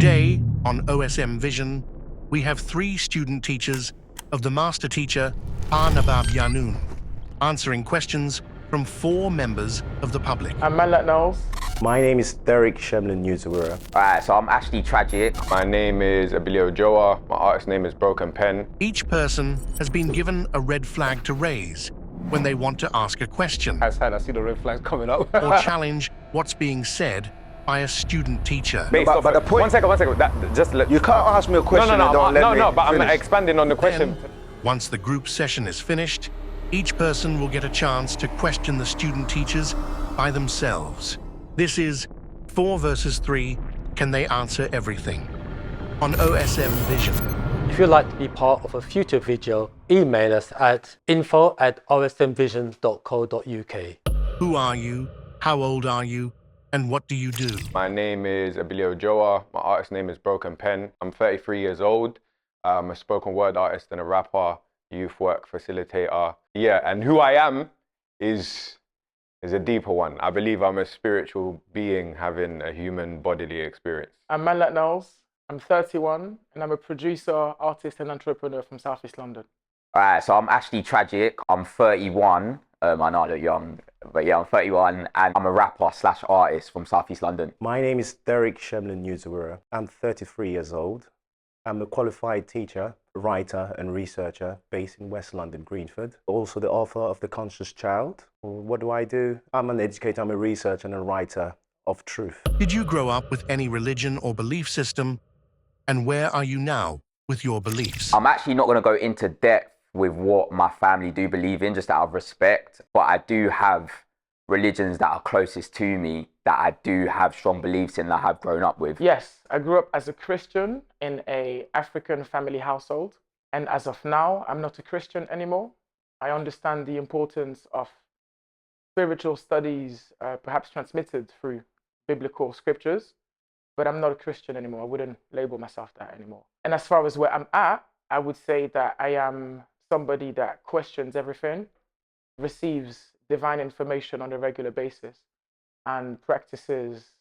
Today, on OSM Vision, we have 3 student teachers of the master teacher, Nabab Yanun, answering questions from 4 members of the public. I'm Like Nells. My name is Nyuydzerwira. Alright, so I'm actually tragic. My name is Nyuydzerwira. My artist name is Brokenpen. Each person has been given a red flag to raise when they want to ask a question I see the red flags coming up. or challenge what's being said by a student teacher. But the point... One second. You can't ask me a question and don't let me but I'm finish. expanding on the question. Then, once the group session is finished, each person will get a chance to question the student teachers by themselves. This is 4 versus 3. Can they answer everything? On OSM Vision. If you'd like to be part of a future video, email us at info@osmvision.co.uk. Who are you? How old are you? And what do you do? My name is Nyuydzerwira. My artist name is Brokenpen. I'm 33 years old. I'm a spoken word artist and a rapper, youth work facilitator. Yeah, and who I am is a deeper one. I believe I'm a spiritual being having a human bodily experience. I'm Like Nells. I'm 31 and I'm a producer, artist and entrepreneur from South East London. Alright, so I'm actually tragic. I'm 31. I know I look young, but yeah, I'm 31 and I'm a rapper / artist from South East London. My name is Nyuydzerwira. I'm 33 years old. I'm a qualified teacher, writer and researcher based in West London, Greenford. Also the author of The Conscious Child. What do? I'm an educator, I'm a researcher and a writer of truth. Did you grow up with any religion or belief system? And where are you now with your beliefs? I'm actually not going to go into depth with what my family do believe in, just out of respect. But I do have religions that are closest to me that I do have strong beliefs in that I have grown up with. Yes, I grew up as a Christian in an African family household. And as of now, I'm not a Christian anymore. I understand the importance of spiritual studies, perhaps transmitted through biblical scriptures. But I'm not a Christian anymore. I wouldn't label myself that anymore. And as far as where I'm at, I would say that I am somebody that questions everything, receives divine information on a regular basis, and practices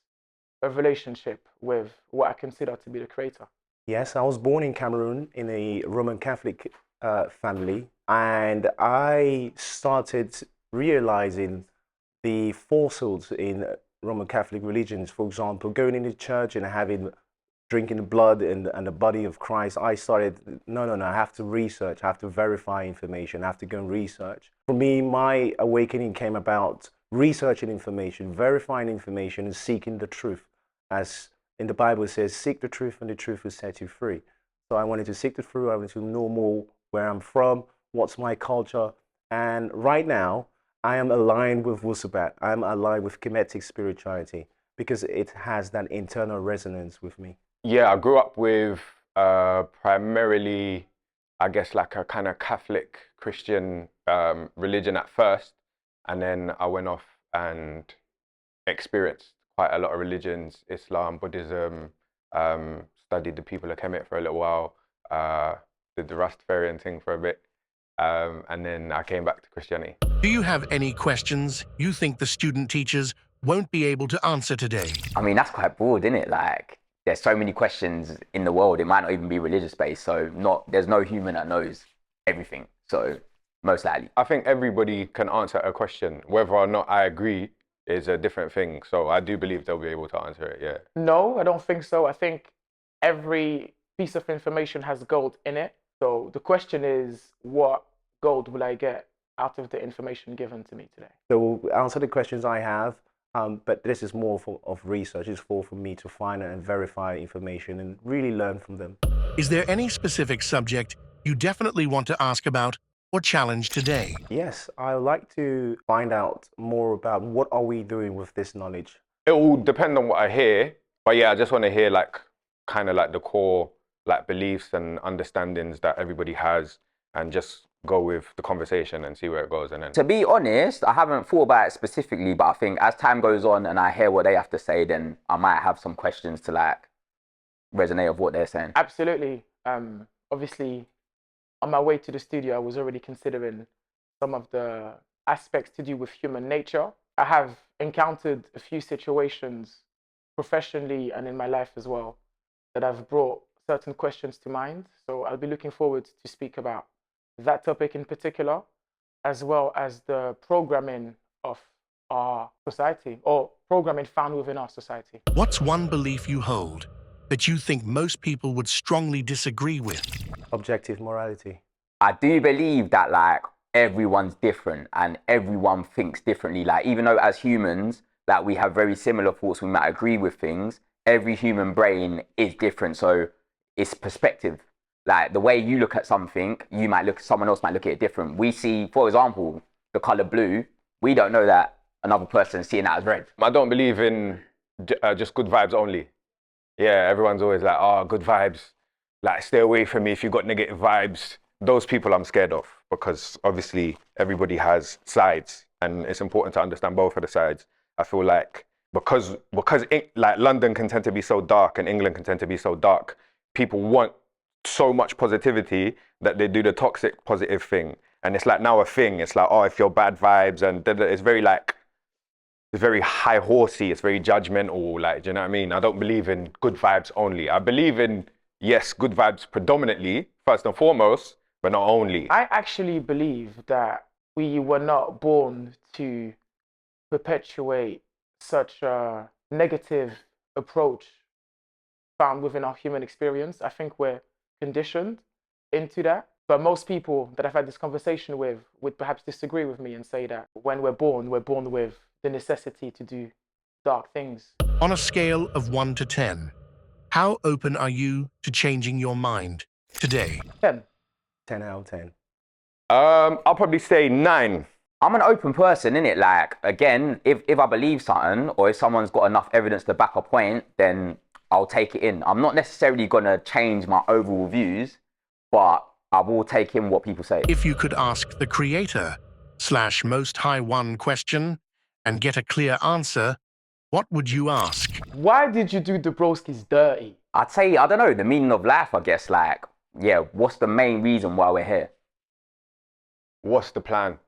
a relationship with what I consider to be the Creator. Yes, I was born in Cameroon in a Roman Catholic family, and I started realizing the falsehoods in Roman Catholic religions. For example, going into church and drinking the blood and the body of Christ. I started, no, I have to research, I have to verify information, I have to go and research. For me, my awakening came about researching information, verifying information, and seeking the truth. As in the Bible it says, seek the truth and the truth will set you free. So I wanted to seek the truth, I wanted to know more where I'm from, what's my culture. And right now, I am aligned with Wu-Sabat. I'm aligned with Kemetic spirituality because it has that internal resonance with me. Yeah, I grew up with primarily, I guess, like a kind of Catholic Christian religion at first. And then I went off and experienced quite a lot of religions, Islam, Buddhism, studied the people of Kemet for a little while, did the Rastafarian thing for a bit. And then I came back to Christianity. Do you have any questions you think the student teachers won't be able to answer today? I mean, that's quite broad, isn't it? Like, there's so many questions in the world, it might not even be religious-based, so there's no human that knows everything, so most likely. I think everybody can answer a question. Whether or not I agree is a different thing, so I do believe they'll be able to answer it, yeah. No, I don't think so. I think every piece of information has gold in it. So the question is, what gold will I get out of the information given to me today? So we'll answer the questions I have, but this is more of research. It's for me to find and verify information and really learn from them. Is there any specific subject you definitely want to ask about or challenge today? Yes, I would like to find out more about what are we doing with this knowledge. It will depend on what I hear, but yeah, I just want to hear like kind of like the core like beliefs and understandings that everybody has, and just go with the conversation and see where it goes. And then, to be honest, I haven't thought about it specifically, but I think as time goes on and I hear what they have to say, then I might have some questions to like resonate of what they're saying. Absolutely. Obviously, on my way to the studio, I was already considering some of the aspects to do with human nature. I have encountered a few situations professionally and in my life as well, that have brought certain questions to mind. So I'll be looking forward to speak about that topic in particular, as well as the programming of our society, or programming found within our society. What's one belief you hold that you think most people would strongly disagree with? Objective morality. I do believe that like everyone's different and everyone thinks differently. Like even though as humans, that we have very similar thoughts, we might agree with things, every human brain is different. So it's perspective. Like the way you look at something, someone else might look at it different. We see, for example, the color blue. We don't know that another person is seeing that as red. I don't believe in just good vibes only. Yeah, everyone's always like, oh, good vibes. Like, stay away from me if you've got negative vibes. Those people I'm scared of, because obviously everybody has sides and it's important to understand both of the sides. I feel like because like London can tend to be so dark and England can tend to be so dark, people want so much positivity that they do the toxic positive thing. And it's like now a thing. It's like, oh, if you're bad vibes, and it's very like, it's very high horsey, it's very judgmental, like, do you know what I mean? I don't believe in good vibes only. I believe in, yes, good vibes predominantly, first and foremost, but not only. I actually believe that we were not born to perpetuate such a negative approach found within our human experience. I think we're conditioned into that. But most people that I've had this conversation with would perhaps disagree with me and say that when we're born with the necessity to do dark things. On a scale of 1 to 10, how open are you to changing your mind today? 10. 10 out of 10. I'll probably say 9. I'm an open person, innit? Like, again, if I believe something or if someone's got enough evidence to back a point, then I'll take it in. I'm not necessarily going to change my overall views, but I will take in what people say. If you could ask the creator / Most High One question and get a clear answer, what would you ask? Why did you do the broskies dirty? I'd say, I don't know, the meaning of life, I guess. Like, yeah, what's the main reason why we're here? What's the plan?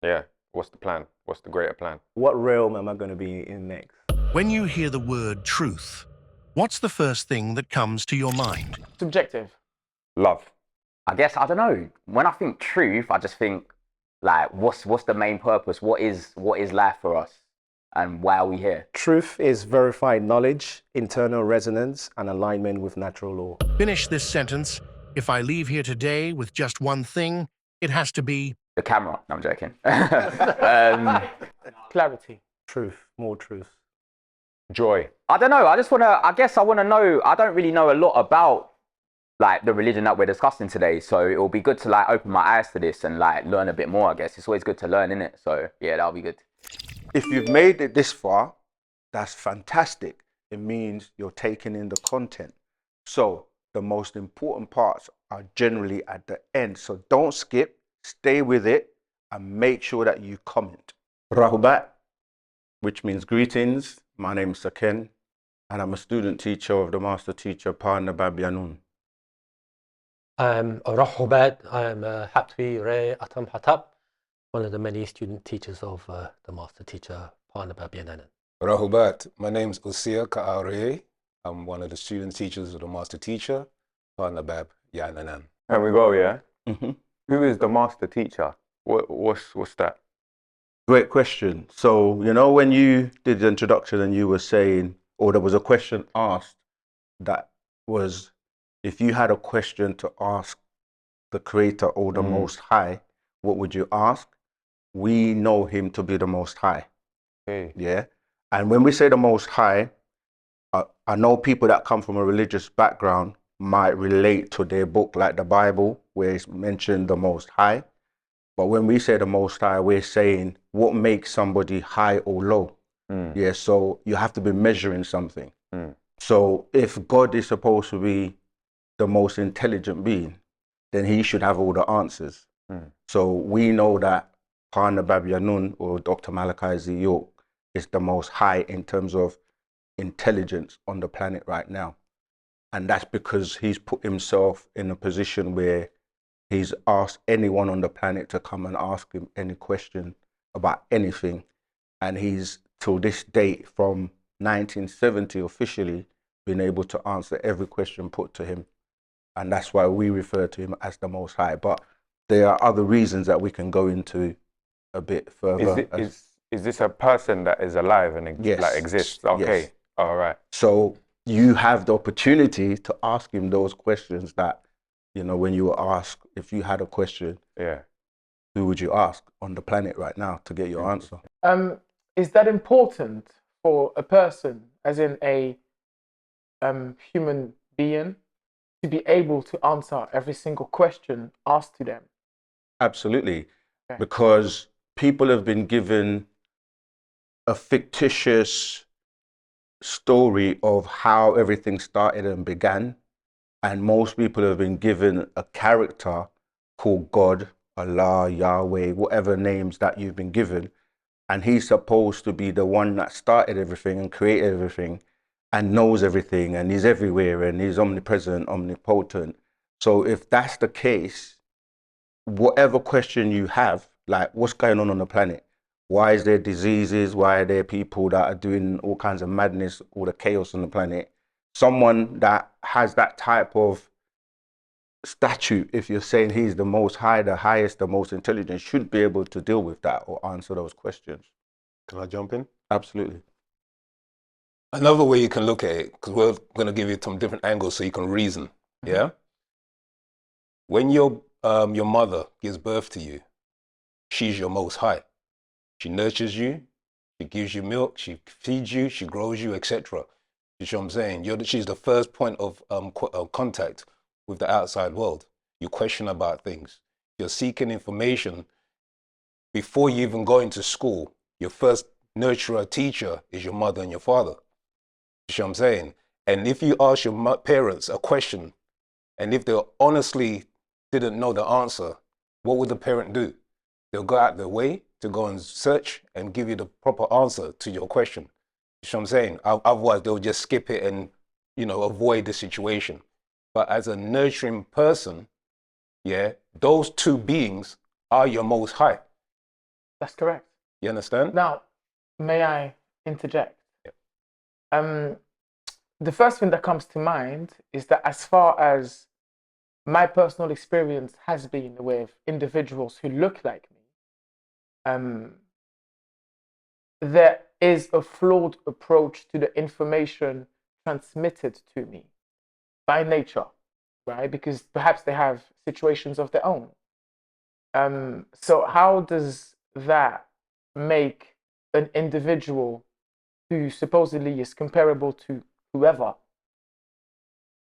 Yeah, what's the plan? What's the greater plan? What realm am I going to be in next? When you hear the word truth, what's the first thing that comes to your mind? Subjective. Love. I guess, I don't know. When I think truth, I just think, like, what's the main purpose? What is life for us? And why are we here? Truth is verified knowledge, internal resonance, and alignment with natural law. Finish this sentence. If I leave here today with just one thing, it has to be... The camera. No, I'm joking. Clarity. Truth, more truth. Joy. I don't know. I want to know. I don't really know a lot about like the religion that we're discussing today. So it will be good to like open my eyes to this and like learn a bit more, I guess. It's always good to learn, isn't it? So yeah, that'll be good. If you've made it this far, that's fantastic. It means you're taking in the content. So the most important parts are generally at the end. So don't skip, stay with it, and make sure that you comment. Rahubat, which means greetings. My name is Saken, and I'm a student teacher of the master teacher, Partner Babyanun. I'm Rahubat. I'm Haptwi Ray Atam Hatap, one of the many student teachers of the master teacher, Partner Babyanun. Rahubat, my name's Usia Ka'are. I'm one of the student teachers of the master teacher, Partner Bab Yananan. And we go, yeah? Mm-hmm. Who is the master teacher? What's that? Great question. So, you know, when you did the introduction and you were saying, or there was a question asked that was, if you had a question to ask the Creator or the Most High, what would you ask? We know Him to be the Most High. Okay. Yeah. And when we say the Most High, I know people that come from a religious background might relate to their book, like the Bible, where it's mentioned the Most High. But when we say the Most High, we're saying what makes somebody high or low. Yeah, so you have to be measuring something. So if God is supposed to be the most intelligent being, then He should have all the answers. So we know that Partner Babyanun or Dr. Malachi Z. York is the most high in terms of intelligence on the planet right now. And that's because he's put himself in a position where he's asked anyone on the planet to come and ask him any question about anything. And he's, till this date, from 1970 officially, been able to answer every question put to him. And that's why we refer to him as the Most High. But there are other reasons that we can go into a bit further. Is this a person that is alive and Yes. like exists? Okay, Yes. all right. So you have the opportunity to ask him those questions that, you know, when you were asked, if you had a question, Yeah. who would you ask on the planet right now to get your answer? Is that important for a person, as in a human being, to be able to answer every single question asked to them? Absolutely. Okay. Because people have been given a fictitious story of how everything started and began. And most people have been given a character called God, Allah, Yahweh, whatever names that you've been given. And he's supposed to be the one that started everything and created everything and knows everything and he's everywhere and he's omnipresent, omnipotent. So if that's the case, whatever question you have, like what's going on the planet? Why is there diseases? Why are there people that are doing all kinds of madness, all the chaos on the planet? Someone that has that type of statute, if you're saying he's the most high, the highest, the most intelligent, should be able to deal with that or answer those questions. Can I jump in? Absolutely. Another way you can look at it, because we're going to give you some different angles so you can reason. Yeah. When your mother gives birth to you, she's your most high. She nurtures you, she gives you milk, she feeds you, she grows you, etc. You see what I'm saying? She's the first point of contact with the outside world. You question about things. You're seeking information before you even go into school. Your first nurturer, teacher is your mother and your father. You see what I'm saying? And if you ask your parents a question, and if they honestly didn't know the answer, what would the parent do? They'll go out their way to go and search and give you the proper answer to your question. You see what I'm saying? Otherwise, they'll just skip it and, you know, avoid the situation. But as a nurturing person, yeah, those two beings are your most high. That's correct. You understand? Now, may I interject? Yeah. The first thing that comes to mind is that as far as my personal experience has been with individuals who look like me, there is a flawed approach to the information transmitted to me by nature, right? Because perhaps they have situations of their own. So how does that make an individual who supposedly is comparable to whoever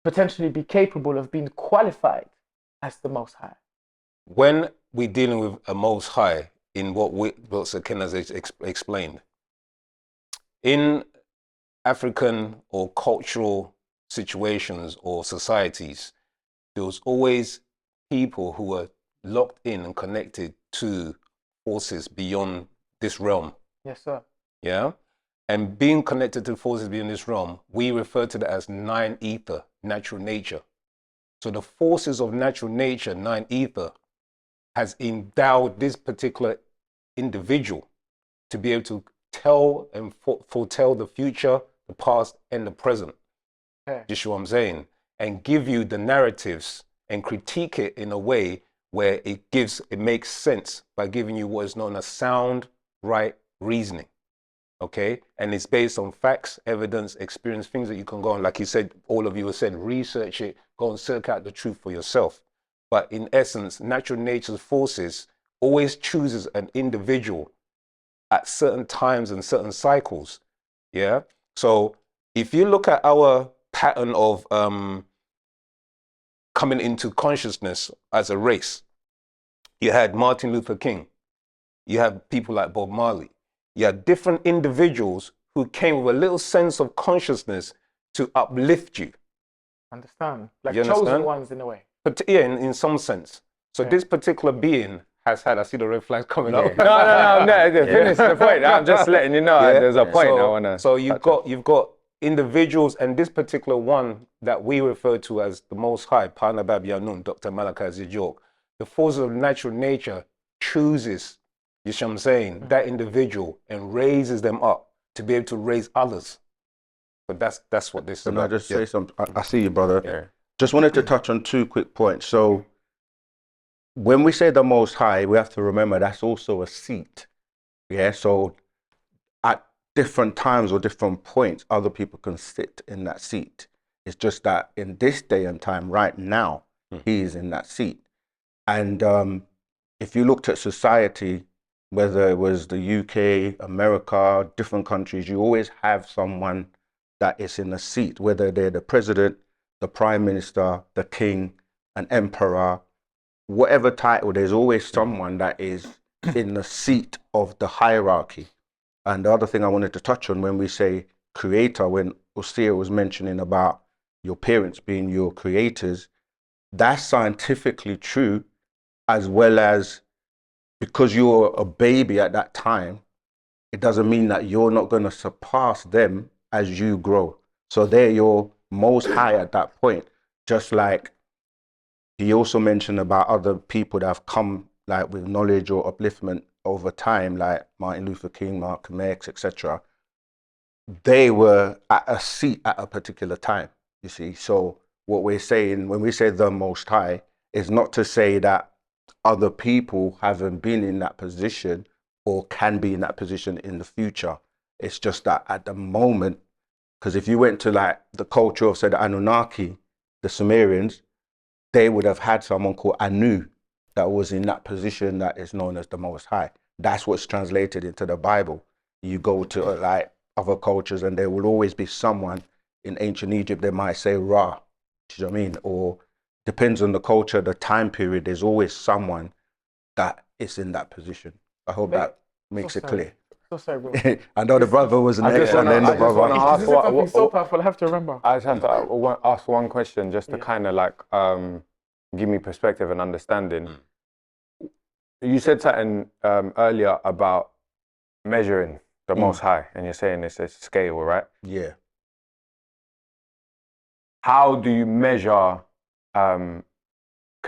potentially be capable of being qualified as the Most High? When we're dealing with a Most High, in what Sir Ken has explained, in African or cultural situations or societies, there was always people who were locked in and connected to forces beyond this realm. Yes, sir. Yeah? And being connected to forces beyond this realm, we refer to that as nine ether, natural nature. So the forces of natural nature, nine ether, has endowed this particular individual to be able to tell and foretell the future, the past, and the present. Okay. You see what I'm saying? And give you the narratives and critique it in a way where it makes sense by giving you what is known as sound, right reasoning. Okay? And it's based on facts, evidence, experience, things that you can go on. Like you said, all of you have said, research it, go and search out the truth for yourself. But in essence, natural nature's forces always chooses an individual at certain times and certain cycles. Yeah? So if you look at our pattern of coming into consciousness as a race, you had Martin Luther King, you have people like Bob Marley, you had different individuals who came with a little sense of consciousness to uplift you. Understand? Like You chosen understand? ones in a way. But yeah, in some sense. So Okay. this particular being has had, I see the red flags coming up. No. Finish the point. I'm just letting you know there's a point I want to. So you've got individuals, and this particular one that we refer to as the Most High, Panabab Yanun, Dr. Malachi Zijok, the forces of natural nature chooses, you see what I'm saying, that individual and raises them up to be able to raise others. So that's what this is Can I about. just say something? I see you, brother. Yeah. Just wanted to touch on 2 quick points. So when we say the Most High, we have to remember that's also a seat. Yeah. So at different times or different points, other people can sit in that seat. It's just that in this day and time, right now, he is in that seat. And if you looked at society, whether it was the UK, America, different countries, you always have someone that is in a seat, whether they're the president, the prime minister, the king, an emperor, whatever title, there's always someone that is in the seat of the hierarchy. And the other thing I wanted to touch on when we say creator, when Osir was mentioning about your parents being your creators, that's scientifically true, as well as because you're a baby at that time, it doesn't mean that you're not going to surpass them as you grow. So they're your most high at that point. Just like he also mentioned about other people that have come like with knowledge or upliftment over time, like Martin Luther King, Malcolm X, etc. They were at a seat at a particular time, you see. So what we're saying when we say the Most High is not to say that other people haven't been in that position or can be in that position in the future. It's just that at the moment, because if you went to like the culture of, say, the Anunnaki, the Sumerians, they would have had someone called Anu that was in that position that is known as the Most High. That's what's translated into the Bible. You go to like other cultures and there will always be someone in ancient Egypt, they might say Ra, do you know what I mean? Or depends on the culture, the time period, there's always someone that is in that position. I hope that makes it clear. So sorry, bro. I know the brother was next and then the brother. ask Something so powerful, I have to remember. I just have to ask one question just to kind of like give me perspective and understanding. You said something earlier about measuring the Most High, and you're saying it's a scale, right? Yeah. How do you measure? Can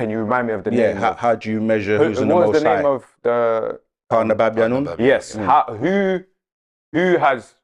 you remind me of the name? Yeah, how do you measure who's in the What was Most the High? name of the Parnababianun? Yes. Who has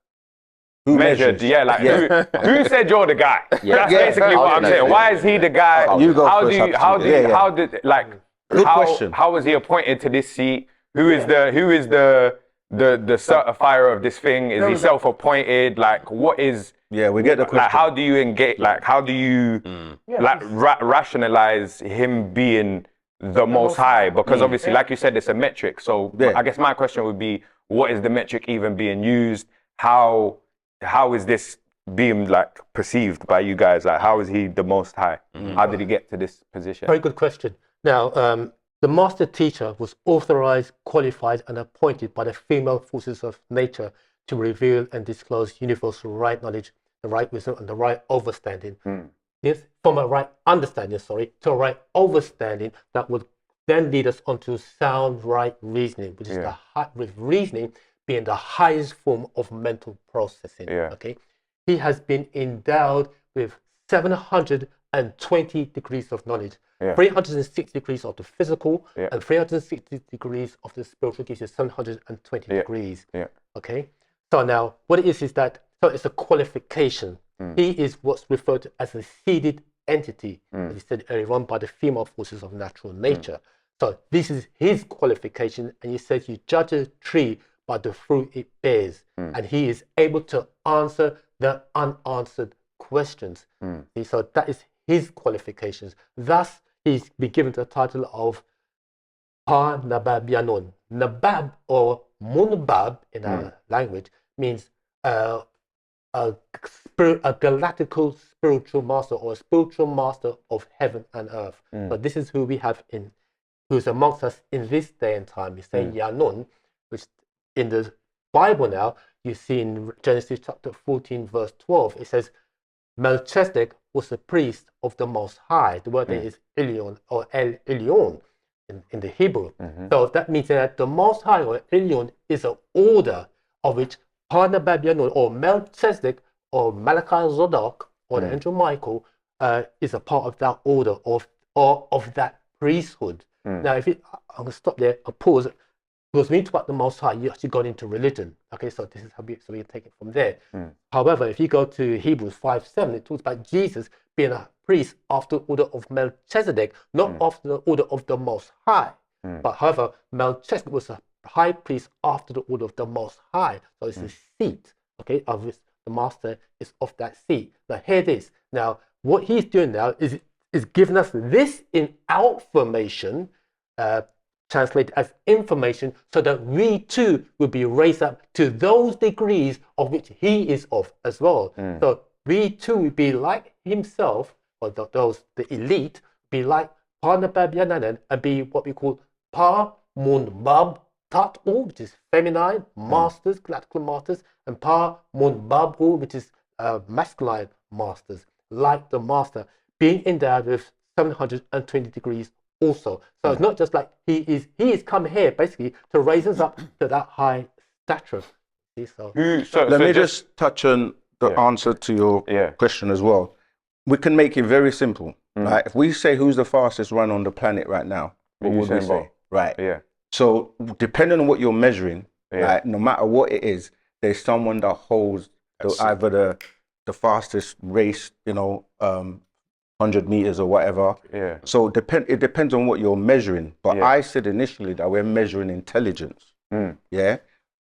Who measured? measures? Yeah, like Yeah. who said you're the guy? Yeah. That's Yeah. basically what I'm saying. Why is he the guy? You go how first, do you, how do absolutely. you, Yeah, how did like Good how question. how was he appointed to this seat? Who is the certifier of this thing? Is he self-appointed? Like what is? Yeah, we get the question. Like how do you engage? Like how do you like rationalize him being the Most High? Because obviously, like you said, it's a metric. So Yeah. I guess my question would be, what is the metric even being used? How is this being like perceived by you guys? Like how is he the Most High? How did he get to this position? Very good question. Now, the master teacher was authorized, qualified, and appointed by the female forces of nature to reveal and disclose universal right knowledge, the right wisdom, and the right understanding. This from a right understanding, to a right understanding that would then lead us onto sound right reasoning, which is with reasoning being the highest form of mental processing. Okay, he has been endowed with 720 degrees of knowledge. 360 degrees of the physical and 360 degrees of the spiritual gives you 720 degrees. Okay, so now what it is that so it's a qualification. He is what's referred to as a seeded entity, as you said earlier on, by the female forces of natural nature. So this is his qualification, and he says you judge a tree by the fruit it bears, and he is able to answer the unanswered questions. See, so that is his qualifications. Thus, he's been given the title of Parnababianun. Nabab or Munbab in our language means a galactical spiritual master or a spiritual master of heaven and earth. But this is who we have who's amongst us in this day and time. He's saying Yanun, which in the Bible now, you see in Genesis chapter 14, verse 12, it says, Melchizedek was the priest of the Most High. The word there is Elyon or El Elyon in the Hebrew. So that means that the Most High or Elyon is an order of which Parnababianun or Melchizedek or Malachi Zadok or the angel Michael is a part of that order of that priesthood. Now, I'm going to stop there and pause. Because when you talk about the Most High, you actually got into religion. Okay, so this is how so we take it from there. However, if you go to Hebrews 5:7, it talks about Jesus being a priest after the order of Melchizedek, not after the order of the Most High. But however, Melchizedek was a high priest after the order of the Most High. So it's a seat, okay, of which the master is of that seat. Now hear this. Now what he's doing now is giving us this in outformation, translated as information, so that we too will be raised up to those degrees of which he is of as well. So we too will be like himself, or the elite, be like Parnabab and be what we call Pa Mun Bab Tatu, which is feminine, masters, classical masters, and Pa Mun Babu, which is masculine masters, like the master, being endowed with 720 degrees also. So it's not just like he is come here basically to raise us up to that high stature. See, so Let me just touch on the answer to your question as well. We can make it very simple. Right? If we say who's the fastest runner on the planet right now, what would we say? Right. Yeah. So depending on what you're measuring, right, no matter what it is, there's someone that holds either the fastest race, 100 meters or whatever. Yeah. So it depends on what you're measuring. But I said initially that we're measuring intelligence. Yeah.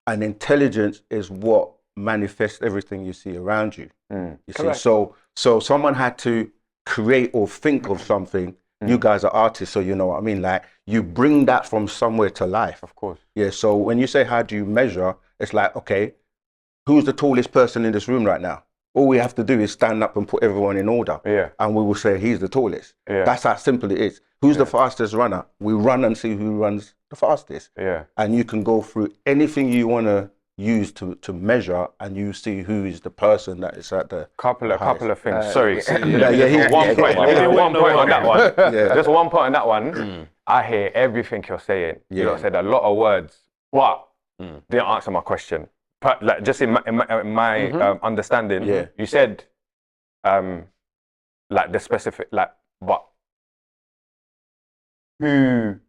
And intelligence is what manifests everything you see around you. You see, so someone had to create or think of something. You guys are artists, so you know what I mean. Like, you bring that from somewhere to life. Of course. Yeah. So when you say how do you measure, it's like, okay, who's the tallest person in this room right now? All we have to do is stand up and put everyone in order. Yeah. And we will say he's the tallest. Yeah. That's how simple it is. Who's the fastest runner? We run and see who runs the fastest. Yeah. And you can go through anything you want to use to measure, and you see who is the person that is at the couple of things. One point. One point on that one. Yeah. Just one point on that one. I hear everything you're saying. You lot said a lot of words, but didn't answer my question. But like, just in my understanding, you said like the specific, like, but who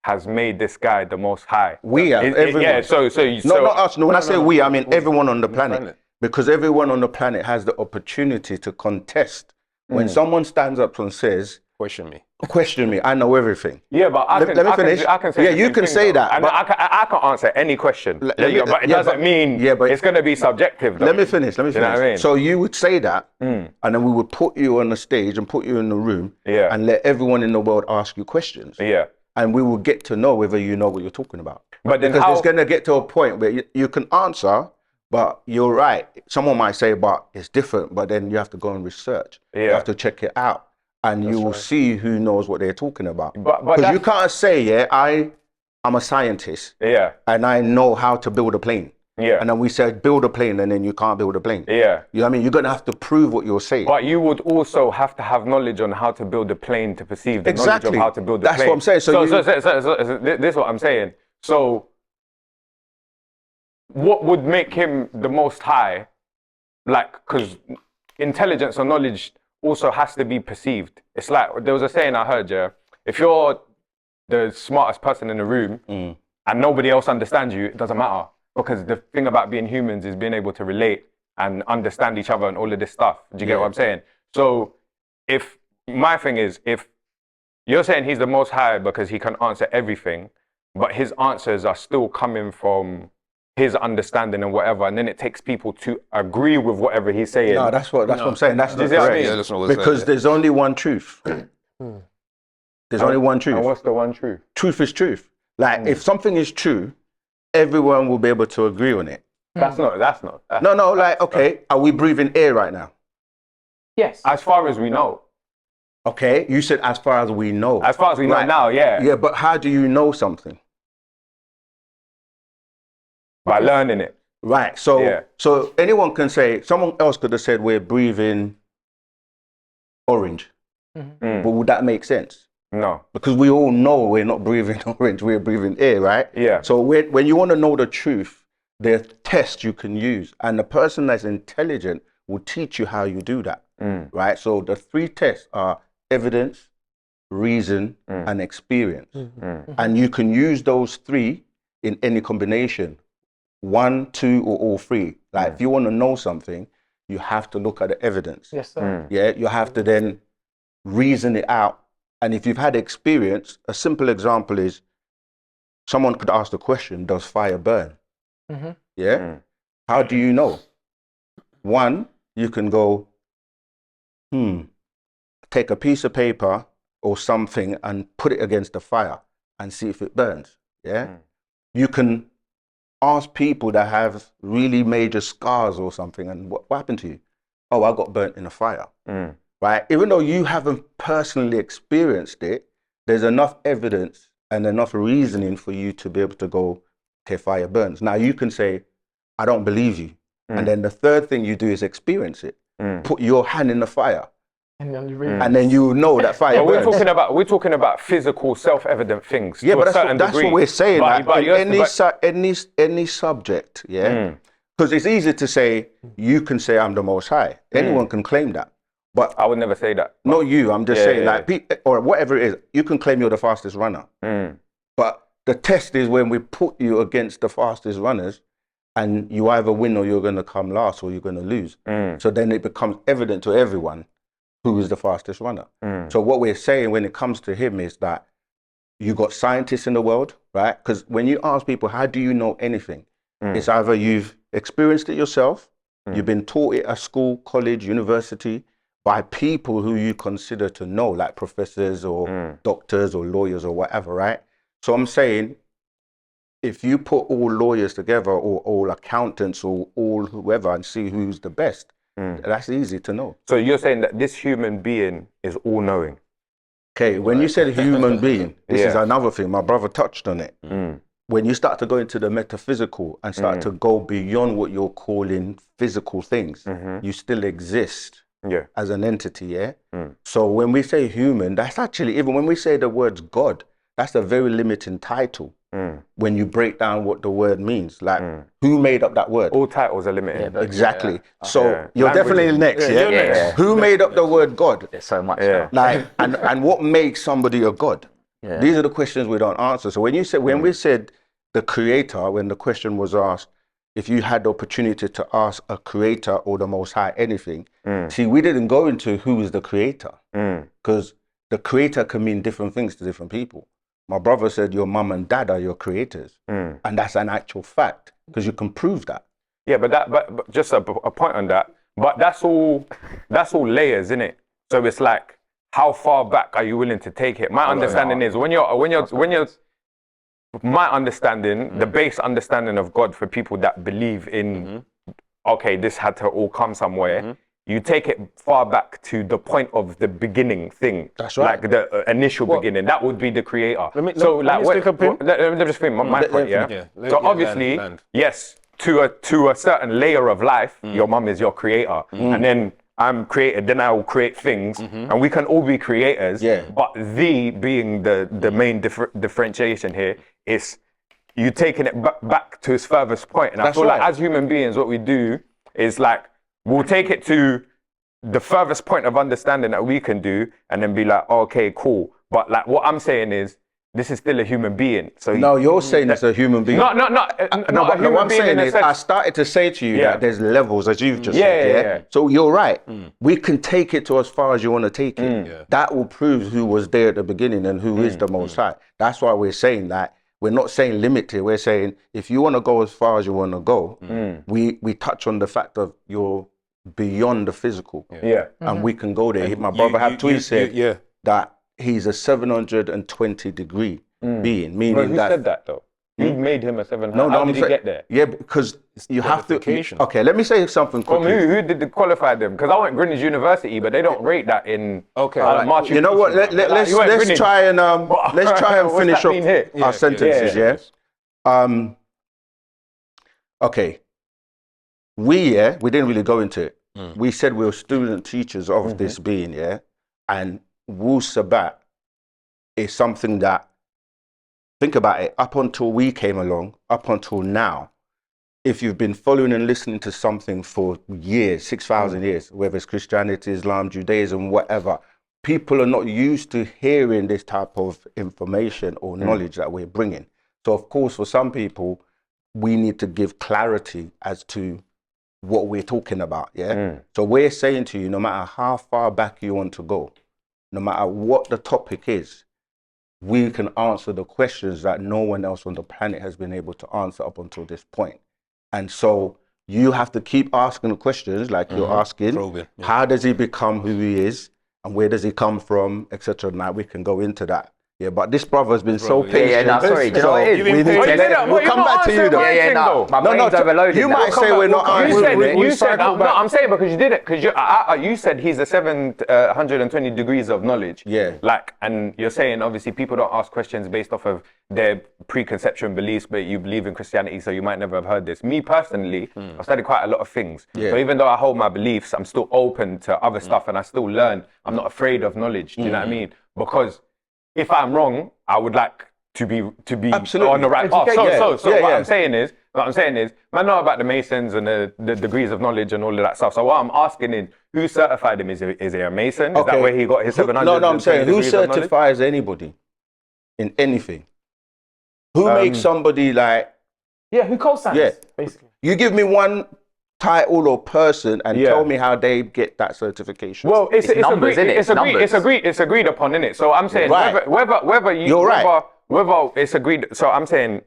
has made this guy the most high? We have. Everyone. So not us. No, when I say we, I mean everyone on the planet. Because everyone on the planet has the opportunity to contest. When someone stands up and says, question me, I know everything. Yeah, but let me finish. I can say you can say that. And I can answer any question. But it doesn't mean it's going to be subjective. Though. Let me finish. You know what I mean? So you would say that, and then we would put you on the stage and put you in the room, and let everyone in the world ask you questions. Yeah. And we will get to know whether you know what you're talking about. But then because it's going to get to a point where you can answer, but you're right. Someone might say, but it's different. But then you have to go and research. You have to check it out. And you will see who knows what they're talking about. Because you can't say, I'm a scientist. Yeah. And I know how to build a plane. Yeah. And then we said build a plane, and then you can't build a plane. Yeah. You know what I mean? You're going to have to prove what you're saying. But you would also have to have knowledge on how to build a plane to perceive the knowledge of how to build a plane. That's what I'm saying. So this is what I'm saying. So what would make him the most high? Like, because intelligence or knowledge also has to be perceived. It's like, there was a saying I heard, if you're the smartest person in the room and nobody else understands you, it doesn't matter. Because the thing about being humans is being able to relate and understand each other and all of this stuff. Do you get what I'm saying? So my thing is, if you're saying he's the most high because he can answer everything, but his answers are still coming from his understanding and whatever, and then it takes people to agree with whatever he's saying. No, that's what I'm saying. That's not correct. Because there's only one truth. There's only one truth. And what's the one truth? Truth is truth. Like, if something is true, everyone will be able to agree on it. That's not. Like, okay, are we breathing air right now? Yes. As far as we know. Okay, you said as far as we know. As far as we know now, yeah. Yeah, but how do you know something? By learning it. Right, so anyone can say, someone else could have said we're breathing orange. But would that make sense? No. Because we all know we're not breathing orange, we're breathing air, right? Yeah. So when you want to know the truth, there are tests you can use. And the person that's intelligent will teach you how you do that, right? So the 3 tests are evidence, reason, and experience. And you can use those 3 in any combination, 1, 2, or all three. Like if you want to know something, you have to look at the evidence. Yes, sir. Yeah, you have to then reason it out. And if you've had experience, a simple example is someone could ask the question, does fire burn? Yeah? How do you know? One, you can go, take a piece of paper or something and put it against the fire and see if it burns. Yeah? You can ask people that have really major scars or something, and what happened to you? Oh, I got burnt in a fire. Right? Even though you haven't personally experienced it, there's enough evidence and enough reasoning for you to be able to go, okay, fire burns. Now you can say, I don't believe you. And then the third thing you do is experience it. Put your hand in the fire. And then you And then you know that fire burns. We're talking about physical, self-evident things. Yeah, to but a certain that's degree. what we're saying. But- Like, but any subject, yeah? Because it's easy to say, you can say I'm the Most High. Anyone can claim that. But I would never say that. not you, I'm just Yeah, saying, yeah, like, or whatever it is, you can claim you're the fastest runner. But the test is when we put you against the fastest runners, and you either win or you're going to come last or you're going to lose. So then it becomes evident to everyone who is the fastest runner. So what we're saying when it comes to him is that you got scientists in the world, right? Because when you ask people, how do you know anything? It's either you've experienced it yourself, you've been taught it at school, college, university, by people who you consider to know, like professors or doctors or lawyers or whatever, right? So I'm saying, if you put all lawyers together or all accountants or all whoever and see who's the best, that's easy to know. So you're saying that this human being is all-knowing? Okay, when you said human being, this is Yeah. another thing. My brother touched on it. When you start to go into the metaphysical and start to go beyond what you're calling physical things, you still exist as an entity, yeah? So when we say human, that's actually, even when we say the words God, that's a very limiting title. When you break down what the word means, like who made up that word? All titles are limited. Exactly. So you're Language definitely is- next, you're yeah? next. Who made up the word God? There's so much. Yeah. Like, and what makes somebody a God? Yeah. These are the questions we don't answer. So when you said, when we said the creator, when the question was asked, if you had the opportunity to ask a creator or the Most High anything, see, we didn't go into who is the creator, because the creator can mean different things to different people. My brother said your mum and dad are your creators, and that's an actual fact because you can prove that. Yeah, but just a point on that. But that's all layers, isn't it? So it's like, how far back are you willing to take it? My understanding is when you're my understanding, the base understanding of God for people that believe in, okay, this had to all come somewhere. You take it far back to the point of the beginning thing. That's right. Like the initial beginning. That would be the creator. Let me let me just think my point, yeah? Yeah, So yeah, obviously, land. yes, to a certain layer of life, your mum is your creator. And then I'm created, then I will create things. And we can all be creators. Yeah. But the being the main differentiation here is you taking it back to its furthest point. And I That's feel like right. as human beings, what we do is like, we'll take it to the furthest point of understanding that we can do and then be like, okay, cool. But like what I'm saying is, this is still a human being. So No, you're saying it's a human being. no, No, but what I'm saying is, I started to say to you Yeah. that there's levels, as you've just Yeah, said. yeah, Yeah, yeah. So you're right. We can take it to as far as you want to take it. Yeah. That will prove who was there at the beginning and who is the Most High. That's why we're saying that. We're not saying limited. We're saying if you want to go as far as you want to go, we touch on the fact of you're beyond the physical. Yeah. And we can go there. My brother had tweeted that he's a 720 degree being, Bro, meaning who that. said that though? You made him a 700. No, How I'm did he saying- get there? Yeah, because you have to. qualification. Okay, let me say something From quickly. who did they qualify them? Because I went Greenwich University, but they don't rate that in. Okay. Machu You know what? Picchu. Let's You went let's Greenwich. try and let's try and What's finish that up mean here? our sentences. yeah. Yeah. Okay. We didn't really go into it. We said we were student teachers of this being, yeah, and Wu-Sabat is something that, think about it, up until we came along, up until now, if you've been following and listening to something for years, 6,000 years, whether it's Christianity, Islam, Judaism, whatever, people are not used to hearing this type of information or knowledge that we're bringing. So of course, for some people, we need to give clarity as to what we're talking about. Yeah. So we're saying to you, no matter how far back you want to go, no matter what the topic is, we can answer the questions that no one else on the planet has been able to answer up until this point. And so you have to keep asking the questions like you're asking. Probing, yeah. How does he become who he is? And where does he come from, etc. Now we can go into that. Yeah, but this brother's been so patient. no, sorry. Do you know what it is? we need to let we'll come back to you though. No. My brain's overloaded. You might say we're not answering. You said, no, I'm saying because you did it, because you said he's the 720 degrees of knowledge. Yeah. Like, and you're saying obviously people don't ask questions based off of their preconception beliefs, but you believe in Christianity, so you might never have heard this. Me personally, I've studied quite a lot of things. Yeah. So even though I hold my beliefs, I'm still open to other stuff and I still learn. I'm not afraid of knowledge. Do you know what I mean? Because if I'm wrong, I would like to be Absolutely. on the right path. So Yeah. what I'm saying is, man know about the Masons and the degrees of knowledge and all of that stuff. So what I'm asking is, who certified him? Is he a Mason? Is that where he got his 700? No, I'm saying who certifies anybody in anything? Who makes somebody like? Yeah, who co-signs? Yeah. Basically. You give me one title or person and tell me how they get that certification. Well, it's numbers, agreed, innit? it's agreed, it's agreed upon, innit? So I'm saying Right. whether it's agreed. So I'm saying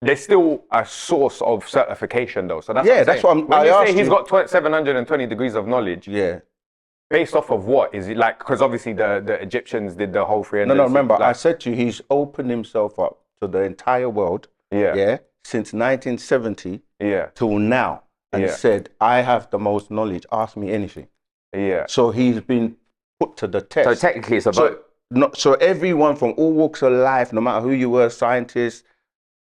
there's still a source of certification though. So that's what I'm that's saying. what When I you asked say he's you. got 720 degrees of knowledge, Yeah. based off of what? Is it like, because obviously the Egyptians did the whole 300. No, remember, I like, said to you, he's opened himself up to the entire world. Yeah. Since 1970 yeah, till now, and said, I have the most knowledge. Ask me anything. yeah. So he's been put to the test. So technically it's a vote. So everyone from all walks of life, no matter who you were, scientists,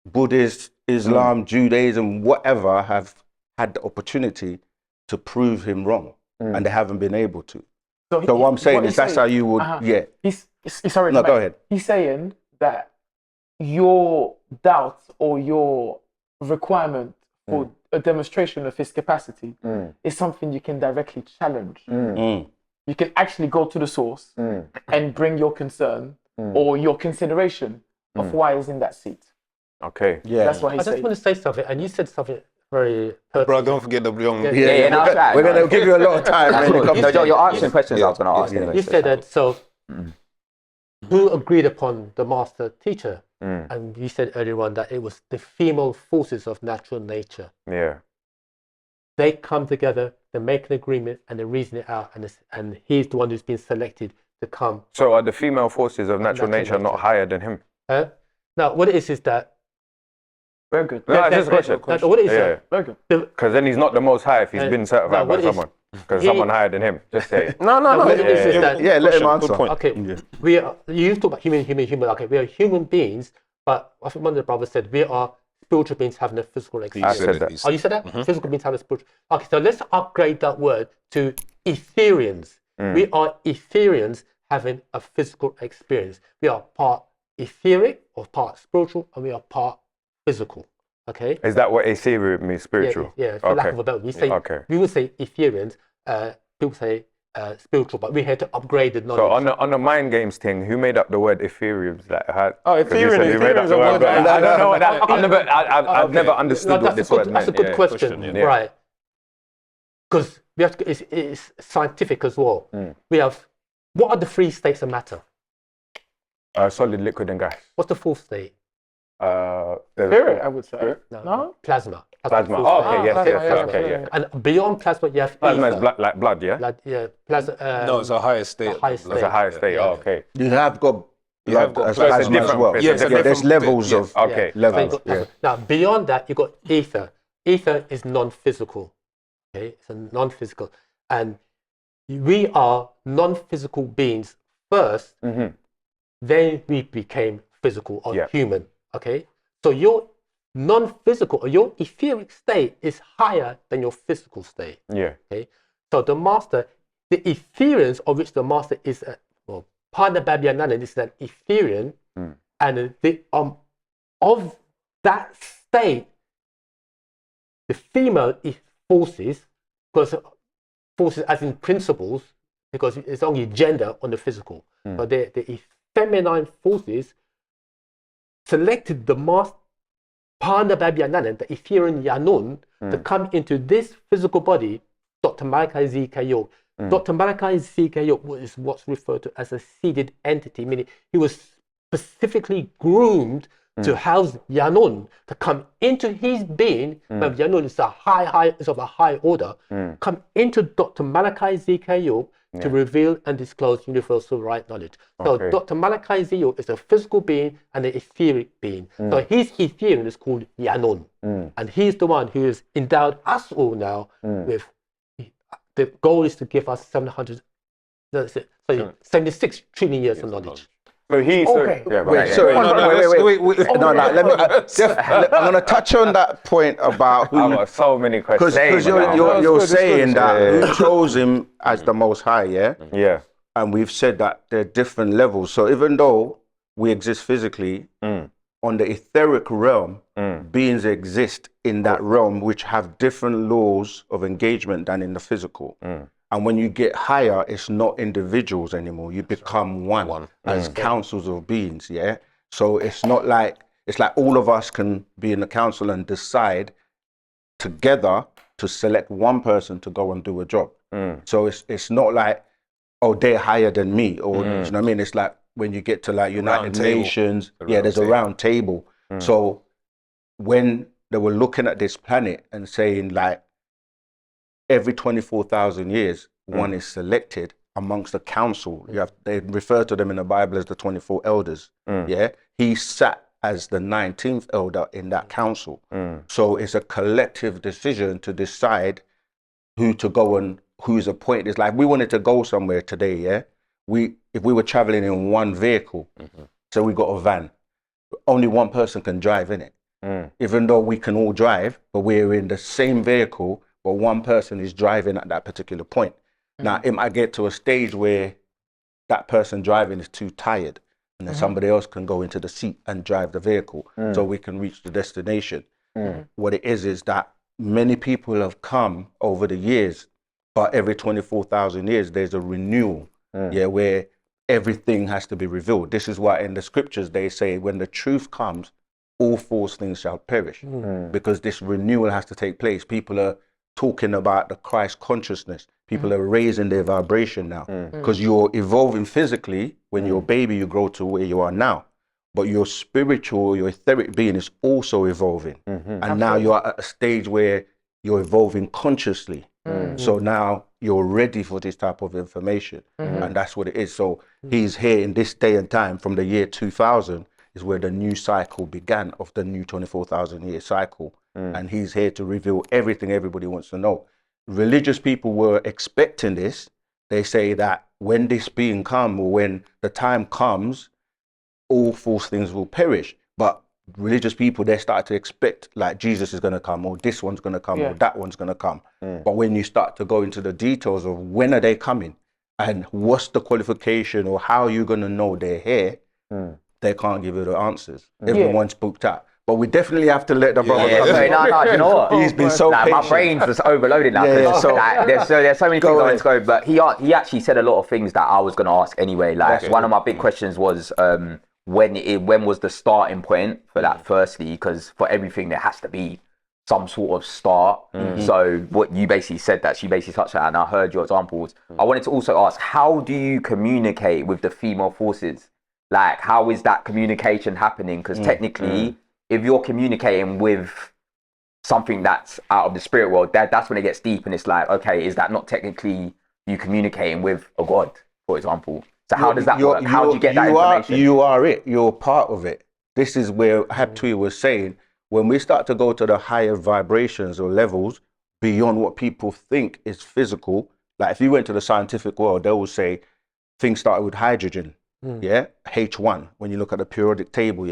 Buddhists, Islam, Judaism, whatever, have had the opportunity to prove him wrong, and they haven't been able to. So what I'm saying is that's how you would, He's sorry. No, go ahead. He's saying that your doubt or your requirement for a demonstration of his capacity is something you can directly challenge. You can actually go to the source and bring your concern or your consideration of why he's in that seat. Okay. Yeah. That's what I he's just saying. want to say something, and you said something very pertinent. Bro, don't forget the young. Yeah. No, that's right. We're going to give you a lot of time. That's when it cool. comes No, to Joe, you're asking questions I was going to ask anyway. You so said it's that, so who agreed upon the master teacher? And you said earlier on that it was the female forces of natural nature. Yeah. They come together, they make an agreement, and they reason it out, and he's the one who's been selected to come. So are the female forces of natural nature not higher than him? Now, what it is that... Very good. No, it's just a question. What it is Yeah. Very good. Because then he's not the most high if he's been certified by someone. Because someone higher than him. Just say it. No. What it is that... Yeah, let him answer. Good point. Okay, you talk about human. Okay, we are human beings, but I think one of the brothers said we are spiritual beings having a physical I experience. said that. Oh, you said that? Physical beings having a spiritual... Okay, so let's upgrade that word to Ethereans. We are Ethereans having a physical experience. We are part etheric or part spiritual, and we are part physical. Okay? Is that what Ethereum means, spiritual? Yeah, for lack of a better. We would say Ethereans, people say spiritual, but we had to upgrade the knowledge. So on the mind games thing, who made up the word Ethereum? Ethereum is a word. I don't know what that. I've never understood what this word meant. That's a good question, right? Because we have to, it's scientific as well. We have, what are the three states of matter? Solid, liquid, and gas. What's the fourth state? Spirit, I would say. No? Plasma. Plasma. Oh, Okay, yes, okay, yeah. And beyond plasma, you have Plasma is ether. like blood, yeah? Plasma. No, it's a higher state. It's a higher state. Oh, okay. You have got blood as plasma plasma as different- well. it's Yes, a different- There's levels of Okay. levels. Now, beyond that, you've got ether. Ether is non-physical. Okay, it's a non-physical. And we are non-physical beings first, then we became physical or human. Okay, so your non-physical or your etheric state is higher than your physical state. Yeah. Okay, so the master, the Ethereans of which the master is, part of the Babylon Island is an Etherean, and the of that state, the female forces, because forces as in principles, because it's only gender on the physical, but the feminine forces selected the master Panabab the Ethereal Yanun, to come into this physical body, Dr. Malachi Z.K. York. Dr. Malachi Z.K. York is what's referred to as a seeded entity, meaning he was specifically groomed to house Yanun, to come into his being. But Yanun is is of a high order. Come into Dr. Malachi Z.K. York to reveal and disclose universal right knowledge. So Dr. Malachi Z. York is a physical being and an etheric being. So his etheric is called Yanun. And he's the one who has endowed us all now with, the goal is to give us 76 trillion years of knowledge. So he's Okay. Wait, sorry. Wait. No, let me. I'm going to touch on that point about I've got so many questions. because you're saying that who chose him as the Most High, yeah? Yeah. And we've said that there are different levels. So even though we exist physically, on the etheric realm, beings exist in that realm which have different laws of engagement than in the physical. And when you get higher, it's not individuals anymore. You become one as councils of beings, yeah? So it's not like, it's like all of us can be in the council and decide together to select one person to go and do a job. So it's not like, oh, they're higher than me, or you know what I mean? It's like when you get to like United Nations, there's a round table. So when they were looking at this planet and saying like, every 24,000 years, one is selected amongst the council. They refer to them in the Bible as the 24 elders. Yeah, he sat as the 19th elder in that council. So it's a collective decision to decide who to go and who's appointed. It's like we wanted to go somewhere today. Yeah, if we were traveling in one vehicle, so we got a van, only one person can drive in it. Even though we can all drive, but we're in the same vehicle. But one person is driving at that particular point. Now, it might get to a stage where that person driving is too tired, and then somebody else can go into the seat and drive the vehicle so we can reach the destination. What it is that many people have come over the years, but every 24,000 years, there's a renewal, where everything has to be revealed. This is why in the scriptures, they say, when the truth comes, all false things shall perish, because this renewal has to take place. People are talking about the Christ consciousness. People are raising their vibration now, because you're evolving physically. When you're a baby, you grow to where you are now, but your spiritual, your etheric being is also evolving. And now you're at a stage where you're evolving consciously. So now you're ready for this type of information. And that's what it is. So he's here in this day and time from the year 2000 is where the new cycle began of the new 24,000 year cycle. And he's here to reveal everything everybody wants to know. Religious people were expecting this. They say that when this being comes, or when the time comes, all false things will perish. But religious people, they start to expect like Jesus is going to come, or this one's going to come, or that one's going to come. But when you start to go into the details of when are they coming and what's the qualification, or how are you going to know they're here, they can't give you the answers. Everyone's booked out. But we definitely have to let the brother come in. No, you know what? He's been so patient. My brain's just overloaded now. So like, there's so many things I want to go. But he actually said a lot of things that I was going to ask anyway. Like one of my big questions was when was the starting point for that? Firstly, because for everything there has to be some sort of start. So what you basically said, that she basically touched on, and I heard your examples. I wanted to also ask, how do you communicate with the female forces? Like, how is that communication happening? Because technically, if you're communicating with something that's out of the spirit world, that's when it gets deep, and it's like, okay, is that not technically you communicating with a god, for example? So how does that work? How do you get that information? You are it. You're part of it. This is where Habtui was saying, when we start to go to the higher vibrations or levels beyond what people think is physical, like if you went to the scientific world, they will say things started with hydrogen. H1, when you look at the periodic table,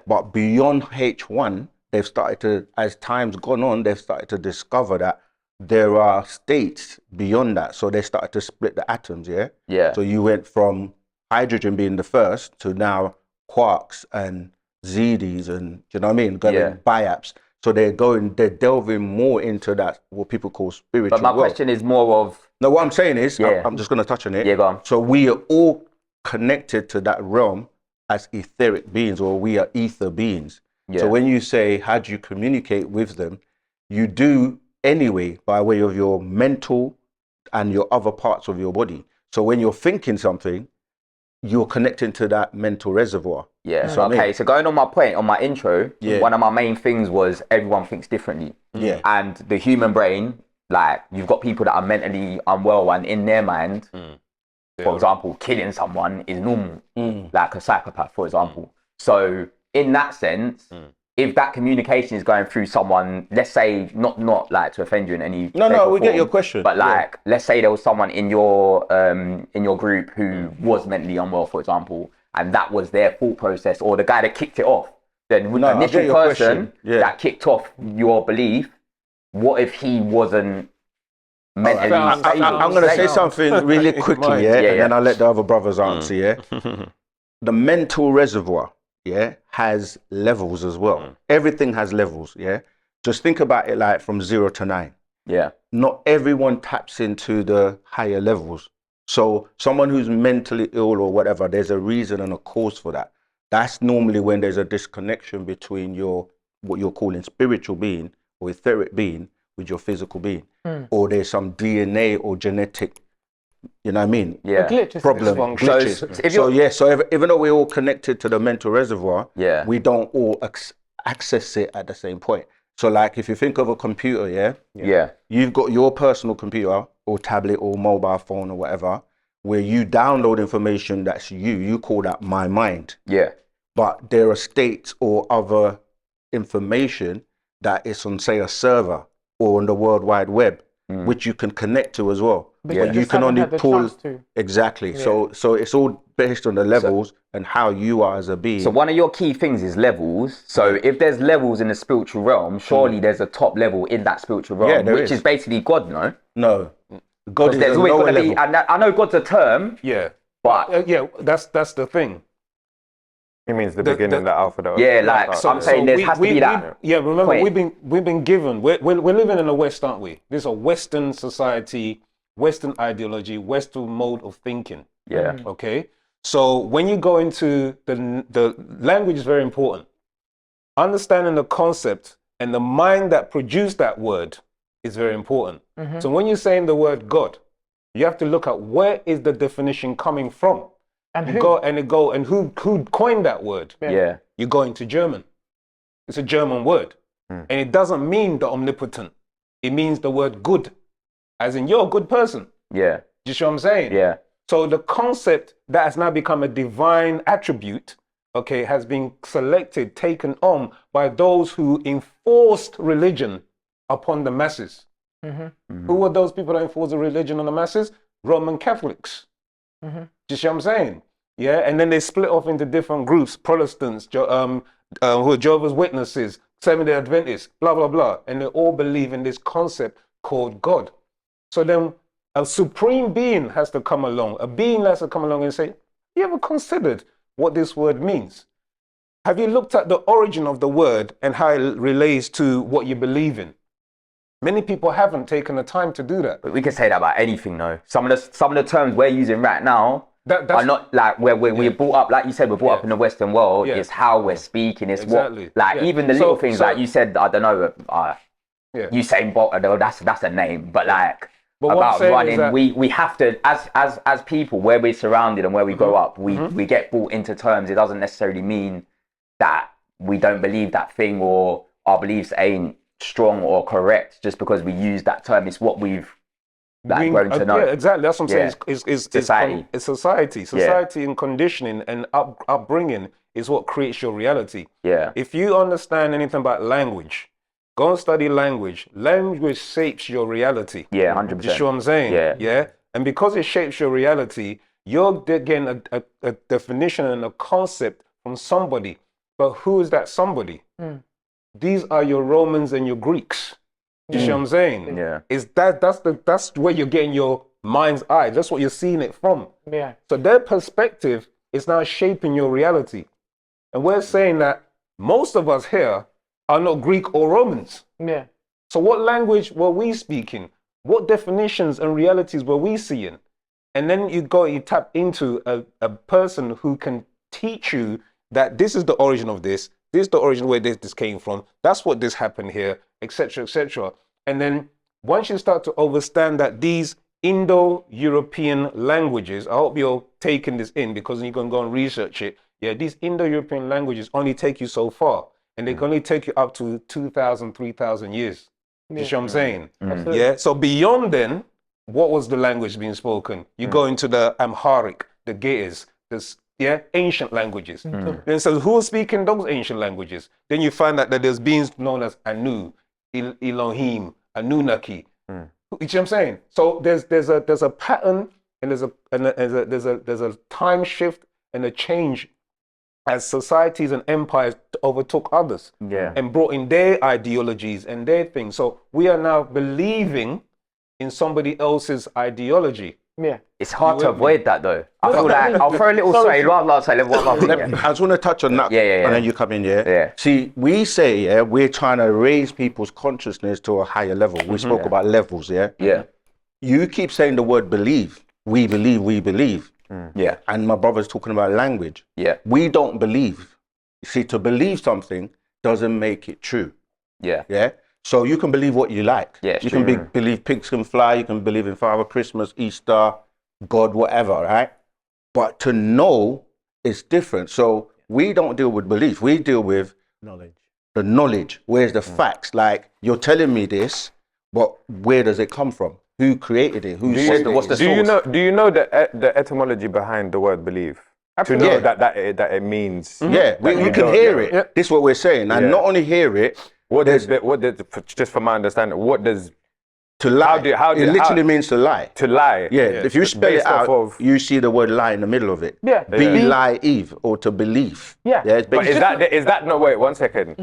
but beyond H1, they've started to, as time's gone on, they've started to discover that there are states beyond that. So they started to split the atoms, so you went from hydrogen being the first to now quarks and ZDs, and you know what I mean, biaps. So they're delving more into that, what people call spiritual But my question is more of, no, what I'm saying is, I'm just going to touch on it. Go on. So we are all connected to that realm, as etheric beings, or we are ether beings. Yeah. So when you say, how do you communicate with them? You do anyway by way of your mental and your other parts of your body. So when you're thinking something, you're connecting to that mental reservoir. Yeah. That's what I Okay. mean. So going on my point, on my intro, Yeah. one of my main things was everyone thinks differently. Yeah. And the human brain, like you've got people that are mentally unwell, and in their mind, for example, killing someone is normal, like a psychopath, for example. So in that sense, if that communication is going through someone, let's say not like to offend you in any No, shape no, or we get form, your question. but like let's say there was someone in your group who was mentally unwell, for example, and that was their thought process, or the guy that kicked it off, then No, the I get initial your person question. Yeah. that kicked off your belief, what if he wasn't mentally stable? I'm going to say something really quickly, yeah? Yeah, And then yeah. I'll let the other brothers answer, yeah? The mental reservoir, yeah, has levels as well. Everything has levels, yeah? Just think about it like from 0 to 9. Yeah. Not everyone taps into the higher levels. So someone who's mentally ill or whatever, there's a reason and a cause for that. That's normally when there's a disconnection between your, what you're calling spiritual being or etheric being with your physical being. Or there's some DNA or genetic, you know what I mean? Yeah. Problem, glitches. So even though we're all connected to the mental reservoir, Yeah. we don't all access it at the same point. So like if you think of a computer, Yeah. you've got your personal computer or tablet or mobile phone or whatever, where you download information that's you call that my mind. Yeah. But there are states or other information that is on, say, a server or on the World Wide Web, which you can connect to as well. But But you can only pull exactly. Yeah. So it's all based on the levels and how you are as a being. So one of your key things is levels. So if there's levels in the spiritual realm, surely there's a top level in that spiritual realm, there which is. is basically God, no? No, God is There's a always lower going to be, level. and I know God's a term, Yeah. but Yeah, that's the thing. It means the beginning, the alpha, the yeah, like start. I'm saying, there has to be that. Yeah, remember point. we've been given. We're living in the West, aren't we? This is a Western society, Western ideology, Western mode of thinking. Yeah. Okay. So when you go into the language is very important. Understanding the concept and the mind that produced that word is very important. So when you're saying the word God, you have to look at where is the definition coming from. And who coined that word? Yeah. You go into German. It's a German word. And it doesn't mean the omnipotent. It means the word good. As in, you're a good person. Yeah. Do you see what I'm saying? Yeah. So the concept that has now become a divine attribute, okay, has been selected, taken on by those who enforced religion upon the masses. Who were those people that enforced the religion on the masses? Roman Catholics. Do you see what I'm saying? Yeah, and then they split off into different groups: Protestants, who are Jehovah's Witnesses, Seventh-day Adventists, blah blah blah, and they all believe in this concept called God. So then, a supreme being has to come along. A being has to come along and say, "Have you ever considered what this word means? Have you looked at the origin of the word and how it relates to what you believe in?" Many people haven't taken the time to do that. But we can say that about anything, though. Some of the terms we're using right now That's are not like where we're brought up. Like you said, we're brought up in the Western world. Yeah. It's how we're speaking. It's Exactly. what, like Yeah. even the So- little things. so- Like you said, I don't know. Yeah. Usain Bolt. That's a name. But like But what I'm about saying is running, that- we have to as people where we're surrounded and where we grow up. We get brought into terms. It doesn't necessarily mean that we don't believe that thing or our beliefs ain't strong or correct just because we use that term. It's what we've grown to know. Yeah, exactly. That's what I'm saying. Yeah. It's Society. It's society. Society and conditioning and upbringing is what creates your reality. Yeah. If you understand anything about language, go and study language. Language shapes your reality. Yeah, Do 100%. you see what I'm saying? Yeah. Yeah. And because it shapes your reality, you're getting a definition and a concept from somebody. But who is that somebody? These are your Romans and your Greeks. Do you see what I'm saying? Yeah. That's where you're getting your mind's eye. That's what you're seeing it from. Yeah. So their perspective is now shaping your reality. And we're saying that most of us here are not Greek or Romans. Yeah. So what language were we speaking? What definitions and realities were we seeing? And then you tap into a person who can teach you that this is the origin of this is the origin where this came from, that's what this happened here, etc., etc. And then once you start to understand that these Indo-European languages, I hope you're taking this in because you can go and research it. Yeah, these Indo-European languages only take you so far, and they can only take you up to 2,000, 3,000 years. You see what I'm saying? Yeah. So beyond then, what was the language being spoken? You go into the Amharic, the Ge'ez, ancient languages. Then so who's speaking those ancient languages? Then you find out that there's beings known as Anu, Elohim, Anunnaki. You see what I'm saying? So there's a pattern, and there's a time shift and a change as societies and empires overtook others and brought in their ideologies and their things. So we are now believing in somebody else's ideology. Yeah. It's hard to avoid that though. I feel like I'll throw a little I just want to touch on that, and then you come in. See, we say we're trying to raise people's consciousness to a higher level. We spoke about levels. You keep saying the word believe. We believe. We believe. And my brother's talking about language. We don't believe. You see, to believe something doesn't make it true. So you can believe what you like. You can believe pigs can fly. You can believe in Father Christmas, Easter, God, whatever, right? But to know is different. So we don't deal with belief. We deal with Knowledge. the knowledge. Where's the facts? Like, you're telling me this, but where does it come from? Who created it? Who said it? What's the source? Do you know the etymology behind the word believe? Absolutely. To know that it means. Yeah, we can hear it. This is what we're saying. And not only hear it, just from my understanding, what does to lie. It literally means to lie. To lie. If you spell it out, you see the word lie in the middle of it. Lie, or to believe. Yeah. But is that no, wait, 1 second.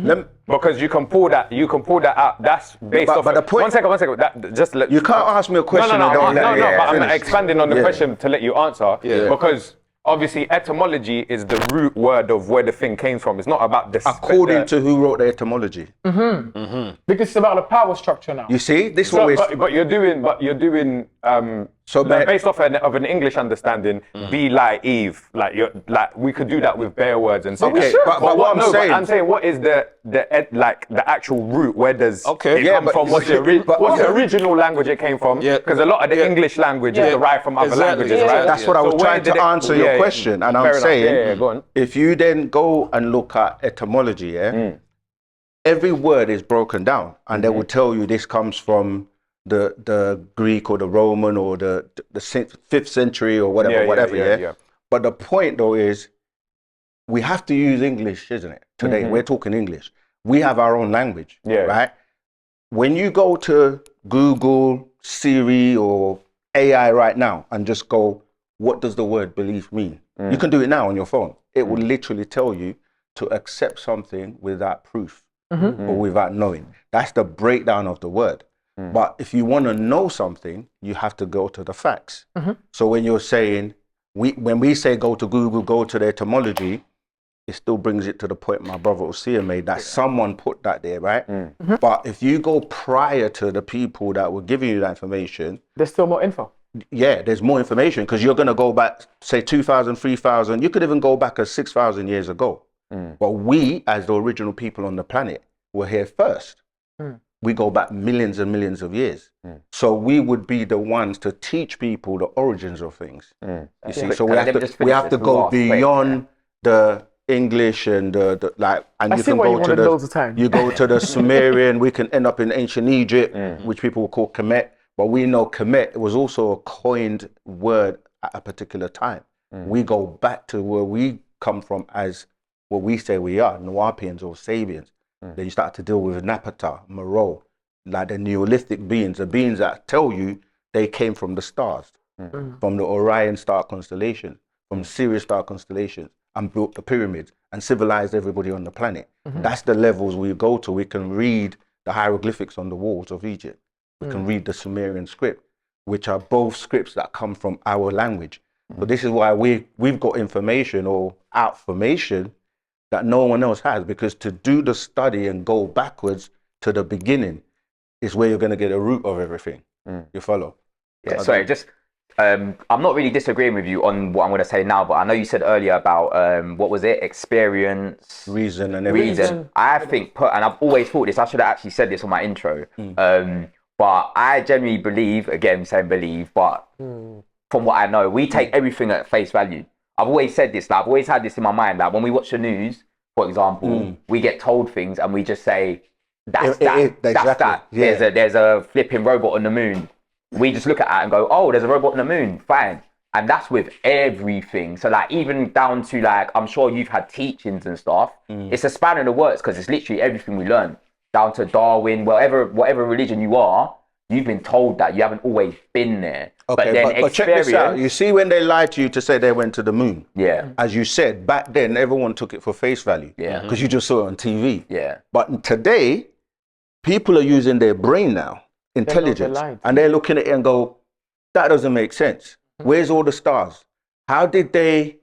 Because you can pull that out. That's based off. But the point. 1 second. You can't ask me a question. No. But I'm expanding on the question to let you answer. Because obviously, etymology is the root word of where the thing came from. It's not about the. According to who wrote the etymology. Because it's about the power structure now. You see, this is what we're. But you're doing. Based off of an English understanding, be like Eve, like we could do that with bare words and say. Okay, but what I'm saying, what is the actual root? Where does it come from? What's the original language it came from? Because a lot of the English language is derived from other languages, right? That's what I was trying to answer your question, and I'm saying, go on. If you then go and look at etymology, every word is broken down, and they will tell you this comes from the Greek or the Roman or the 5th century or whatever. But the point though is we have to use English, isn't it? Today we're talking English. We have our own language, right? When you go to Google, Siri or AI right now and just go, what does the word belief mean? You can do it now on your phone. It will literally tell you to accept something without proof or without knowing. That's the breakdown of the word. But if you want to know something, you have to go to the facts. So when you're saying, when we say go to Google, go to the etymology, it still brings it to the point my brother Osea made, that someone put that there, right? But if you go prior to the people that were giving you that information, there's still more info. Yeah, there's more information because you're going to go back, say 2,000, 3,000, you could even go back as 6,000 years ago. But we, as the original people on the planet, were here first. We go back millions and millions of years. So we would be the ones to teach people the origins of things. You see, so we have to go beyond the English and the and you can go to the Sumerian. We can end up in ancient Egypt, which people will call Kemet. But we know Kemet was also a coined word at a particular time. We go back to where we come from as what we say we are, Nuwapians or Sabians. Then you start to deal with Napata, Moreau, like the Neolithic beings, the beings that tell you they came from the stars, from the Orion star constellation, from Sirius star constellation, and built the pyramids and civilized everybody on the planet. That's the levels we go to. We can read the hieroglyphics on the walls of Egypt. We can read the Sumerian script, which are both scripts that come from our language. So this is why we've got information or outformation that no one else has, because to do the study and go backwards to the beginning is where you're going to get a root of everything. You follow? Yeah, sorry, just I'm not really disagreeing with you on what I'm going to say now, but I know you said earlier about what was it? Experience, Reason and everything. reason. I think, and I've always thought this. I should have actually said this on my intro. But I genuinely believe, again, saying believe, but from what I know, we take everything at face value. I've always said this. Like, I've always had this in my mind. Like when we watch the news, for example, we get told things and we just say, "That's that. That's that." Yeah. There's a flipping robot on the moon. We just look at that and go, "Oh, there's a robot on the moon. Fine." And that's with everything. So like even down to like, I'm sure you've had teachings and stuff. It's a span of the words because it's literally everything we learn. Down to Darwin, whatever religion you are, you've been told that. You haven't always been there. Okay, but check this out. You see, when they lied to you to say they went to the moon, as you said, back then, everyone took it for face value. Because you just saw it on TV. But today, people are using their brain now, intelligence, and they're looking at it and go, that doesn't make sense. Where's all the stars? How did they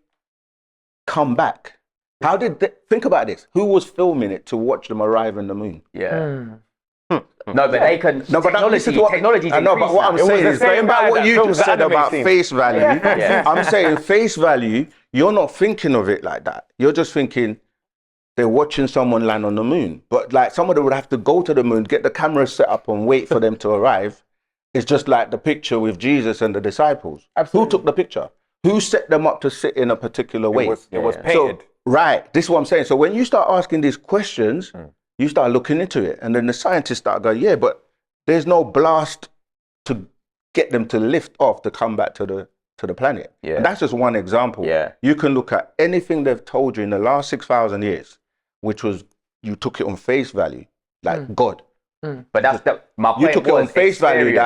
come back? How did they, think about this. Who was filming it to watch them arrive on the moon? No, but they can. No, but technology. I know, but what I'm saying is, going back what you just said about face value, I'm saying face value, you're not thinking of it like that. You're just thinking they're watching someone land on the moon. But like somebody would have to go to the moon, get the camera set up and wait for them to arrive. It's just like the picture with Jesus and the disciples. Who took the picture? Who set them up to sit in a particular way? It was painted. So, right, this is what I'm saying. So when you start asking these questions, you start looking into it, and then the scientists start going, yeah, but there's no blast to get them to lift off to come back to the planet. And that's just one example. You can look at anything they've told you in the last 6,000 years, which was you took it on face value, like God. But that's my point. You took it on face value.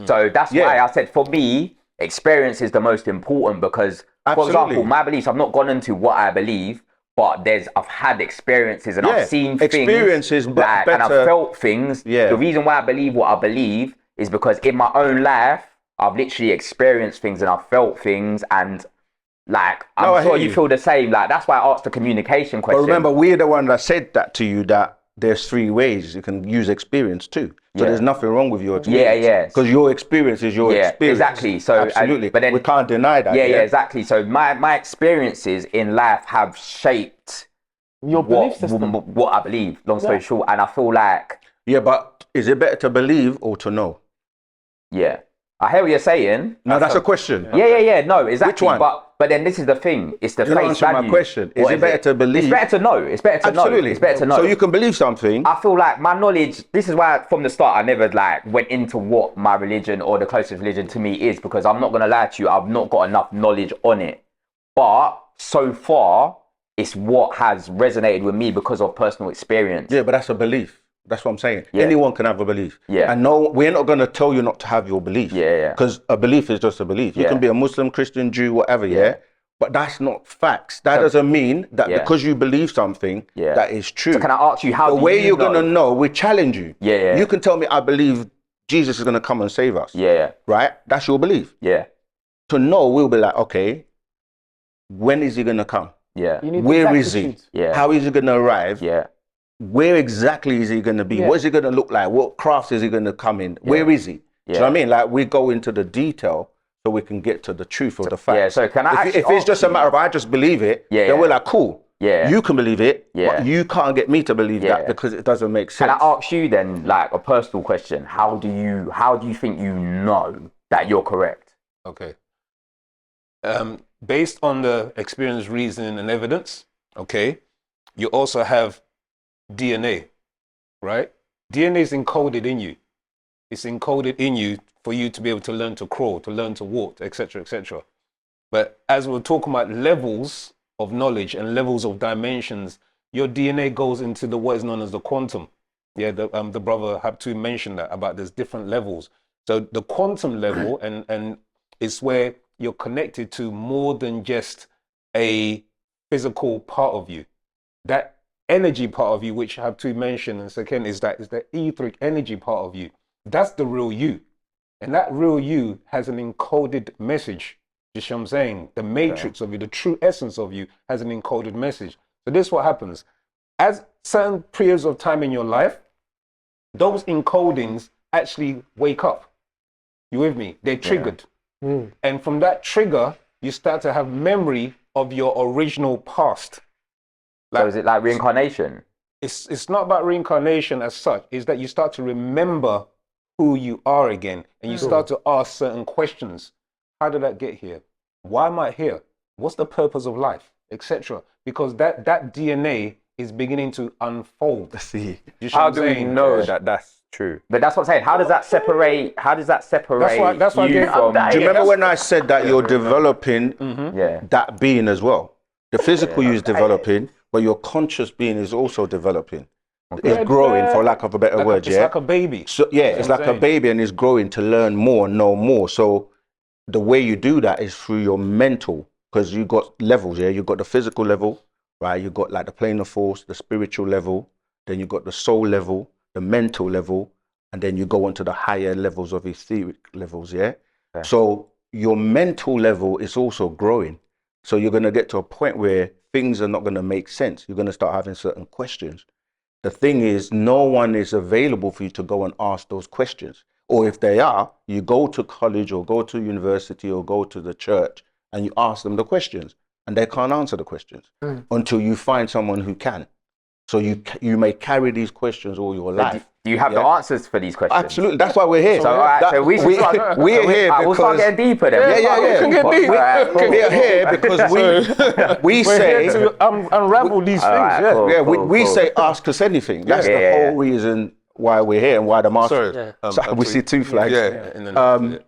So that's why I said, for me, experience is the most important because, for example, my beliefs, I've not gone into what I believe, but I've had experiences and I've seen experiences, things like, and I've felt things. The reason why I believe what I believe is because in my own life, I've literally experienced things and I've felt things, and like I'm sure you feel the same. Like that's why I asked the communication question. But remember, we're the one that said that to you, that there's 3 ways you can use experience too. So there's nothing wrong with your experience. Because your experience is your experience. Exactly. So absolutely. But then we can't deny that. Exactly. So my experiences in life have shaped your belief system. What I believe, long story short. And I feel like... Yeah, but is it better to believe or to know? Yeah. I hear what you're saying. No, that's a question. Yeah. No, exactly. Which one? But then this is the thing. It's the face value. My question. Is it better to believe? It's better to know. It's better to know. Absolutely. It's better to know. So you can believe something. I feel like my knowledge, this is why from the start I never like went into what my religion or the closest religion to me is, because I'm not going to lie to you, I've not got enough knowledge on it. But so far, it's what has resonated with me because of personal experience. Yeah, but that's a belief. That's what I'm saying. Anyone can have a belief. And no, we're not going to tell you not to have your belief. Because a belief is just a belief. You can be a Muslim, Christian, Jew, whatever, But that's not facts. That doesn't mean that because you believe something, that is true. So can I ask you how the way you're going to know, we challenge you. You can tell me, I believe Jesus is going to come and save us. Right? That's your belief. To know, we'll be like, okay, when is he going to come? Where is he? How is he going to arrive? Where exactly is he going to be? What is he going to look like? What crafts is he going to come in? Where is he? Do you know what I mean? Like, we go into the detail so we can get to the truth of the facts. So can I if it's just a matter of I just believe it, then we're like, cool. You can believe it, but you can't get me to believe that because it doesn't make sense. Can I ask you then, like, a personal question? How do you think you know that you're correct? Okay. Based on the experience, reasoning, and evidence, okay, you also have DNA, right? DNA is encoded in you. It's encoded in you for you to be able to learn to crawl, to learn to walk, etc., etc. But as we're talking about levels of knowledge and levels of dimensions, your DNA goes into what is known as the quantum. Yeah, the brother Habtu mentioned that about there's different levels. So the quantum level and it's where you're connected to more than just a physical part of you. That energy part of you, which I have to mention, and second is the etheric energy part of you. That's the real you. And that real you has an encoded message. Just what I'm saying, the matrix of you, the true essence of you has an encoded message. So this is what happens. As certain periods of time in your life, those encodings actually wake up. You with me? They're triggered. And from that trigger, you start to have memory of your original past. So is it like reincarnation? It's not about reincarnation as such. It's that you start to remember who you are again, and you start to ask certain questions. How did I get here? Why am I here? What's the purpose of life, etc.? Because that DNA is beginning to unfold. See, How do we know that that's true? But that's what I'm saying. How does that separate? How does that separate That's why you from? do you remember when I said that you're developing Yeah. that being as well? The physical you is developing, but your conscious being is also developing. It's growing, for lack of a better word. It's Yeah, like a baby. so yeah, it's like a baby and it's growing to learn more, know more. So the way you do that is through your mental, because you got levels. Yeah, you got the physical level, right? You got like the plane of force, the spiritual level, then you got the soul level, the mental level, and then you go on to the higher levels of etheric levels. Yeah. Okay. So your mental level is also growing. So you're going to get to a point where things are not going to make sense. You're going to start having certain questions. The thing is, no one is available for you to go and ask those questions. Or if they are, you go to college or go to university or go to the church and you ask them the questions, and they can't answer the questions until you find someone who can. So you may carry these questions all your life. Do you have the answers for these questions? Absolutely, that's why we're here. So, all right, so we should start, we're here we'll start because getting deeper then. Yeah. We can get deeper. We're here because we We're say here to unravel these things. right, Yeah. cool. yeah, we say ask us anything. That's the whole reason why we're here and why the master. Sorry. We see two flags. Yeah.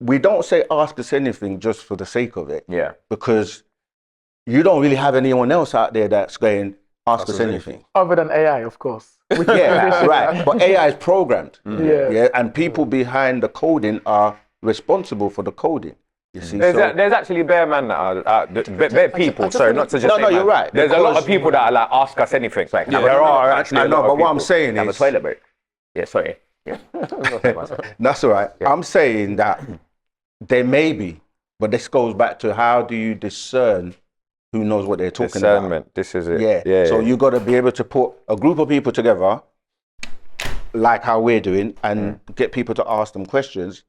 We don't say ask us anything just for the sake of it. Yeah. Because you don't really have anyone else out there that's going ask us anything. Other than AI, of course. Yeah, right. But AI is programmed. Yeah. Yeah, and people behind the coding are responsible for the coding. You see, There's actually bare man that are bare people. Sorry, not to just say No, you're man. right. There's a lot because- of people that are like ask us anything. Like, Yeah. there are actually. I a know, lot but of what I'm people. saying Have a is, toilet break. Yeah, sorry. Yeah. that's all right. I'm saying that there may be, but this goes back to how do you discern who knows what they're talking about? Discernment. This is it. Yeah. So you got to be able to put a group of people together, like how we're doing, and get people to ask them questions.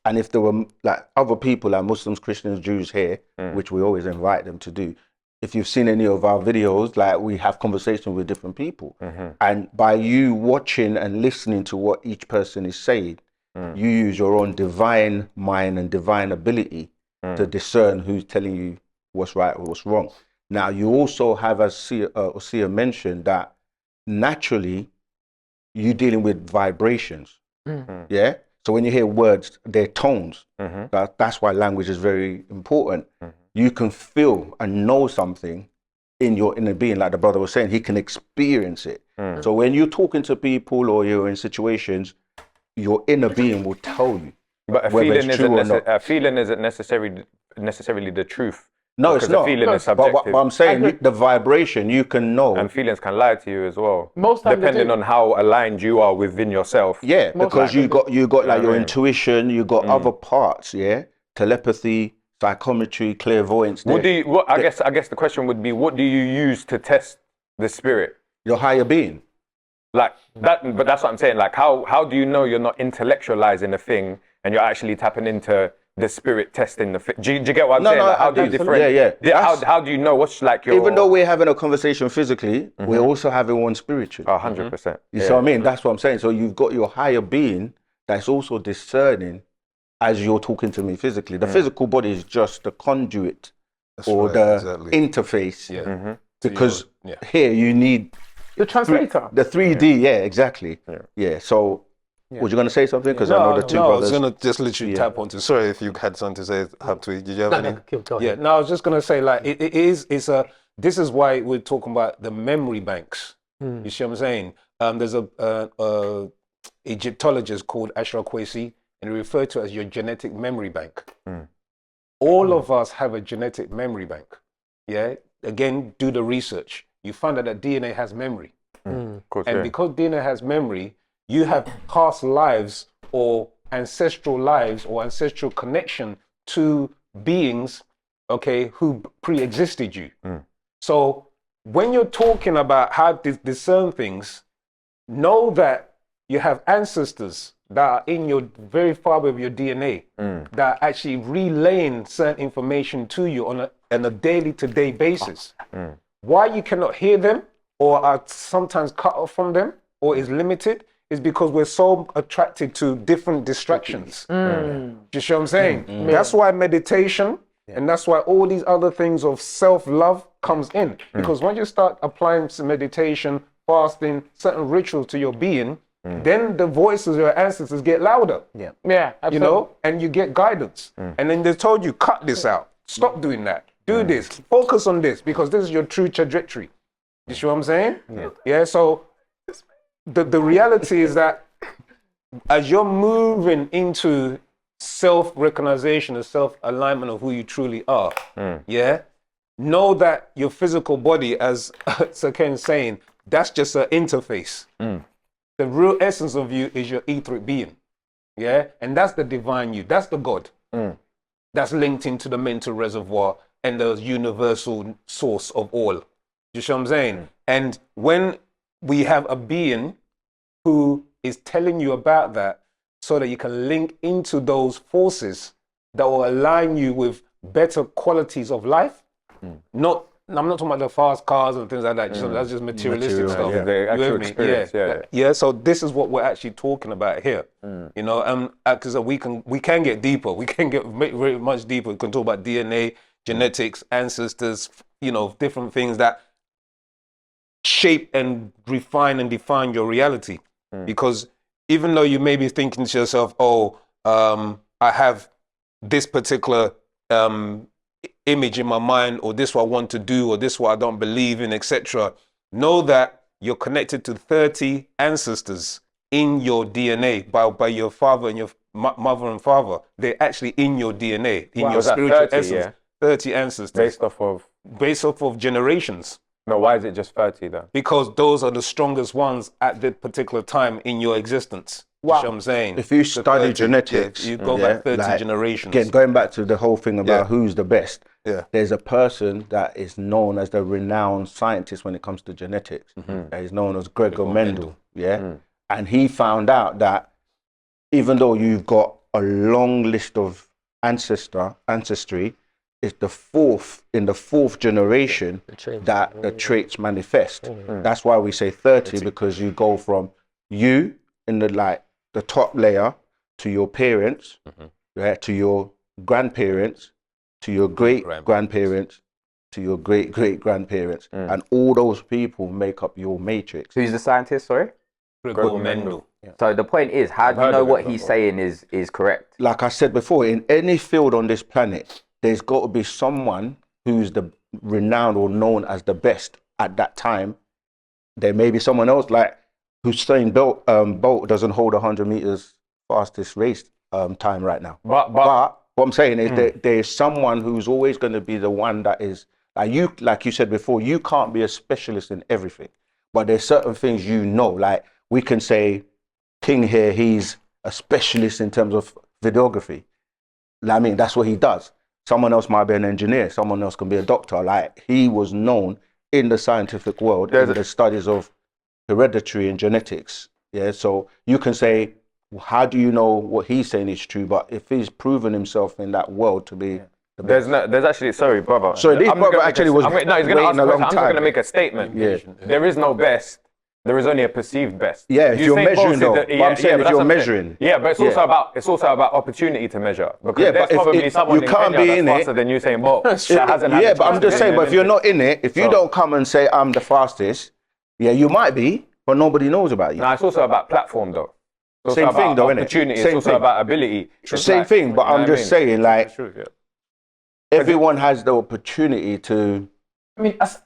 And if there were like other people, like Muslims, Christians, Jews here, which we always invite them to do, if you've seen any of our videos, like we have conversations with different people. And by you watching and listening to what each person is saying, you use your own divine mind and divine ability to discern who's telling you what's right or what's wrong. Now, you also have, as Sia mentioned, that naturally you're dealing with vibrations. Yeah? So when you hear words, they're tones. That's why language is very important. You can feel and know something in your inner being, like the brother was saying, he can experience it. So when you're talking to people or you're in situations, your inner being will tell you. But a whether feeling it's true or not. a feeling isn't necessarily the truth. No, it's Because not. the feeling is But subjective. I'm saying the vibration, you can know. And feelings can lie to you as well. Most times they depending do. on how aligned you are within yourself. Yeah, because you got like your I mean? intuition, you got other parts, yeah, telepathy, psychometry, clairvoyance. What do you? I guess the question would be, what do you use to test the spirit? Your higher being. Like that, but that's what I'm saying. Like, how do you know you're not intellectualizing a thing and you're actually tapping into the spirit testing the thing? Do you get what I'm saying? Like, how do you differentiate? Yeah. How do you know what's like your? Even though we're having a conversation physically, we're also having one spiritually. 100%. You see what I mean? That's what I'm saying. So you've got your higher being that's also discerning as you're talking to me physically. The physical body is just the conduit or the interface. Yeah. Because here you need The translator. the 3D. Yeah, exactly. Yeah. So was you going to say something? Because I know the two I brothers. was going to just literally tap onto. Sorry if you had something to say. Did you have any? Go Yeah, ahead. no, I was just going to say, like, it's a, this is why we're talking about the memory banks. You see what I'm saying? There's a Egyptologist called Ashraf Kwesi, and he referred to it as your genetic memory bank. All of us have a genetic memory bank. Yeah. Again, do the research. You find out that DNA has memory. Of course, And because DNA has memory, you have past lives or ancestral lives or ancestral connection to beings, okay, who pre-existed you. So when you're talking about how to discern things, know that you have ancestors that are in your very fiber of your DNA that are actually relaying certain information to you on a daily-to-day basis. Why you cannot hear them or are sometimes cut off from them or is limited is because we're so attracted to different distractions. Do you see what I'm saying? That's why meditation and that's why all these other things of self-love comes in. Because once you start applying some meditation, fasting, certain rituals to your being, then the voices of your ancestors get louder. Yeah, absolutely. You know, and you get guidance. And then they told you, cut this out. Stop doing that. Do this. Focus on this because this is your true trajectory. You see what I'm saying? Yeah, so the reality is that as you're moving into self-recognition and self-alignment of who you truly are, yeah, know that your physical body, as Sir Ken's saying, that's just an interface. The real essence of you is your etheric being, yeah? And that's the divine you, that's the God. That's linked into the mental reservoir and the universal source of all. You see what I'm saying? And when we have a being who is telling you about that so that you can link into those forces that will align you with better qualities of life, I'm not talking about the fast cars and things like that. That's just materialistic stuff. The actual experience, yeah. So this is what we're actually talking about here. You know, because we can get deeper. We can get very much deeper. We can talk about DNA, genetics, ancestors. You know, different things that shape and refine and define your reality. Because even though you may be thinking to yourself, "Oh, I have this particular." Image in my mind, or this what I want to do, or this what I don't believe in, etc. Know that you're connected to 30 ancestors in your DNA by your father and your mother and father. They're actually in your DNA, in your spiritual 30, essence. 30 ancestors. Based off of generations. No, why is it just 30 though? Because those are the strongest ones at that particular time in your existence. You know what I'm saying? If you study genetics, you go back 30 generations. Again, going back to the whole thing about who's the best, there's a person that is known as the renowned scientist when it comes to genetics. That is known as Gregor Mendel. And he found out that even though you've got a long list of ancestry, it's in the fourth generation that the traits manifest. That's why we say 30, because you go from you in the top layer to your parents, to your grandparents, to your great-grandparents, to your great-great-grandparents. And all those people make up your matrix. Who's the scientist, sorry? Gregor Mendel. So the point is, how do you know what he's saying is correct? Like I said before, in any field on this planet, there's got to be someone who's the renowned or known as the best at that time. There may be someone else like Usain Bolt doesn't hold 100 meters fastest race time right now. But what I'm saying is that there's someone who's always going to be the one that is like you said before. You can't be a specialist in everything, but there's certain things you know. Like we can say, King here, he's a specialist in terms of videography. I mean, that's what he does. Someone else might be an engineer. Someone else can be a doctor. Like he was known in the scientific world in the studies of hereditary and genetics. Yeah, so you can say, how do you know what he's saying is true? But if he's proven himself in that world to be the best. There's actually, sorry, brother. So this brother actually was he's going to ask a question. I'm just going to make a statement. Yeah. There is no best. There is only a perceived best. Yeah, if you're measuring though. But I'm saying if you're measuring. Yeah, but it's also about opportunity to measure. Because there's but probably someone you can't in Kenya be in that's it. faster than Usain Bolt. That hasn't had Yeah, a but I'm chance just to saying, win but an if you're not in Olympics. it, if you don't come and say I'm the fastest, yeah, you might be, but nobody knows about you. No, it's also about platform though. It's Same also thing about though, innit? opportunity. Same It's also thing. about ability. It's Same like, thing, but you know I'm what I just mean? saying, like, It's true, yeah. everyone has the opportunity to. I mean, as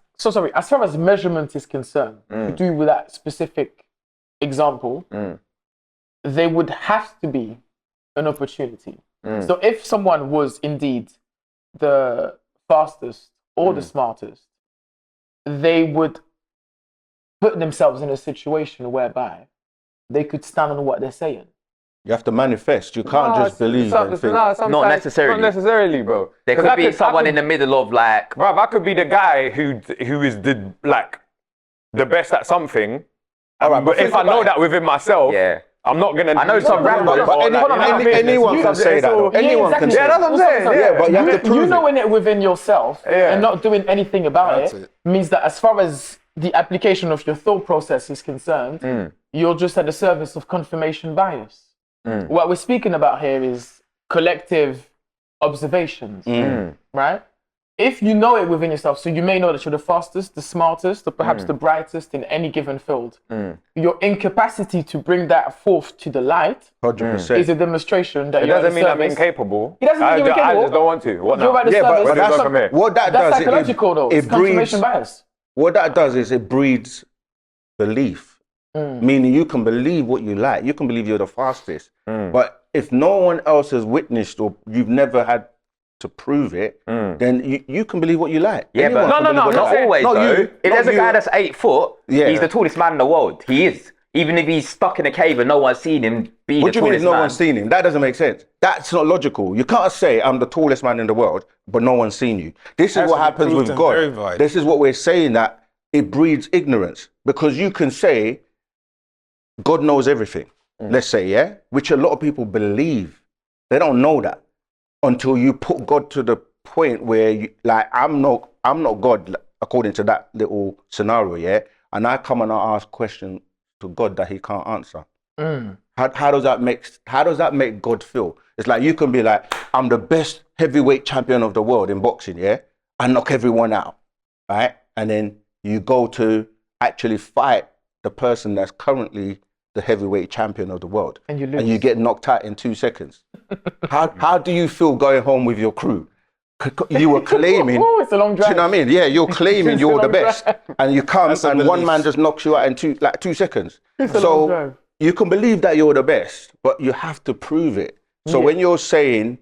far as measurement is concerned, to do with that specific example, there would have to be an opportunity. So if someone was indeed the fastest or the smartest, they would put themselves in a situation whereby they could stand on what they're saying. You have to manifest. You can't just believe and think. Not necessarily. Not necessarily, bro. There could be someone in the middle of like... Bro, I could be the guy who is the best at something. All right, but if I know that within myself, I'm not gonna. I know some rappers. But anyone can say that. though. Anyone can say Yeah, that's what I'm saying. Yeah, but you have to You prove it. knowing it within yourself and not doing anything about That's it it. means that as far as the application of your thought process is concerned, you're just at the service of confirmation bias. What we're speaking about here is collective observations, right? If you know it within yourself, so you may know that you're the fastest, the smartest, or perhaps the brightest in any given field, your incapacity to bring that forth to the light 100%. is a demonstration that It you're at doesn't the mean I'm service. incapable. It doesn't mean you're I incapable. just don't want to. What You're now? at the Yeah, service. Where do you go that's from here? what that That's does. psychological, though. It's confirmation bias. What that does is it breeds belief. Meaning you can believe what you like. You can believe you're the fastest. But if no one else has witnessed or you've never had to prove it, then you can believe what you like. Yeah, Anyone but can believe what not you like. always Not though. you, If not there's a you. guy that's 8 foot, Yeah. he's the tallest man in the world. He is. Even if he's stuck in a cave and no one's seen him be What the do you mean if tallest no man. one's seen him? That doesn't make sense. That's not logical. You can't say I'm the tallest man in the world, but no one's seen you. This is Has what to be happens proved with and God. verified. This is what we're saying, that it breeds ignorance, because you can say God knows everything. Let's say, yeah, which a lot of people believe. They don't know that until you put God to the point where you, like, I'm not God according to that little scenario, yeah, and I come and I ask questions to God that He can't answer. How does that make God feel? It's like you can be like, I'm the best heavyweight champion of the world in boxing, yeah, I knock everyone out, right? And then you go to actually fight the person that's currently the heavyweight champion of the world, And you lose. and you get knocked out in 2 seconds. How do you feel going home with your crew? You were claiming. Oh, it's a long Do you drive. know what I mean? Yeah, you're claiming It's a you're the long best, drive. and you come That's a and one belief. man just knocks you out in 2 seconds. It's a long So drive. you can believe that you're the best, but you have to prove it. So when you're saying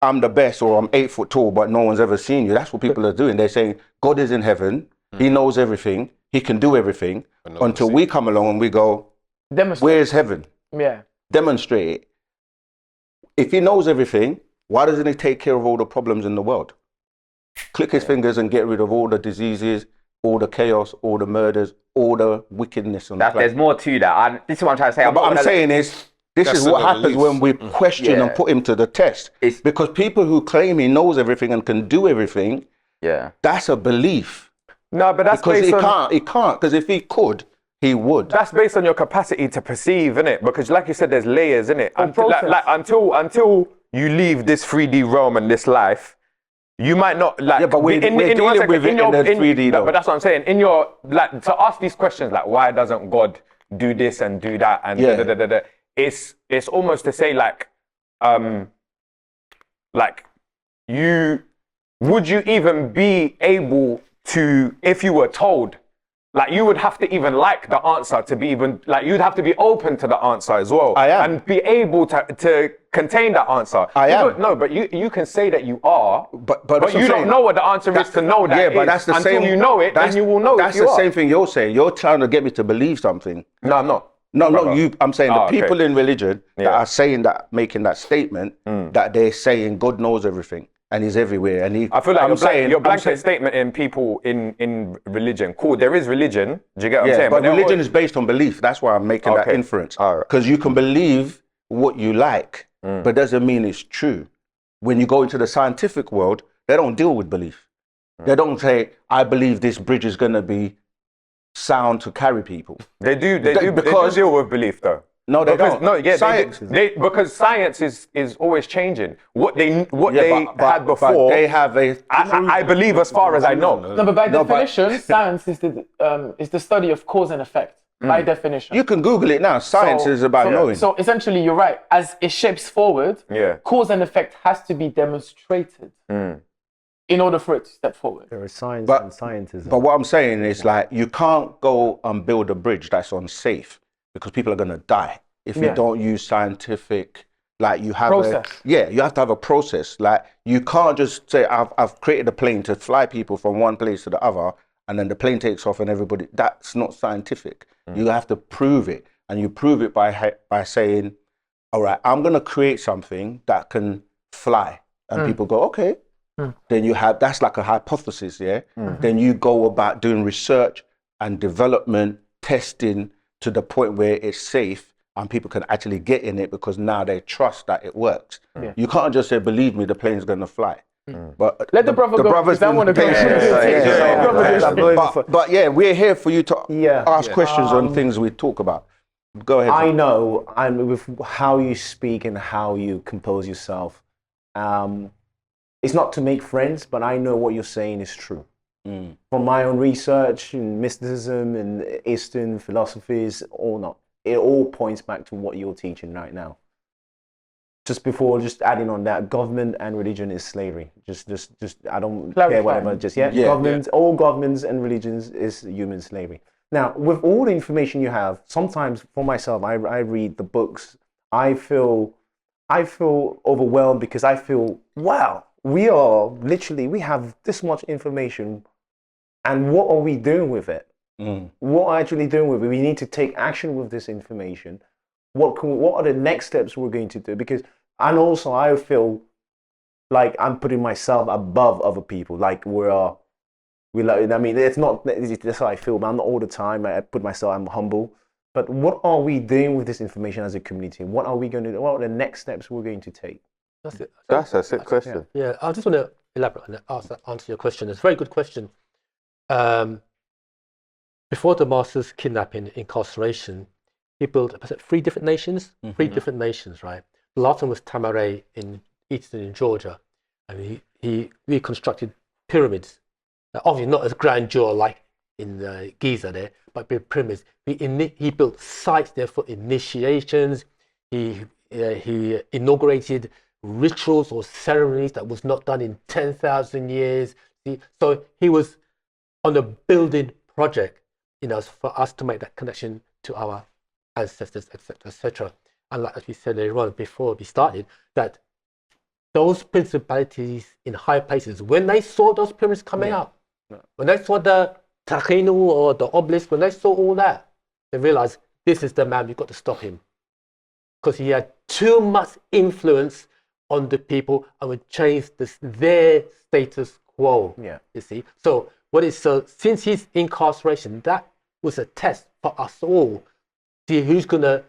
I'm the best or I'm 8 foot tall, but no one's ever seen you, that's what people are doing. They're saying God is in heaven, He knows everything, He can do everything, But no one's until seen we come along and we go, Demonstrate. where's heaven? Yeah. Demonstrate it. If He knows everything, why doesn't He take care of all the problems in the world? Click His fingers and get rid of all the diseases, all the chaos, all the murders, all the wickedness on the There's planet. more to that. This is what I'm trying to say. But I'm saying is, this That's is the what happens belief. when we question Yeah. and put Him to the test. It's- Because people who claim He knows everything and can do everything, yeah. that's a belief. No, but that's Because based on. He can't. Because if He could, He would. That's based on your capacity to perceive, innit? Because, like you said, there's layers, innit? Until, process. until you leave this 3D realm and this life, you might not like. Yeah, but we're one dealing second, with it in the 3D no, though. but that's what I'm saying. In your like to ask these questions, like why doesn't God do this and do that and Yeah. da, da, da, da, da. It's almost to say like you would you even be able to, if you were told, like you would have to even like the answer to be even like you'd have to be open to the answer as well. I am. And be able to contain that answer. I You am. don't- No, but you can say that you are, But but that's what you I'm don't saying. know what the answer is to know that. Yeah, it but is. that's the Until same. you know it, then you will know That's if you the are. same thing you're saying. You're trying to get me to believe something. No, I'm not. No, Brother. you. I'm saying the Oh, okay. people in religion that Yeah. are saying that, making that statement, that they're saying God knows everything and He's everywhere. And He. I feel like your I'm blanket saying- statement in people in religion. Cool, there is religion. Do you get what I'm Yeah, saying? but they're religion all- is based on belief. That's why I'm making that Okay. inference. All right. Because you can believe what you like, but doesn't mean it's true. When you go into the scientific world, they don't deal with belief. They don't say, "I believe this bridge is going to be sound to carry people." They do because- deal with belief though. No, they Because, don't. no, yeah, Science. because science is always changing. What they had but before, they have a. I believe as far as I know. No, but by No, but- definition, science is the study of cause and effect. By definition. You can Google it now. Science is about knowing. So essentially, you're right. As it shapes forward, Yeah. cause and effect has to be demonstrated in order for it to step forward. There is science But- and scientism. But what I'm saying is, like, you can't go and build a bridge that's unsafe because people are going to die if you Yeah. don't use scientific. Like, you have Process. you have to have a process. Like, you can't just say I've created a plane to fly people from one place to the other, and then the plane takes off and everybody. That's not scientific. You have to prove it, and you prove it by saying, all right, I'm going to create something that can fly, and people go, okay. Then you have, that's like a hypothesis, yeah? Then you go about doing research and development, testing to the point where it's safe, and people can actually get in it because now they trust that it works. Yeah. You can't just say, believe me, the plane's going to fly. But Let the brother go, brother's because I been wanna go. patient. But yeah, we're here for you to ask questions on things we talk about. Go ahead. I know, and with how you speak and how you compose yourself, it's not to make friends, but I know what you're saying is true. From my own research in mysticism and Eastern philosophies, it all points back to what you're teaching right now. Just adding on that, government and religion is slavery. Just I don't care whatever. All governments and religions is human slavery. Now, with all the information you have, sometimes for myself, I read the books. I feel overwhelmed because I feel, wow, we have this much information, and what are we doing with it? What are we actually doing with it? We need to take action with this information. What are the next steps we're going to do? And also I feel like I'm putting myself above other people. Like I mean, that's how I feel, but I'm not all the time. I'm humble. But what are we doing with this information as a community? What are we going to do? What are the next steps we're going to take? That's it. That's a sick question. Yeah, I just want to elaborate and answer your question. It's a very good question. Before the master's kidnapping, incarceration, he built 3 different nations. 3 different nations, right? The last one was Tamaray in eastern Georgia, and he reconstructed pyramids. Now, obviously not as grandeur like in Giza there, but pyramids. He built sites there for initiations. He inaugurated rituals or ceremonies that was not done in 10,000 years. So he was on a building project, for us to make that connection to our ancestors, etc., etc. And like as we said earlier on before we started, that those principalities in high places, when they saw those pyramids coming up, when they saw the Takhinu or the obelisk, when they saw all that, they realized this is the man, we've got to stop him. Because he had too much influence on the people and would change their status quo. Yeah. You see? So since his incarceration, that was a test for us all. See who's gonna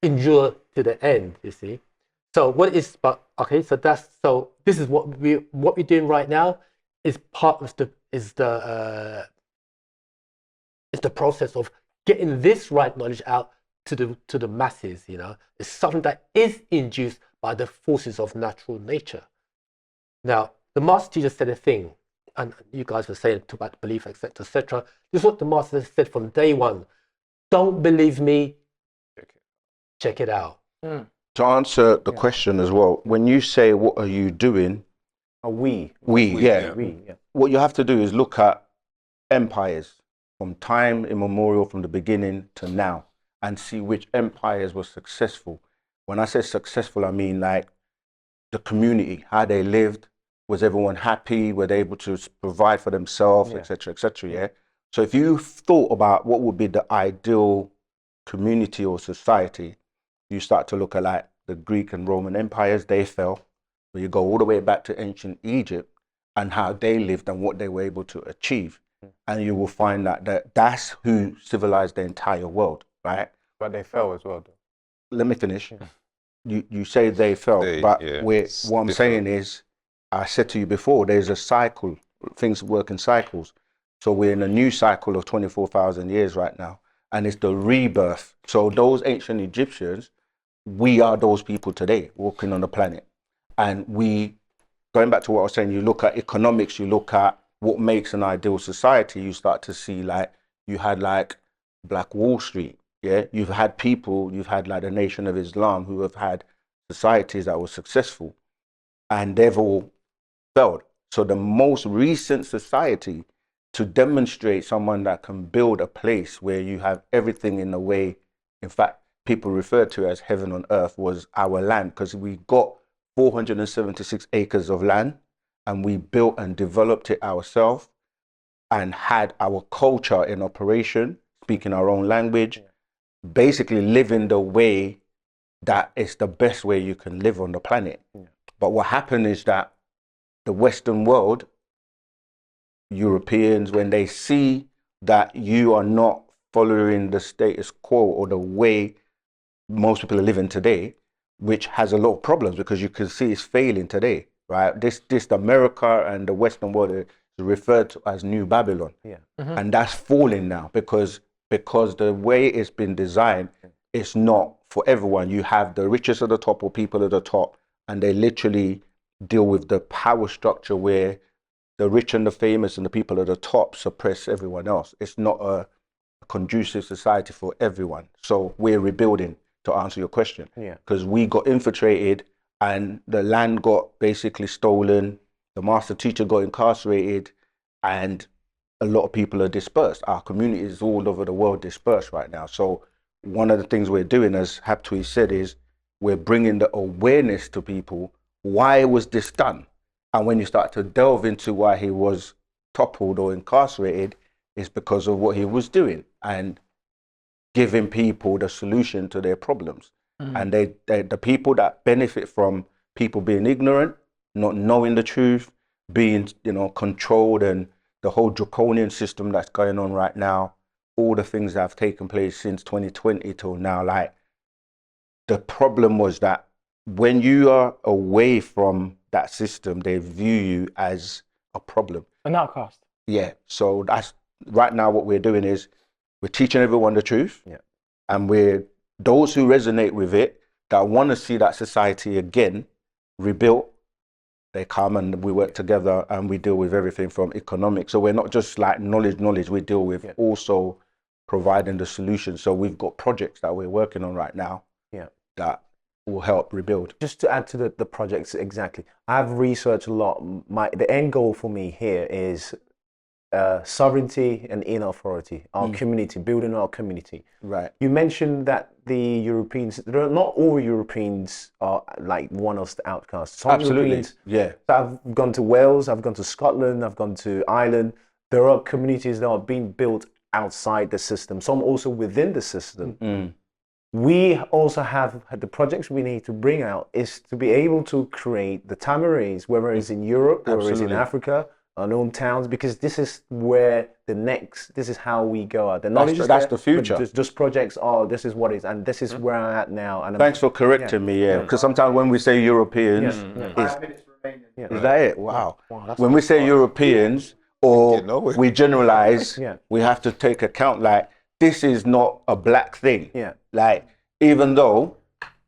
endure to the end, you see. So this is what we're doing right now is part of the process of getting this right knowledge out to the masses, It's something that is induced by the forces of natural nature. Now, the master teacher said a thing, and you guys were saying about belief, etc., etc. This is what the master said from day one. Don't believe me, check it out. To answer the question as well, when you say, what are you doing? We. What you have to do is look at empires from time immemorial, from the beginning to now, and see which empires were successful. When I say successful, I mean like the community, how they lived. Was everyone happy? Were they able to provide for themselves, etc., etc.? Yeah. So if you thought about what would be the ideal community or society, you start to look at like the Greek and Roman empires. They fell. So you go all the way back to ancient Egypt and how they lived and what they were able to achieve, and you will find that's who civilized the entire world, right? But they fell as well, though. Let me finish. You say they fell, but what I'm saying is, I said to you before, there's a cycle. Things work in cycles. So we're in a new cycle of 24,000 years right now, and it's the rebirth. So those ancient Egyptians, we are those people today walking on the planet. And going back to what I was saying, you look at economics, you look at what makes an ideal society, you start to see like, you had like Black Wall Street, yeah? You've had like the Nation of Islam who have had societies that were successful, and they've all failed. So the most recent society to demonstrate someone that can build a place where you have everything in a way, in fact, people refer to as heaven on earth, was our land, because we got 476 acres of land and we built and developed it ourselves and had our culture in operation, speaking our own language, basically living the way that is the best way you can live on the planet. But what happened is that the Western world, Europeans, when they see that you are not following the status quo or the way most people are living today, which has a lot of problems because you can see it's failing today, right? This America and the Western world is referred to as New Babylon, and that's falling now because the way it's been designed, it's not for everyone. You have the richest at the top or people at the top, and they literally deal with the power structure where the rich and the famous and the people at the top suppress everyone else. It's not a conducive society for everyone. So we're rebuilding, to answer your question, because we got infiltrated and the land got basically stolen, the master teacher got incarcerated, and a lot of people are dispersed. Our community is all over the world dispersed right now. So one of the things we're doing, as Haptui said, is we're bringing the awareness to people. Why was this done? And when you start to delve into why he was toppled or incarcerated, it's because of what he was doing and giving people the solution to their problems. And the people that benefit from people being ignorant, not knowing the truth, being, controlled, and the whole draconian system that's going on right now, all the things that have taken place since 2020 till now, like, the problem was that when you are away from that system, they view you as a problem. An outcast. Yeah. So that's right now what we're doing is we're teaching everyone the truth. And those who resonate with it, that want to see that society again rebuilt, they come and we work together and we deal with everything from economics. So we're not just like knowledge, we deal with also providing the solution. So we've got projects that we're working on right now that will help rebuild. Just to add to the projects, exactly. I've researched a lot. The end goal for me here is sovereignty and inner authority, our community, building our community. Right. You mentioned that the Europeans, not all Europeans are like one of the outcasts. Some Absolutely. Europeans, I've gone to Wales, I've gone to Scotland, I've gone to Ireland. There are communities that are being built outside the system, some also within the system. We also have the projects we need to bring out is to be able to create the Tamarays, whether it's in Europe, whether it's in Africa, unknown towns, because this is where this is how we go out. The knowledge that's the future. Just projects, this is what it is, and this is where I'm at now. And thanks for correcting me, because sometimes when we say Europeans, is that it? Wow. When we say Europeans, or we generalize, we have to take account, like, this is not a black thing. Like, even though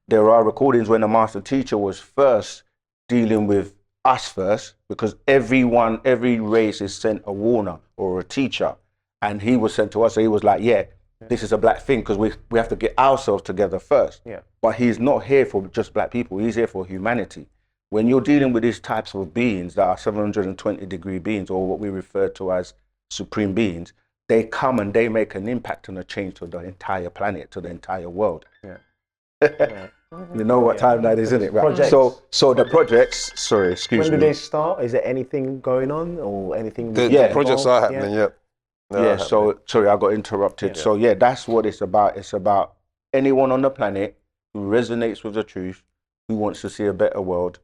there are recordings when the master teacher was first dealing with us first, because every race is sent a warner or a teacher, and he was sent to us. So he was like, this is a black thing, because we have to get ourselves together first. But he's not here for just black people. He's here for humanity. When you're dealing with these types of beings that are 720-degree beings, or what we refer to as supreme beings, they come and they make an impact and a change to the entire planet, to the entire world. You know what time that is, isn't it? Right. So the projects. Sorry, excuse me. When do they start? Is there anything going on or anything? The projects are happening. So sorry, I got interrupted. So that's what it's about. It's about anyone on the planet who resonates with the truth, who wants to see a better world,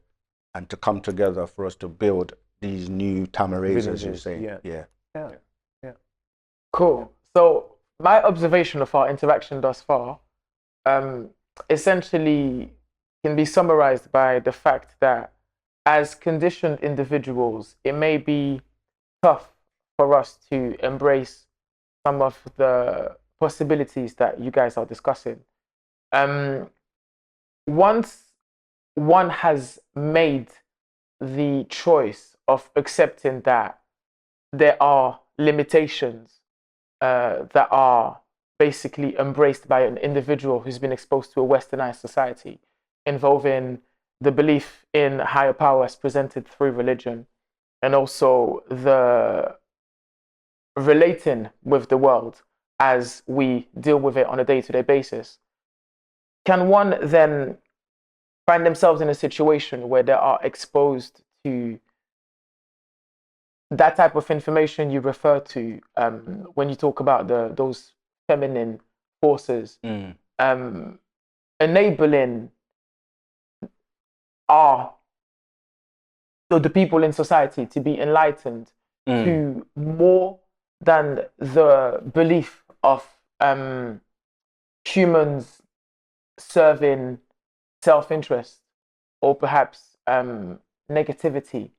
and to come together for us to build these new Tamarays, as you say. Cool. So my observation of our interaction thus far essentially can be summarized by the fact that as conditioned individuals, it may be tough for us to embrace some of the possibilities that you guys are discussing. Once one has made the choice of accepting that there are limitations that are basically embraced by an individual who's been exposed to a westernized society, involving the belief in higher power as presented through religion, and also the relating with the world as we deal with it on a day-to-day basis. Can one then find themselves in a situation where they are exposed to that type of information you refer to when you talk about those feminine forces, enabling the people in society to be enlightened to more than the belief of humans serving self-interest or perhaps negativity.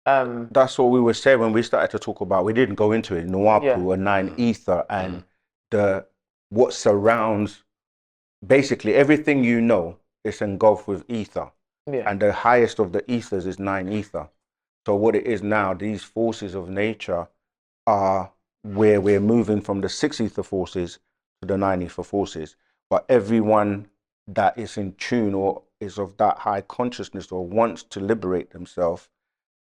That's what we were saying when we started to talk about. We didn't go into it. Nuapu Yeah. and nine ether and the what surrounds. Basically, everything you know is engulfed with ether, Yeah. and the highest of the ethers is nine ether. So what it is now, these forces of nature are where we're moving from the six ether forces to the nine ether forces. But everyone that is in tune or is of that high consciousness or wants to liberate themselves,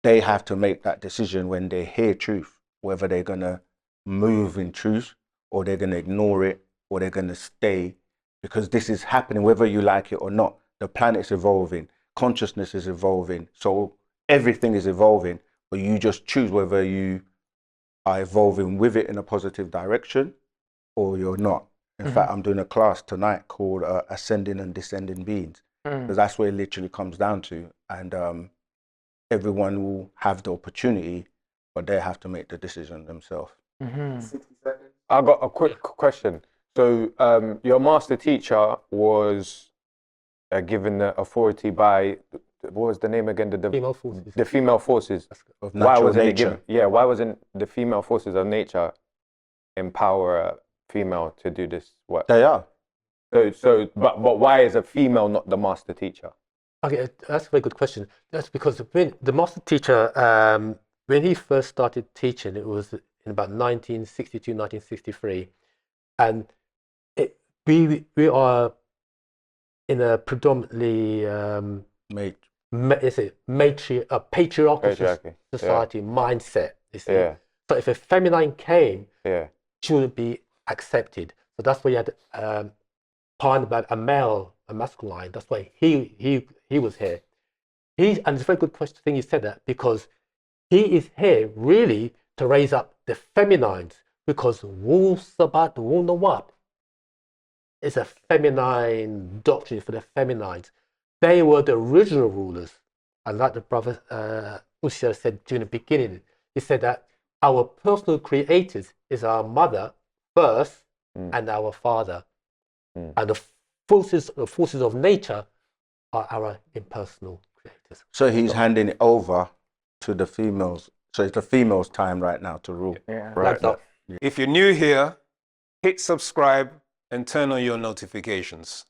they have to make that decision when they hear truth, whether they're going to move in truth or they're going to ignore it or they're going to stay, because this is happening whether you like it or not. The planet's evolving, consciousness is evolving, so everything is evolving, but you just choose whether you are evolving with it in a positive direction or you're not. In fact, I'm doing a class tonight called Ascending and Descending Beings, because that's what it literally comes down to. And everyone will have the opportunity, but they have to make the decision themselves. 60 seconds. I got a quick question. So your master teacher was given the authority by, what was the name again? Female forces. The female forces. Of Why natural wasn't it nature. given? Yeah, why wasn't the female forces of nature empower a female to do this work? They are. But why is a female not the master teacher? Okay, that's a very good question. That's because when the master teacher, when he first started teaching, it was in about 1962, 1963, and we are in a predominantly patriarchal society mindset. You see, so if a feminine came, she wouldn't be accepted. So that's why you had part about a male, a masculine. That's why he was here. And it's a very good question thing you said that, because he is here really to raise up the feminines, because Wu-Sabat, Wu-Sabat is a feminine doctrine for the feminines. They were the original rulers. And like the brother Usha said during the beginning, he said that our personal creators is our mother first and our father. And the forces of nature are our impersonal creators. So he's handing it over to the females. So it's the females' time right now to rule. Yeah. Right. If you're new here, hit subscribe and turn on your notifications.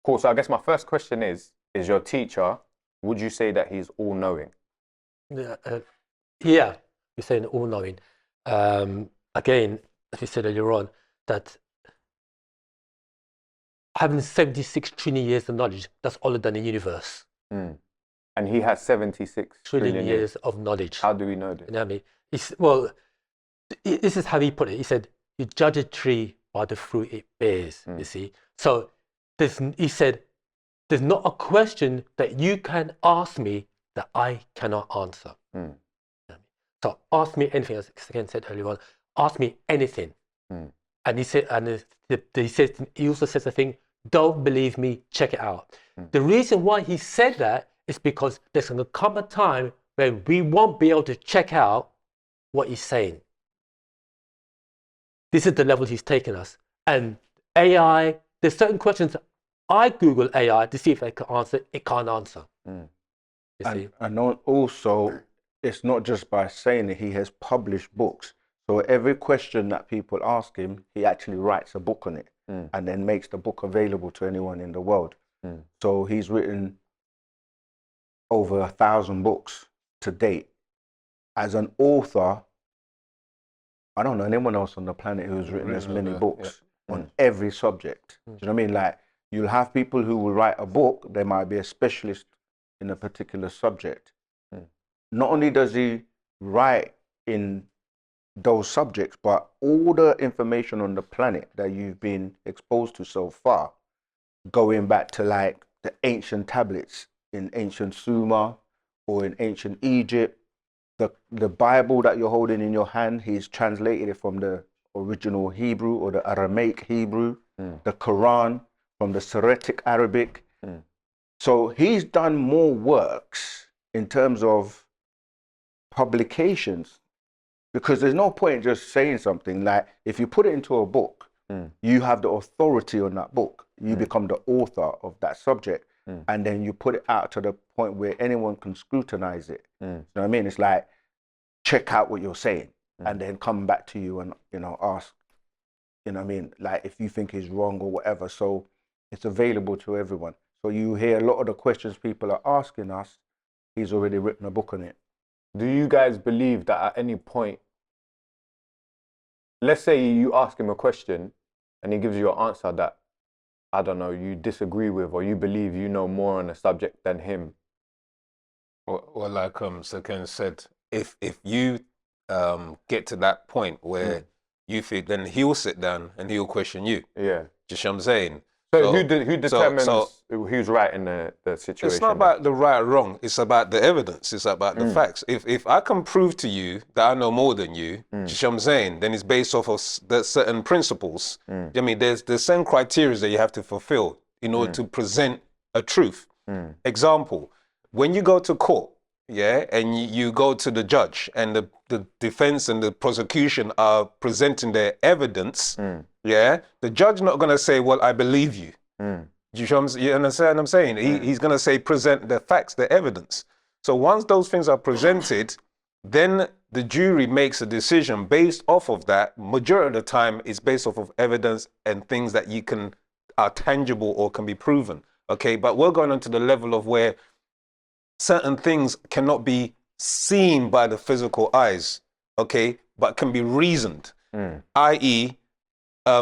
Cool. So I guess my first question is your teacher, would you say that he's all-knowing? Yeah, you're saying all-knowing. Again, as we said earlier on, that having 76 trillion years of knowledge, that's older than the universe. And he has 76 trillion years of knowledge. How do we know this? You know what I mean? Well, this is how he put it. He said, you judge a tree by the fruit it bears, you see. So he said, there's not a question that you can ask me that I cannot answer. So ask me anything, as again said earlier on, ask me anything. And he said, he also says the thing, don't believe me, check it out. The reason why he said that is because there's going to come a time when we won't be able to check out what he's saying. This is the level he's taken us. And AI, there's certain questions I Google AI to see if I can answer, it can't answer. You see? And also, it's not just by saying it, he has published books. So every question that people ask him, he actually writes a book on it and then makes the book available to anyone in the world. So he's written over 1,000 books to date. As an author, I don't know anyone else on the planet who's written as many books on every subject. Do you know what I mean? Like, you'll have people who will write a book, they might be a specialist in a particular subject. Not only does he write in those subjects, but all the information on the planet that you've been exposed to so far, going back to like the ancient tablets in ancient Sumer or in ancient Egypt, the Bible that you're holding in your hand, he's translated it from the original Hebrew or the Aramaic Hebrew, the Quran from the Syriac Arabic. So he's done more works in terms of publications, because there's no point just saying something. Like, if you put it into a book, You have the authority on that book. You become the author of that subject, and then you put it out to the point where anyone can scrutinize it. You know what I mean? It's like, check out what you're saying, and then come back to you and, you know, ask, you know what I mean, like if you think it's wrong or whatever. So it's available to everyone. So you hear a lot of the questions people are asking us, he's already written a book on it. Do you guys believe that at any point, let's say you ask him a question and he gives you an answer that, I don't know, you disagree with, or you believe you know more on a subject than him? Well, like Sir Ken said, if you get to that point where you think, then he'll sit down and he'll question you. Yeah. Just what I'm saying. So who determines who's right in the situation? It's not about the right or wrong. It's about the evidence. It's about the facts. If I can prove to you that I know more than you, just what I'm saying, then it's based off of certain principles. I mean, there's certain criteria that you have to fulfill in order to present a truth. Example, when you go to court, yeah, and you go to the judge and the defense and the prosecution are presenting their evidence, yeah, the judge not going to say, well, I believe you. You understand what I'm saying? He's going to say, present the facts, the evidence. So once those things are presented, then the jury makes a decision based off of that. Majority of the time, it's based off of evidence and things that are tangible or can be proven. Okay, but we're going on to the level of where certain things cannot be seen by the physical eyes, okay, but can be reasoned. I.e.,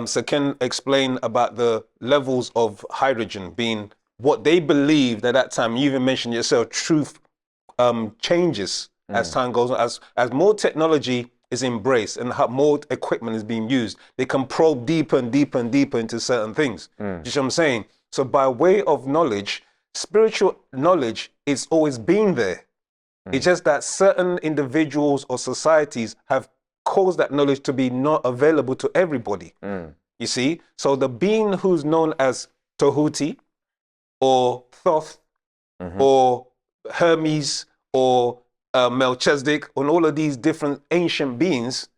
Sir Ken explained about the levels of hydrogen being what they believed at that time. You even mentioned yourself, truth changes as time goes on. As more technology is embraced and more equipment is being used, they can probe deeper and deeper and deeper into certain things. You know what I'm saying? So by way of knowledge, spiritual knowledge is always been there. It's just that certain individuals or societies have caused that knowledge to be not available to everybody. You see? So the being who's known as Tahuti or Thoth or Hermes or Melchizedek and all of these different ancient beings,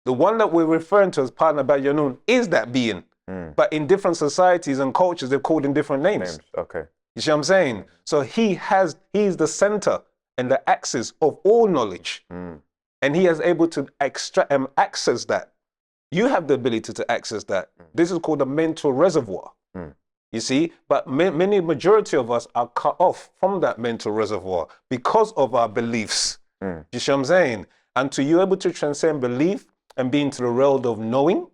the one that we're referring to as Partner Bayanun is that being. But in different societies and cultures, they're called in different names. Okay. You see what I'm saying? So he's the center and the axis of all knowledge. And he is able to extract and access that. You have the ability to access that. This is called a mental reservoir. You see? But majority of us are cut off from that mental reservoir because of our beliefs. You see what I'm saying? Until you're able to transcend belief and be into the realm of knowing,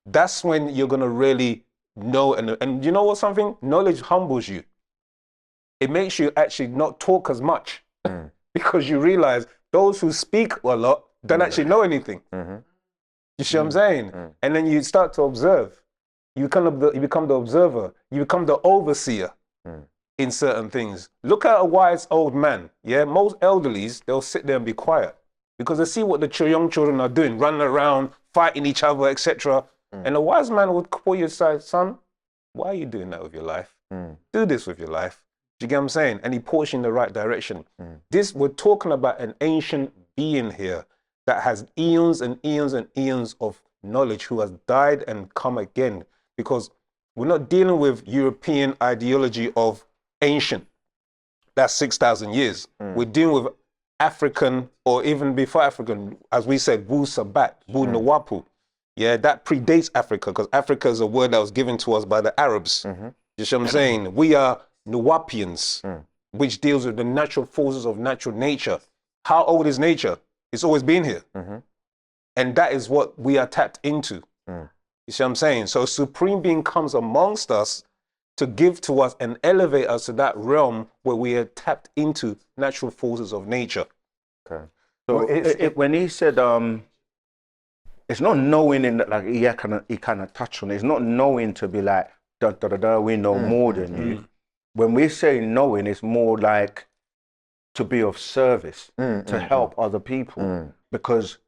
that's when you're going to really know. And you know what, something? Knowledge humbles you. It makes you actually not talk as much because you realize those who speak a lot don't actually know anything. You see what I'm saying? And then you start to observe. You become the observer. You become the overseer in certain things. Look at a wise old man. Yeah, most elderlies, they'll sit there and be quiet because they see what the young children are doing, running around, fighting each other, etc. And a wise man would pull you aside, son, why are you doing that with your life? Do this with your life. Do you get what I'm saying? And he pulls you in the right direction. We're talking about an ancient being here that has eons and eons and eons of knowledge who has died and come again, because we're not dealing with European ideology of ancient. That's 6,000 years. We're dealing with African, or even before African, as we said, Wu-Sabat, Wu-Nawapu. Yeah, that predates Africa, because Africa is a word that was given to us by the Arabs. You see what I'm saying? We are Nawapians, which deals with the natural forces of natural nature. How old is nature? It's always been here. And that is what we are tapped into. You see what I'm saying? So Supreme Being comes amongst us to give to us and elevate us to that realm where we are tapped into natural forces of nature. Okay. So when he said, it's not knowing in that, like he kind of touched on it. It's not knowing to be like, we know more than you. When we say knowing, it's more like to be of service, to help other people, because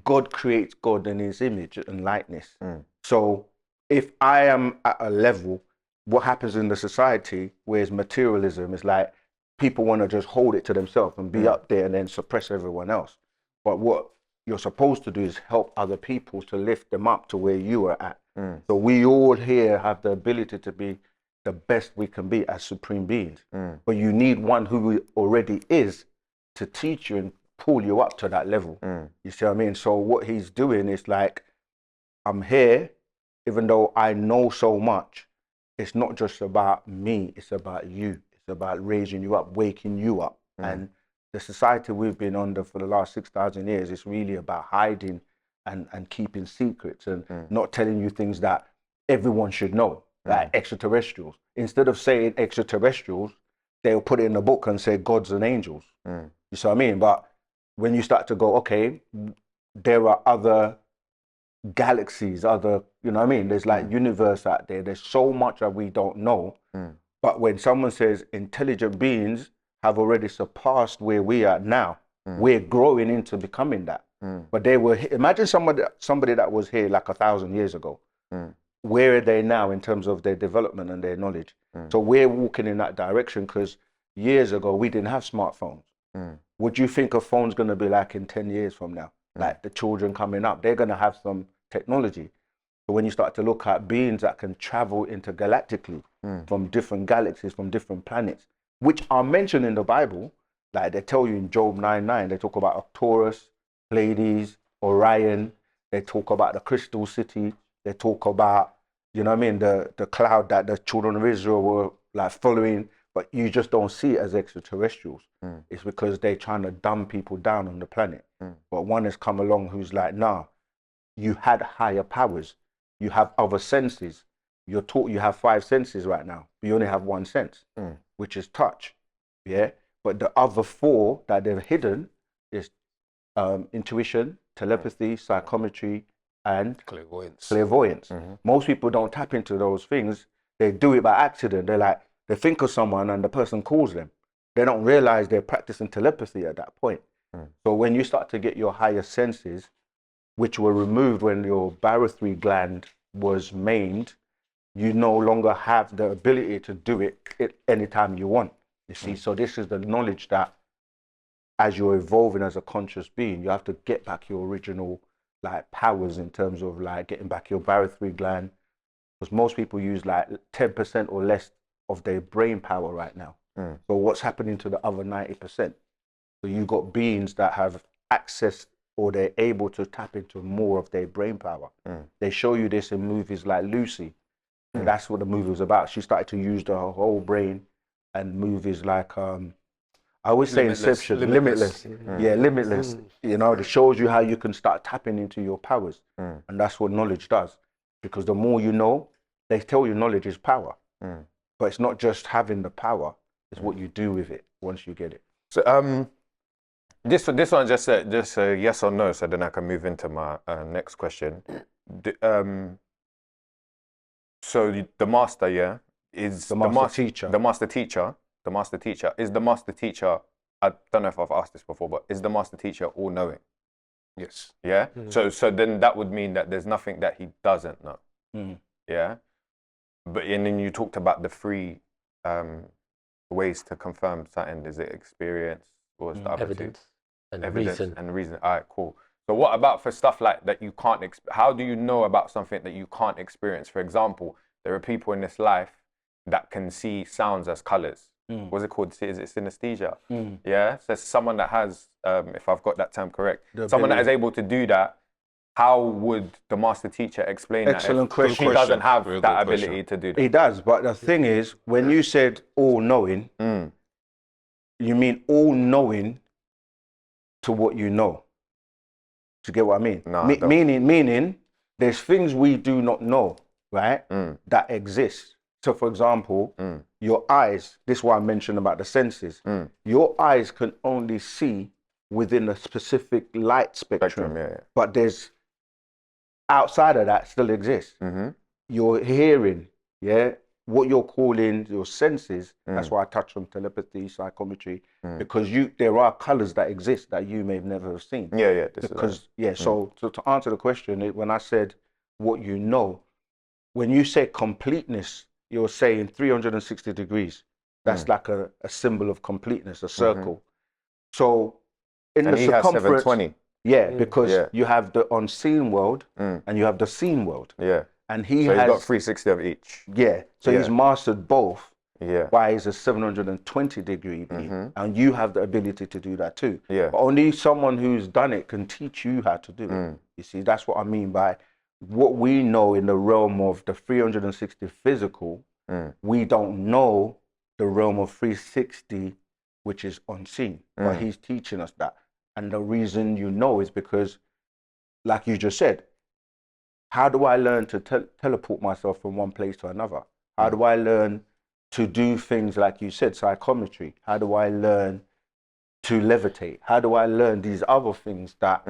God creates God in his image and likeness. So if I am at a level, what happens in the society where's materialism is like people want to just hold it to themselves and be up there and then suppress everyone else. But what you're supposed to do is help other people to lift them up to where you are at. So we all here have the ability to be the best we can be as supreme beings. But you need one who already is to teach you and pull you up to that level. You see what I mean? So what he's doing is like, I'm here, even though I know so much, it's not just about me, it's about you. It's about raising you up, waking you up. And the society we've been under for the last 6,000 years is really about hiding and keeping secrets and not telling you things that everyone should know, like extraterrestrials. Instead of saying extraterrestrials, they'll put it in a book and say gods and angels. You see what I mean? But when you start to go, okay, there are other galaxies, other, you know what I mean? There's like universe out there. There's so much that we don't know. But when someone says intelligent beings have already surpassed where we are now, we're growing into becoming that. But they were, imagine somebody that was here like 1,000 years ago. Where are they now in terms of their development and their knowledge? So we're walking in that direction because years ago we didn't have smartphones. What do you think a phone's going to be like in 10 years from now? Like the children coming up, they're going to have some technology. But when you start to look at beings that can travel intergalactically from different galaxies, from different planets, which are mentioned in the Bible, like they tell you in Job 9:9, they talk about Arcturus, Pleiades, Orion, they talk about the Crystal City, they talk about, you know what I mean, the cloud that the children of Israel were like following, but you just don't see it as extraterrestrials. It's because they're trying to dumb people down on the planet. But one has come along who's like, nah, you had higher powers. You have other senses. You're taught you have 5 senses right now. But you only have 1 sense, which is touch. Yeah. But the other 4 that they've hidden is intuition, telepathy, psychometry, and clairvoyance. Most people don't tap into those things. They do it by accident. They're like, they think of someone and the person calls them. They don't realize they're practicing telepathy at that point. So when you start to get your higher senses, which were removed when your barothry gland was maimed, you no longer have the ability to do it anytime you want. You see, so this is the knowledge that as you're evolving as a conscious being, you have to get back your original like powers in terms of like getting back your barothry gland, because most people use like 10% or less of their brain power right now. So what's happening to the other 90%? So you've got beings that have access or they're able to tap into more of their brain power. They show you this in movies like Lucy. And that's what the movie was about. She started to use her whole brain, and movies like I always say Inception, Limitless. Yeah, Limitless. You know, it shows you how you can start tapping into your powers. And that's what knowledge does. Because the more you know, they tell you knowledge is power. But it's not just having the power, it's what you do with it once you get it. So this one just a yes or no, so then I can move into my next question. So the master, yeah, is The master teacher. The master teacher. Is the master teacher, I don't know if I've asked this before, but is the master teacher all knowing? Yes. Yeah. So then that would mean that there's nothing that he doesn't know. Yeah. But and then you talked about the 3 ways to confirm something. Is it experience or the other Evidence and evidence reason. and reason? All right, cool. So what about for stuff like that you can't, how do you know about something that you can't experience? For example, there are people in this life that can see sounds as colors. What's it called? Is it synesthesia? Yeah. So someone that has, if I've got that term correct, someone that is able to do that, how would the master teacher explain Excellent that question. if he doesn't have Real that good ability question. to do that? He does, but the thing is, when you said all knowing, you mean all knowing to what you know. Do you get what I mean? No, I don't. Meaning, there's things we do not know, right? That exist. So, for example, your eyes. This is why I mentioned about the senses. Your eyes can only see within a specific light spectrum, but there's outside of that still exists. Your hearing, yeah, what you're calling your senses. That's why I touch on telepathy, psychometry, because there are colors that exist that you may have never have seen. So to answer the question, when I said what you know, when you say completeness, you're saying 360 degrees. That's like a symbol of completeness, a circle. So in And the he has circumference, 720. because you have the unseen world and you have the seen world. Yeah. and he So has he's got 360 of each. yeah. So he's Yeah. mastered both. Yeah. Why is a 720 degree B, and you have the ability to do that too. Yeah. But only someone who's done it can teach you how to do it. You see, that's what I mean by what we know in the realm of the 360 physical. We don't know the realm of 360, which is unseen. But he's teaching us that, and the reason you know is because, like you just said, how do I learn to teleport myself from one place to another? How do I learn to do things like you said, psychometry? How do I learn to levitate? How do I learn these other things that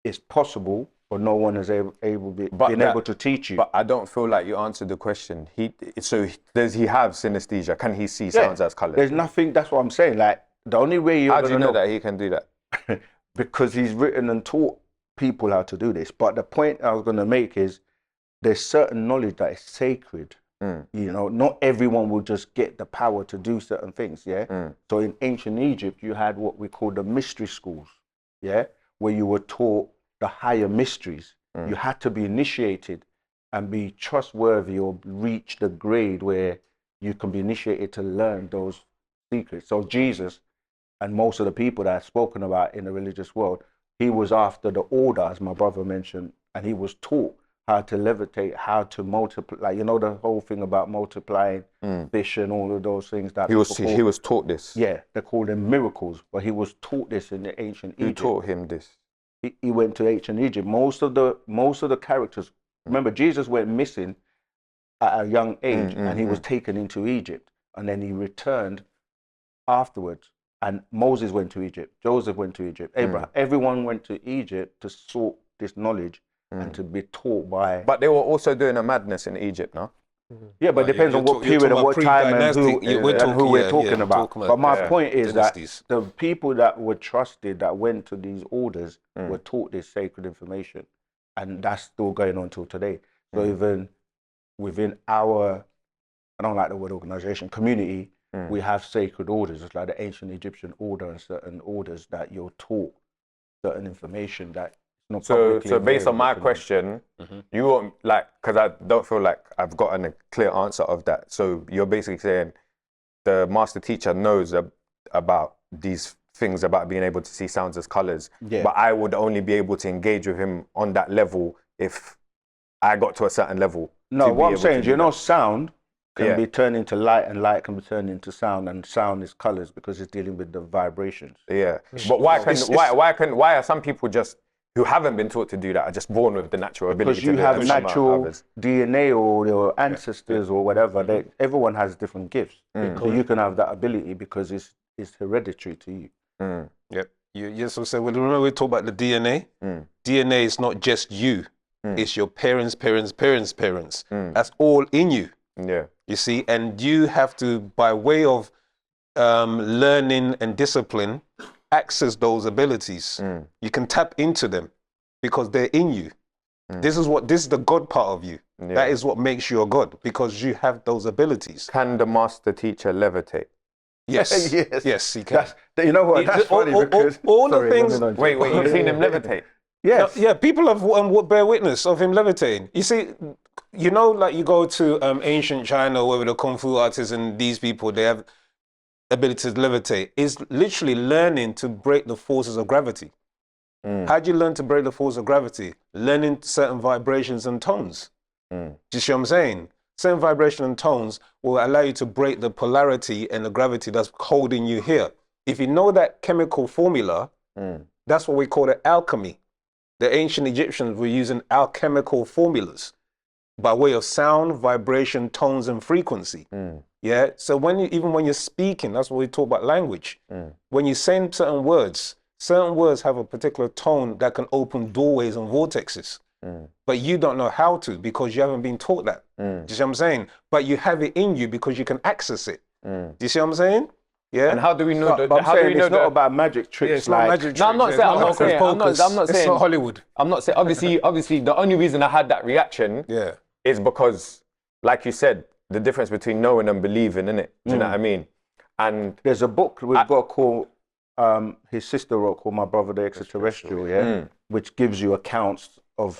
is possible, but no one is able to teach you? But I don't feel like you answered the question. Does he have synesthesia? Can he see sounds as colours? There's nothing. That's what I'm saying. Like the only way How do you know that he can do that? because he's written and taught people how to do this. But the point I was going to make is there's certain knowledge that is sacred. You know, not everyone will just get the power to do certain things. Yeah. So in ancient Egypt, you had what we call the mystery schools. Yeah, where you were taught the higher mysteries. You had to be initiated and be trustworthy or reach the grade where you can be initiated to learn those secrets. So Jesus and most of the people that I've spoken about in the religious world, he was after the order, as my brother mentioned, and he was taught how to levitate, how to multiply. You know, the whole thing about multiplying fish and all of those things that He was taught this. Yeah, they call them miracles, but he was taught this in the ancient Egypt. Who taught him this? He went to ancient Egypt. Most of the characters, remember, Jesus went missing at a young age, and he was taken into Egypt, and then he returned afterwards. And Moses went to Egypt, Joseph went to Egypt, Abraham. Everyone went to Egypt to sort this knowledge and to be taught by. But they were also doing a madness in Egypt, no? Yeah, but it depends on what period and what time and who we're talking about. But my point is that the people that were trusted, that went to these orders, were taught this sacred information. And that's still going on till today. So even within our, I don't like the word organization, community, we have sacred orders. It's like the ancient Egyptian order and certain orders that you're taught certain information that not publicly So based on my available. question, you won't like, because I don't feel like I've gotten a clear answer of that. So you're basically saying the master teacher knows about these things about being able to see sounds as colors, but I would only be able to engage with him on that level if I got to a certain level. No, what I'm saying is, you know, sound can be turned into light, and light can be turned into sound, and sound is colors because it's dealing with the vibrations. Yeah, but why are some people just who haven't been taught to do that are just born with the natural ability to do that? Because you have natural DNA or your ancestors or whatever. Everyone has different gifts, so you can have that ability because it's hereditary to you. Yep. You so remember we talk about the DNA. DNA is not just you; it's your parents. That's all in you. Yeah. You see, and you have to, by way of learning and discipline, access those abilities. You can tap into them because they're in you. This is the God part of you. That is what makes you a God, because you have those abilities. Can the master teacher levitate? Yes. Yes, he can. You know what? That's funny because all the things. Wait, you've seen him levitate? Yes. Yeah, people have bear witness of him levitating. You see, you know, like you go to ancient China, where the Kung Fu artists and these people, they have ability to levitate. It's literally learning to break the forces of gravity. How do you learn to break the force of gravity? Learning certain vibrations and tones. Do you see what I'm saying? Certain vibration and tones will allow you to break the polarity and the gravity that's holding you here. If you know that chemical formula, that's what we call it alchemy. The ancient Egyptians were using alchemical formulas by way of sound, vibration, tones, and frequency. Yeah. So even when you're speaking, that's what we talk about language. When you say certain words have a particular tone that can open doorways and vortexes. But you don't know how to because you haven't been taught that. Do you see what I'm saying? But you have it in you because you can access it. Do you see what I'm saying? Yeah. And how do we know that? But I'm saying it's not about magic tricks. Yeah, it's not magic tricks. No, I'm not saying. It's not Hollywood. I'm not saying. Obviously, the only reason I had that reaction is because, like you said, the difference between knowing and believing, innit? Do you know what I mean? And there's a book we've got called, his sister wrote, called My Brother the Extraterrestrial, which gives you accounts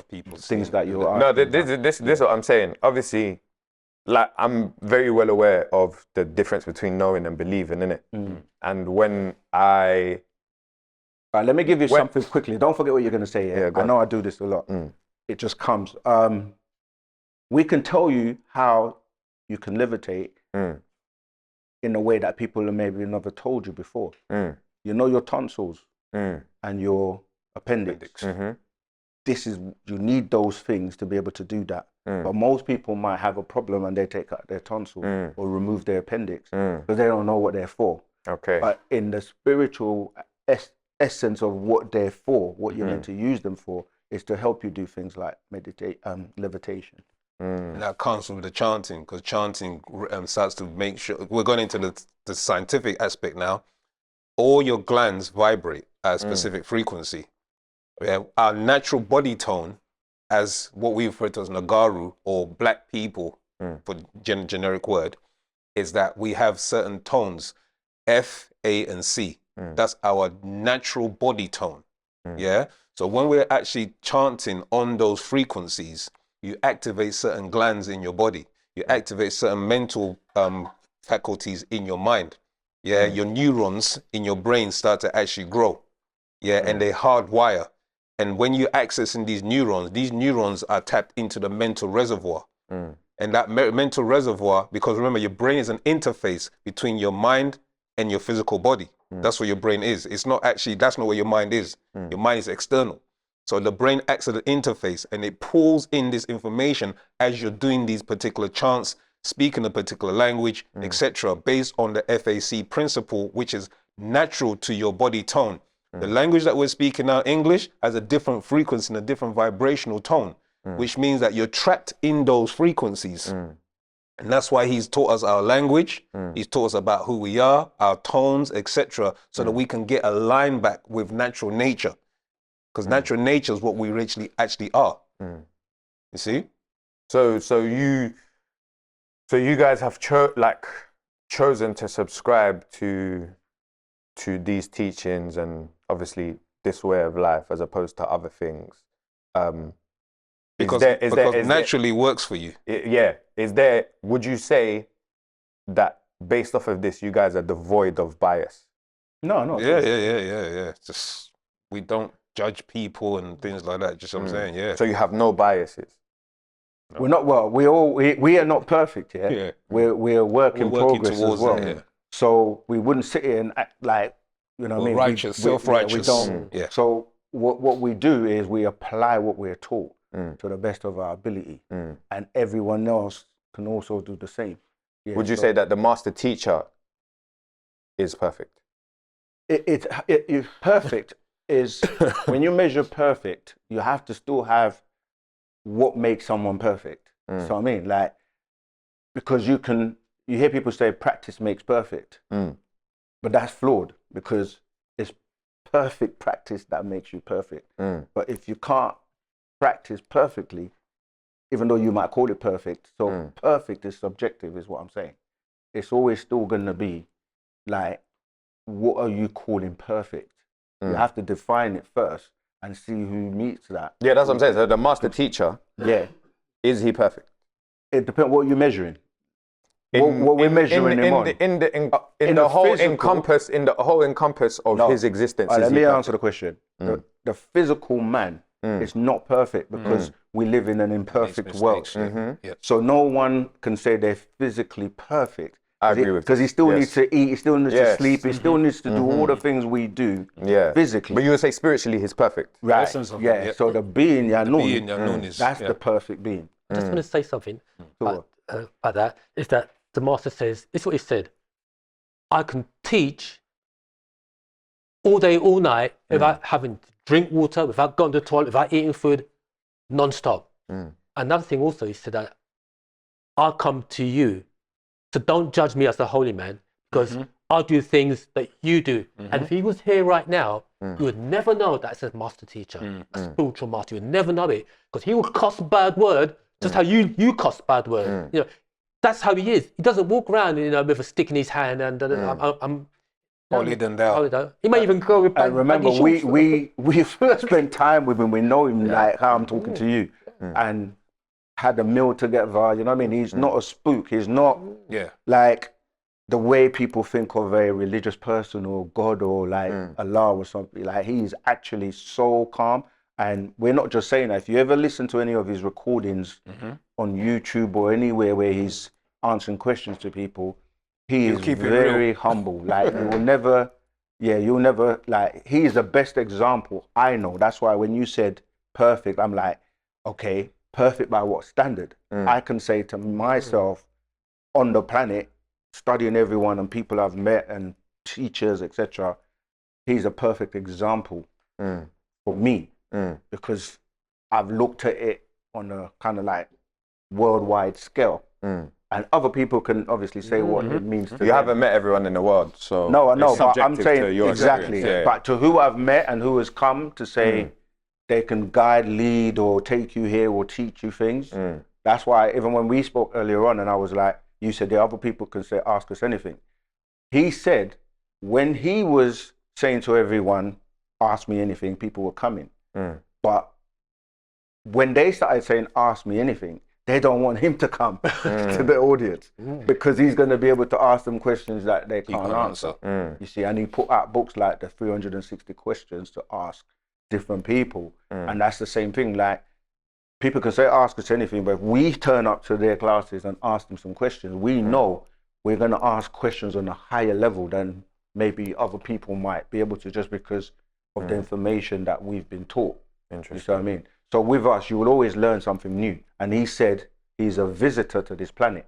People things seeing that you're No, asking this is what I'm saying. Obviously, like I'm very well aware of the difference between knowing and believing, innit? And when I Right, let me give you When- something quickly. Don't forget what you're going to say. Yeah, go I on. know I do this a lot. It just comes. We can tell you how you can levitate in a way that people maybe never told you before. You know your tonsils and your appendix. This is, you need those things to be able to do that. But most people might have a problem and they take out their tonsil or remove their appendix because they don't know what they're for. Okay. But in the spiritual essence of what they're for, what you're meant to use them for, is to help you do things like levitation. And that comes from the chanting, because chanting starts to make sure, we're going into the scientific aspect now. All your glands vibrate at a specific frequency. Our natural body tone, as what we refer to as Nagaru or black people, for generic word, is that we have certain tones, F, A, and C. That's our natural body tone. Yeah. So when we're actually chanting on those frequencies, you activate certain glands in your body. You activate certain mental faculties in your mind. Yeah. Your neurons in your brain start to actually grow. Yeah. And they hardwire. And when you're accessing these neurons are tapped into the mental reservoir. And that mental reservoir, because remember, your brain is an interface between your mind and your physical body. That's what your brain is. It's not actually, that's not where your mind is. Your mind is external. So the brain acts as an interface and it pulls in this information as you're doing these particular chants, speaking a particular language, etc., based on the FAC principle, which is natural to your body tone. The language that we're speaking now, English, has a different frequency and a different vibrational tone, which means that you're trapped in those frequencies. And that's why he's taught us our language. He's taught us about who we are, our tones, etc., so that we can get aligned back with natural nature. Because natural nature is what we actually are. You see? So you guys have chosen to subscribe to these teachings and obviously this way of life as opposed to other things. Because naturally works for you. Would you say that based off of this, you guys are devoid of bias? No. Yeah. Just, we don't judge people and things like that. Just what I'm saying, yeah. So you have no biases? No. We're not, well, we are not perfect, yeah? Yeah. We're a work in progress as well. That, yeah. So we wouldn't sit here and act like, you know what I mean? Righteous, self-righteous. We don't. Yeah. So what we do is we apply what we're taught to the best of our ability. And everyone else can also do the same. Yeah, Would you say that the master teacher is perfect? It's perfect is, when you measure perfect, you have to still have what makes someone perfect. So I mean, like, because you hear people say practice makes perfect, but that's flawed, because it's perfect practice that makes you perfect. But if you can't practice perfectly, even though you might call it perfect, so perfect is subjective, is what I'm saying. It's always still going to be like, what are you calling perfect? You have to define it first and see who meets that. Yeah, that's what I'm saying. So the master teacher, is he perfect? It depends what you're measuring. What we're measuring him on. In the whole encompass of his existence. Let me answer the question. The physical man is not perfect because we live in an imperfect world. So no one can say they're physically perfect. I agree with because he still needs to eat, he still needs to sleep, he still needs to do all the things we do physically. But you would say spiritually he's perfect. Right. So the being Yanun, that's the perfect being. I just want to say something about that, is that the master says, this is what he said: I can teach all day, all night, without having to drink water, without going to the toilet, without eating food, non-stop. Another thing also, he said that I'll come to you, so don't judge me as a holy man, because I'll do things that you do. And if he was here right now, you would never know that it's a master teacher, a spiritual master. You would never know it, because he would cuss bad word, just how you cuss bad word. You know, that's how he is. He doesn't walk around, with a stick in his hand and holier than thou. He might even go with And remember, baggy shorts. we've spent time with him. We know him like how I'm talking to you, and had a meal together. You know what I mean? He's not a spook. He's not like the way people think of a religious person or God or like Allah or something. Like he's actually so calm. And we're not just saying that. If you ever listen to any of his recordings on YouTube or anywhere where he's answering questions to people, he is very humble. Like you will never, you'll never, like, he is the best example I know. That's why when you said perfect, I'm like, okay, perfect by what standard? I can say to myself on the planet, studying everyone and people I've met and teachers, etc., he's a perfect example for me. Because I've looked at it on a kind of like worldwide scale. And other people can obviously say what it means to them. You haven't met everyone in the world, so no, I know, it's but I'm subjective saying to your exactly. experience. But to who I've met and who has come to say they can guide, lead, or take you here or teach you things. That's why even when we spoke earlier on, and I was like, you said the other people can say, ask us anything. He said when he was saying to everyone, ask me anything, people were coming. But when they started saying, ask me anything, they don't want him to come to the audience because he's going to be able to ask them questions that they can't answer. You see, and he put out books like the 360 questions to ask different people. And that's the same thing. Like, people can say, ask us anything, but if we turn up to their classes and ask them some questions, we know we're going to ask questions on a higher level than maybe other people might be able to, just because of the information that we've been taught. You see what I mean? So with us, you will always learn something new. And he said he's a visitor to this planet.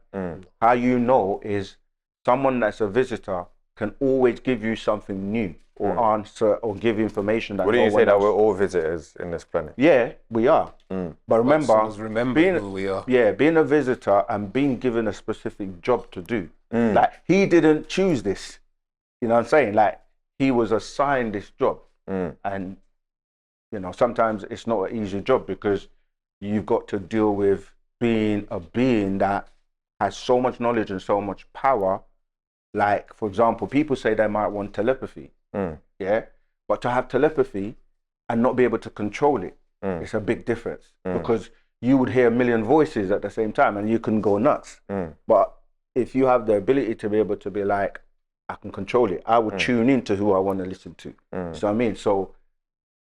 How you know is someone that's a visitor can always give you something new or answer or give information that Wouldn't no you say one that else. we're all visitors in this planet? Yeah, we are. But remember, being, who we are. Yeah, being a visitor and being given a specific job to do. Like, he didn't choose this. You know what I'm saying? Like, he was assigned this job. And, you know, sometimes it's not an easy job because you've got to deal with being a being that has so much knowledge and so much power. Like, for example, people say they might want telepathy. Yeah. But to have telepathy and not be able to control it, it's a big difference because you would hear a million voices at the same time and you can go nuts. But if you have the ability to be able to be like, I can control it, I will tune into who I want to listen to. So I mean, so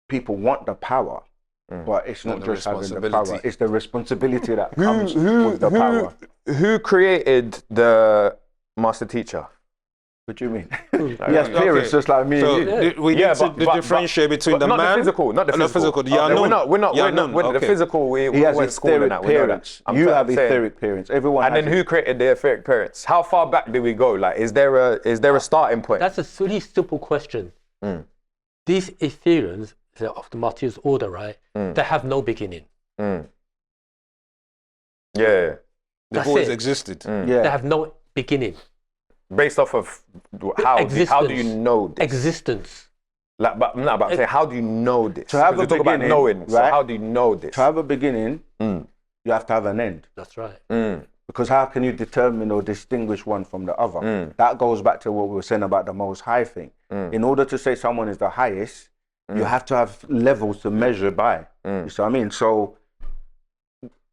people want the power, but it's not just having the power, it's the responsibility that comes with the power. Who created the master teacher? What do you mean? He has parents just like me So and you. we need to differentiate between the not man, the physical, not the physical. the unknown. We're not the physical. He has went to school and etheric that. We know that. parents. You have etheric parents. Everyone. And has then who created the etheric parents? How far back did we go? Like, is there a starting point? That's a really simple question. These Ethereans, they're of the Martyrs order, right? They have no beginning. Yeah. They've That's always it. existed. Yeah. They have no beginning. Based off of how do you know this? Existence. Like, but I'm not about to say, how do you know this? To have a Because we talk about beginning, knowing. So right? how do you know this? To have a beginning, you have to have an end. That's right. Because how can you determine or distinguish one from the other? That goes back to what we were saying about the Most High thing. In order to say someone is the highest, you have to have levels to measure by. You see what I mean? So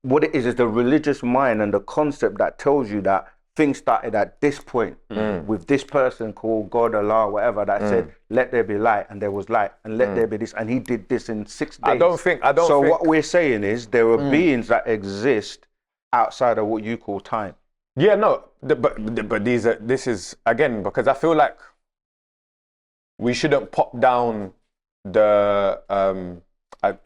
what it is the religious mind and the concept that tells you that things started at this point with this person called God, Allah, whatever, that said, let there be light, and there was light, and let there be this, and he did this in 6 days. I don't think. So what we're saying is there are beings that exist outside of what you call time. Yeah, no, but this is again because I feel like we shouldn't pop down the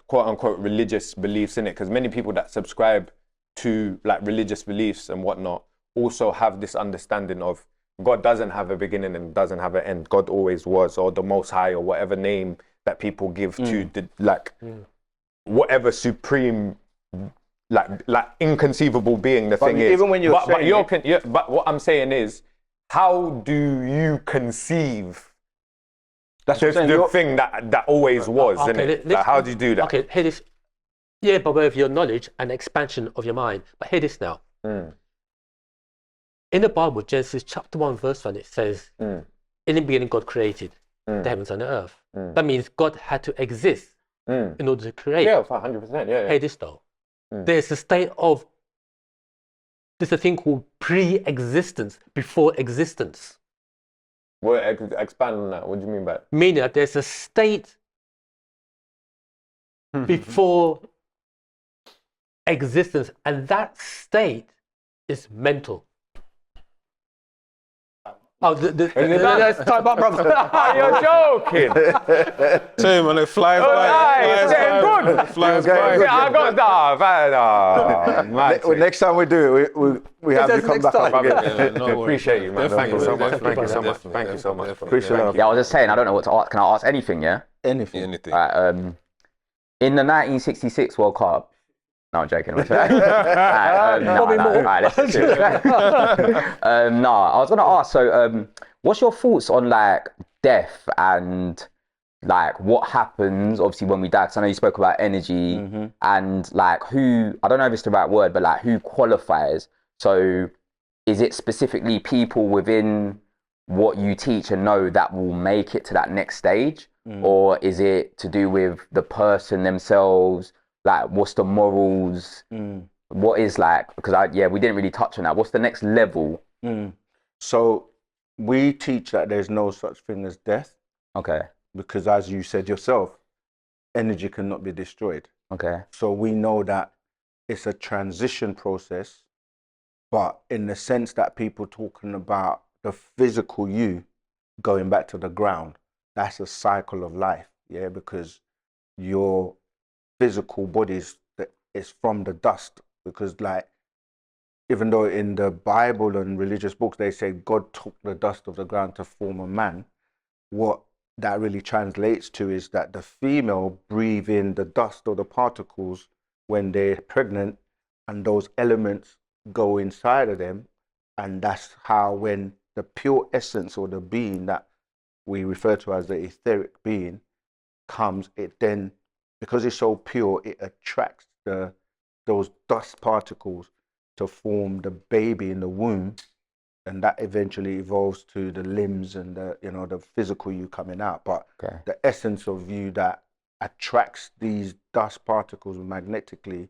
quote unquote religious beliefs in it, because many people that subscribe to like religious beliefs and whatnot also have this understanding of God doesn't have a beginning and doesn't have an end. God always was, or the Most High, or whatever name that people give to the whatever supreme like inconceivable being the thing is. Even when you're but what I'm saying is, how do you conceive That's the thing that always was, isn't it? Like, how do you do that? Okay, hear this. Yeah, but with your knowledge and expansion of your mind. But hear this now. In the Bible, Genesis chapter 1, verse 1, it says, in the beginning, God created the heavens and the earth. That means God had to exist in order to create. Yeah, 100%. Yeah. Pedestal. There's a state of, there's a thing called pre-existence, before existence. Well, expand on that. What do you mean by that? Meaning that there's a state before existence, and that state is mental. Oh, Let's type up, brother. You're joking. Tim, and it flies by. Flies by. Yeah, I got that. Next time we do it, we have you come back up again. Appreciate you, man. Thank you so much. Definitely, Thank you so much. definitely, Thank you so much. Appreciate it. Yeah, I was just saying, I don't know what to ask. Can I ask anything? Yeah. Anything. Anything. Right, in the 1966 World Cup. No, I'm joking. No, I was gonna ask. So, what's your thoughts on like death and like what happens obviously when we die? Because I know you spoke about energy and like who, I don't know if it's the right word, but like who qualifies. So, is it specifically people within what you teach and know that will make it to that next stage, or is it to do with the person themselves? Like, what's the morals? What is like, because we didn't really touch on that. What's the next level? So we teach that there's no such thing as death. Okay. Because as you said yourself, energy cannot be destroyed. Okay. So we know that it's a transition process, but in the sense that people talking about the physical you going back to the ground, that's a cycle of life, yeah, because your physical bodies is from the dust, because like even though in the Bible and religious books they say God took the dust of the ground to form a man, what that really translates to is that the female breathe in the dust or the particles when they're pregnant, and those elements go inside of them, and that's how when the pure essence or the being that we refer to as the etheric being comes, it then, because it's so pure, it attracts those dust particles to form the baby in the womb, and that eventually evolves to the limbs and the physical you coming out. But the essence of you that attracts these dust particles magnetically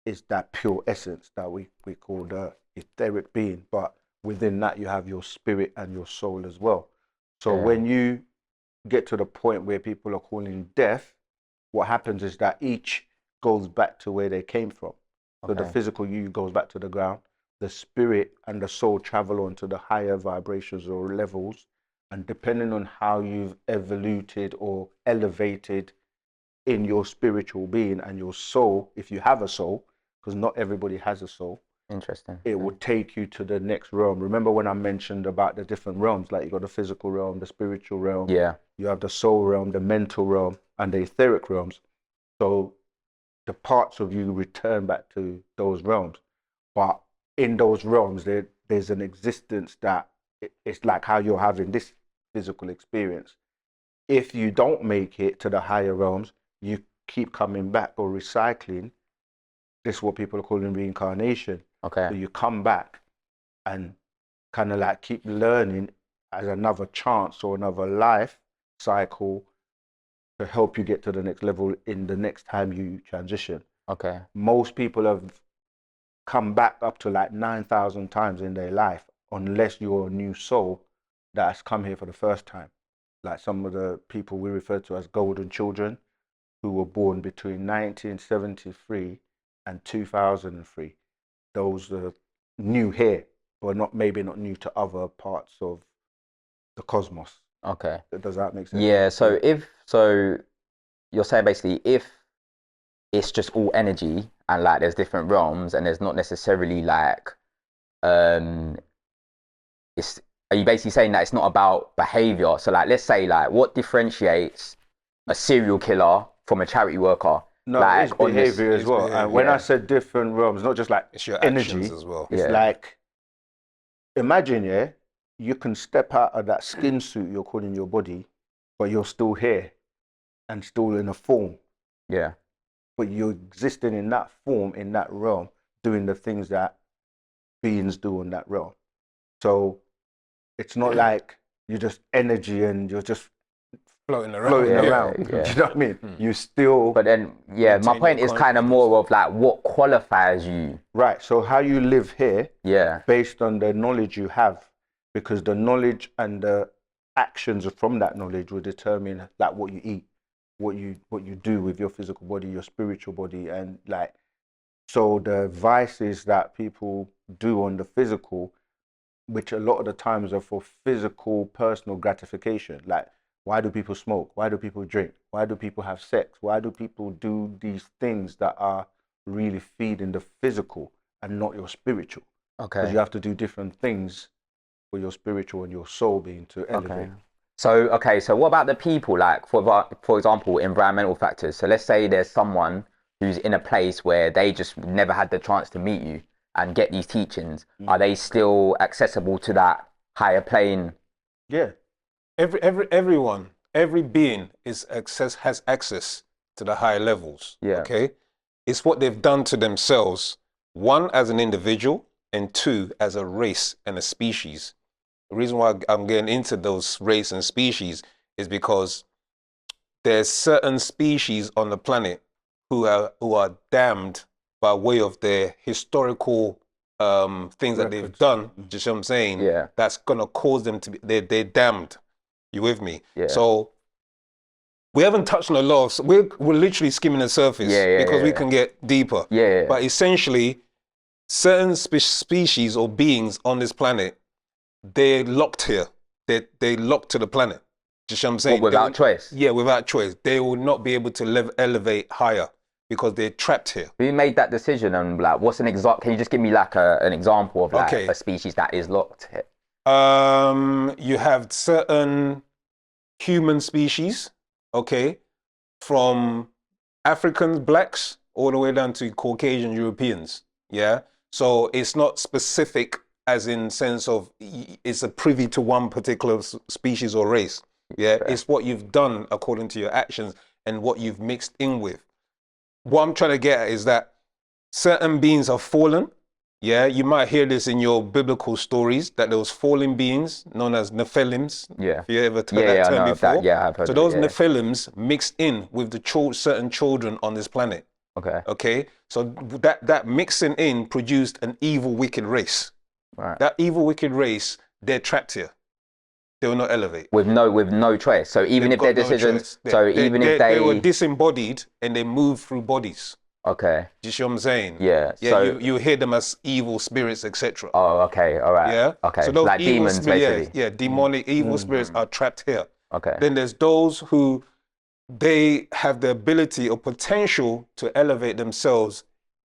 is that pure essence that we call the etheric being. But within that you have your spirit and your soul as well. So when you get to the point where people are calling death, what happens is that each goes back to where they came from. So the physical you goes back to the ground, the spirit and the soul travel on to the higher vibrations or levels, and depending on how you've evoluted or elevated in your spiritual being and your soul, if you have a soul, because not everybody has a soul. Interesting. It will take you to the next realm. Remember when I mentioned about the different realms, like you got the physical realm, the spiritual realm, you have the soul realm, the mental realm, and the etheric realms. So the parts of you return back to those realms. But in those realms, there's an existence that it's like how you're having this physical experience. If you don't make it to the higher realms, you keep coming back or recycling. This is what people are calling reincarnation. So you come back and kind of like keep learning as another chance or another life cycle to help you get to the next level in the next time you transition. Most people have come back up to like 9,000 times in their life, unless you're a new soul that has come here for the first time. Like some of the people we refer to as golden children who were born between 1973 and 2003. Those are new here, but maybe not new to other parts of the cosmos. Does that make sense? Yeah. So you're saying basically if it's just all energy and like there's different realms and there's not necessarily like are you basically saying that it's not about behavior? So like let's say like what differentiates a serial killer from a charity worker? No, like, it's behavior as well. And when I said different realms, not just like it's your energy as well. It's like, imagine, you can step out of that skin suit you're calling your body, but you're still here and still in a form. But you're existing in that form, in that realm, doing the things that beings do in that realm. So it's not like you're just energy and you're just Floating around. floating Yeah, around. yeah. Do you know what I mean? Floating around. Floating around. Yeah, yeah. Do you know what I mean? You still But then, yeah, my Maintain point your is kind of confidence. more of like what qualifies you. right. So how you live here, Yeah, based on the knowledge you have, because the knowledge and the actions from that knowledge will determine like what you eat, what you do with your physical body, your spiritual body, and like so the vices that people do on the physical, which a lot of the times are for physical personal gratification. Like, why do people smoke? Why do people drink? Why do people have sex? Why do people do these things that are really feeding the physical and not your spiritual? Because okay. you have to do different things for your spiritual and your soul being to elevate. So what about the people? Like, for example, environmental factors. So let's say there's someone who's in a place where they just never had the chance to meet you and get these teachings. Are they still accessible to that higher plane? Yeah. Everyone, every being has access to the higher levels. Yeah. Okay, it's what they've done to themselves. One, as an individual, and two, as a race and a species. The reason why I'm getting into those race and species is because there's certain species on the planet who are damned by way of their historical things that they've Records. done. Do you see what I'm saying? Yeah. That's gonna cause them to be they're damned. You with me? Yeah. So we haven't touched on a lot of, we're literally skimming the surface because we can get deeper. Yeah. But essentially, certain species or beings on this planet, they're locked here. They're locked to the planet. Do you see what I'm saying? What, without choice? Yeah, without choice. They will not be able to elevate higher because they're trapped here. Who made that decision, and like, what's an example? Can you just give me like an example of like a species that is locked here? You have certain human species, okay, from African blacks all the way down to Caucasian Europeans, yeah? So it's not specific as in sense of it's a privy to one particular species or race, yeah? Okay. It's what you've done according to your actions and what you've mixed in with. What I'm trying to get at is that certain beings have fallen. Yeah, you might hear this in your biblical stories that there was fallen beings known as Nephilims. Yeah. If you ever heard Yeah, that term I know before. that. Yeah, I've heard so of those it, yeah. Nephilims mixed in with the certain children on this planet. Okay. Okay, so that mixing in produced an evil, wicked race. Right. That evil, wicked race, they're trapped here. They will not elevate. With no choice. So even They've if their got no decisions, choice. so even if they were disembodied and they move through bodies. Okay. Do you see what I'm saying? Yeah. Yeah, So you hear them as evil spirits, etc. oh, okay, all right. Yeah. Okay. So those like evil demons, basically. Yeah, demonic evil spirits are trapped here. Okay. Then there's those who they have the ability or potential to elevate themselves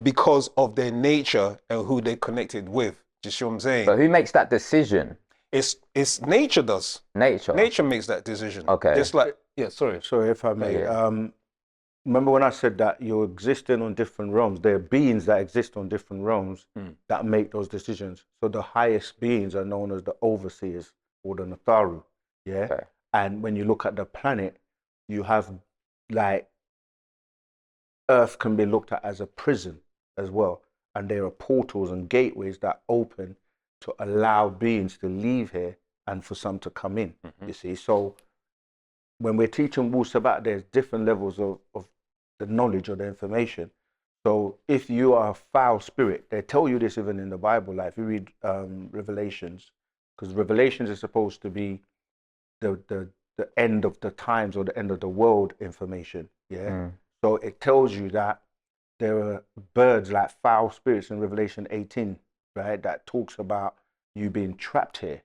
because of their nature and who they connected with. Do you see what I'm saying? But who makes that decision? It's nature does. Nature. Nature makes that decision. Okay. Just like sorry. Sorry if I may. Yeah. Remember when I said that you're existing on different realms? There are beings that exist on different realms that make those decisions. So the highest beings are known as the overseers or the Natharu. Yeah. Okay. And when you look at the planet, you have like Earth can be looked at as a prison as well. And there are portals and gateways that open to allow beings to leave here and for some to come in. You see, so when we're teaching Wu-Sabat, there's different levels of the knowledge or the information. So if you are a foul spirit, they tell you this even in the Bible. Like if you read Revelations, because Revelations is supposed to be the end of the times or the end of the world information. Yeah. So it tells you that there are birds like foul spirits in Revelation 18, right? That talks about you being trapped here.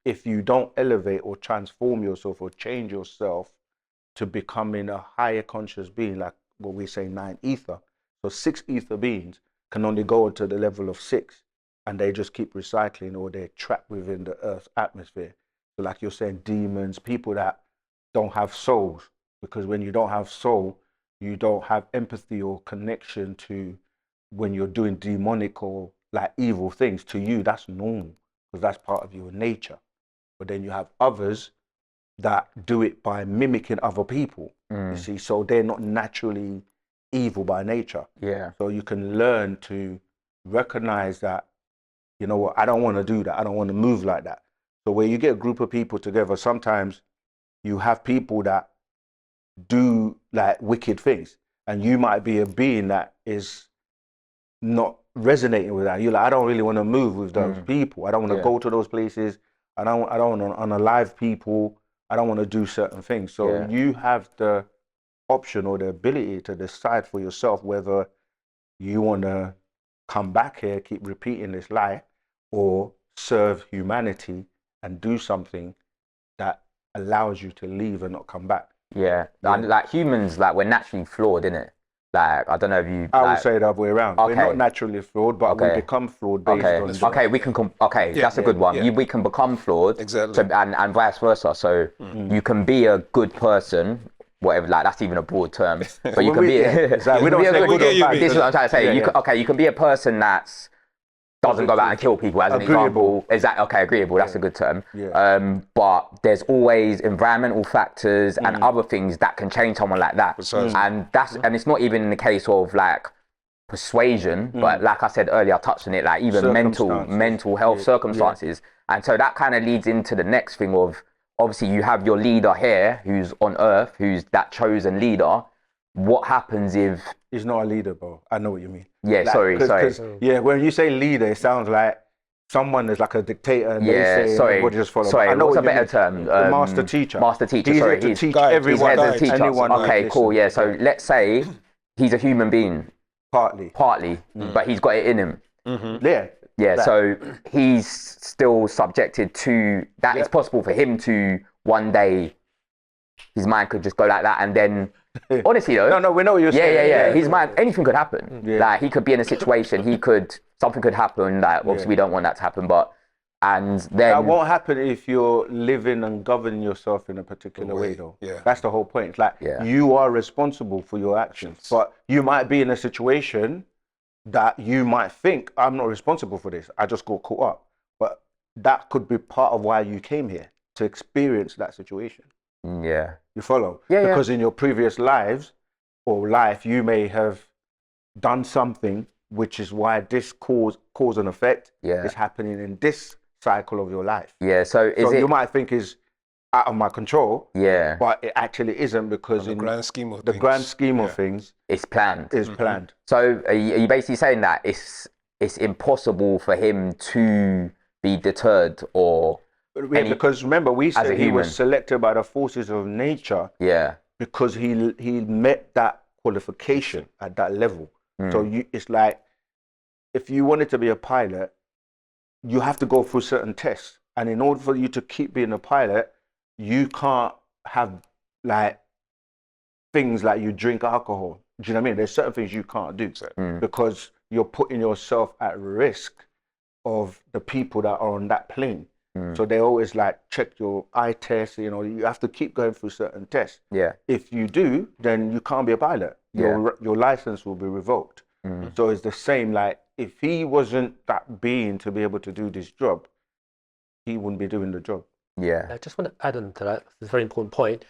If you don't elevate or transform yourself or change yourself to becoming a higher conscious being, like what we say 9 ether. So 6 ether beings can only go to the level of 6 and they just keep recycling or they're trapped within the Earth's atmosphere. So like you're saying, demons, people that don't have souls, because when you don't have soul, you don't have empathy or connection to when you're doing demonic or like evil things. To you, that's normal because that's part of your nature. But then you have others that do it by mimicking other people, you see, so they're not naturally evil by nature. Yeah. So you can learn to recognize that, you know what, I don't want to do that. I don't want to move like that. So where you get a group of people together, sometimes you have people that do like wicked things, and you might be a being that is not resonating with that. You're like, I don't really want to move with those people. I don't want to go to those places. I don't want to unalive people. I don't want to do certain things. So you have the option or the ability to decide for yourself whether you want to come back here, keep repeating this lie, or serve humanity and do something that allows you to leave and not come back. Yeah. And like humans, like we're naturally flawed, innit? Like, I don't know if you... I like, would say the other way around. We're not naturally flawed, but we become flawed based on... Okay, we can... that's a good one. Yeah. We can become flawed. Exactly. So, and vice versa. So you can be a good person, whatever, like that's even a broad term. But you can be... exactly. We don't say good or bad. This is what I'm trying to say. You can be a person that's doesn't go out and kill people, as an example. Is that okay? Agreeable. That's a good term. Yeah. But there's always environmental factors and other things that can change someone like that. And and it's not even in the case of like persuasion, but like I said earlier, I touched on it, like even mental health circumstances. And so that kind of leads into the next thing of, obviously you have your leader here who's on earth, who's that chosen leader. What happens if... He's not a leader, bro. I know what you mean. Yeah, like, sorry. Yeah, when you say leader, it sounds like someone is like a dictator and they say everybody just follow. Sorry, I know what's a better mean. term? The master teacher. Master teacher, he's sorry. Here to teach guide, everyone. he's here to teach anyone. Okay, cool, yeah. So let's say he's a human being. Partly. But he's got it in him. Yeah, so he's still subjected to that. It's possible for him to one day, his mind could just go like that, and then honestly though, no, we know what you're saying. Yeah. His mind, anything could happen. Like he could be in a situation, something could happen. Like obviously we don't want that to happen, and then that won't happen if you're living and governing yourself in a particular way, though. Yeah. That's the whole point. It's like you are responsible for your actions, but you might be in a situation that you might think, I'm not responsible for this. I just got caught up. But that could be part of why you came here, to experience that situation. Yeah. You follow? Yeah. Because in your previous lives or life, you may have done something which is why this cause and effect is happening in this cycle of your life. Yeah. So you might think is out of my control. Yeah. But it actually isn't, because in the grand scheme of things, it's planned. It's planned. So are you basically saying that it's impossible for him to be deterred or... because remember, we said he was selected by the forces of nature. Yeah. Because he met that qualification at that level. So it's like, if you wanted to be a pilot, you have to go through certain tests, and in order for you to keep being a pilot, you can't have like things like you drink alcohol. Do you know what I mean? There's certain things you can't do because you're putting yourself at risk of the people that are on that plane. So they always like check your eye test. You know, you have to keep going through certain tests. Yeah. If you do, then you can't be a pilot. Your license will be revoked. So it's the same. Like if he wasn't that being to be able to do this job, he wouldn't be doing the job. Yeah. I just want to add on to that. It's a very important point.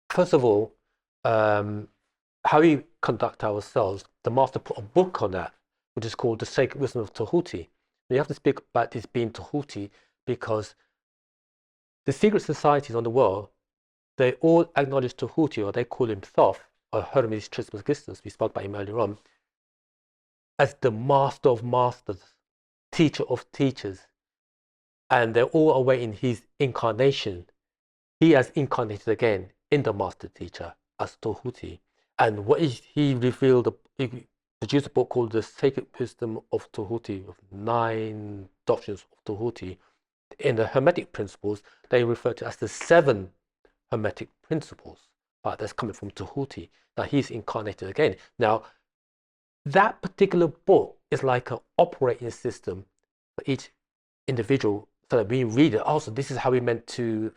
First of all, how we conduct ourselves, the master put a book on that, which is called The Sacred Wisdom of Tahuti. You have to speak about this being Tahuti because the secret societies on the world, they all acknowledge Tahuti, or they call himself, or Hermes Trismegistus, we spoke about him earlier on, as the master of masters, teacher of teachers. And they're all awaiting his incarnation. He has incarnated again in the master teacher as Tahuti. And what is he revealed? He produced a book called The Sacred Wisdom of Tahuti, of 9 doctrines of Tahuti. In the Hermetic principles, they refer to as the 7 Hermetic principles. But that's coming from Tahuti. Now he's incarnated again. Now, that particular book is like an operating system for each individual, so that we read it. Also, this is how we meant to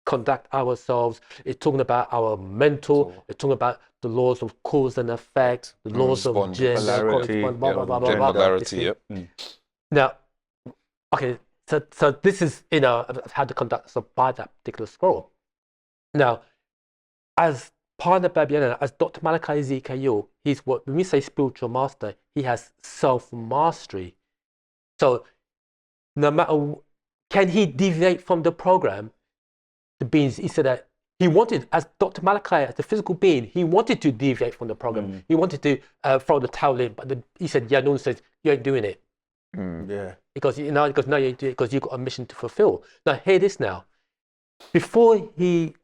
conduct ourselves. It's talking about our mental. It's talking about the laws of cause and effect, the laws of gender, polarity. Now, okay, so this is how to conduct us by that particular scroll. Now, as part of Babiana, as Dr. Malachi ZKU, he's what when we say spiritual master, he has self-mastery. So no matter can he deviate from the program? The beings, he said that he wanted, as Dr. Malachi, as the physical being, he wanted to deviate from the program. He wanted to throw the towel in, but he said, Yanun says, you ain't doing it. Yeah. Because no, you ain't doing it because you've got a mission to fulfill. Now, hear this now. Before he,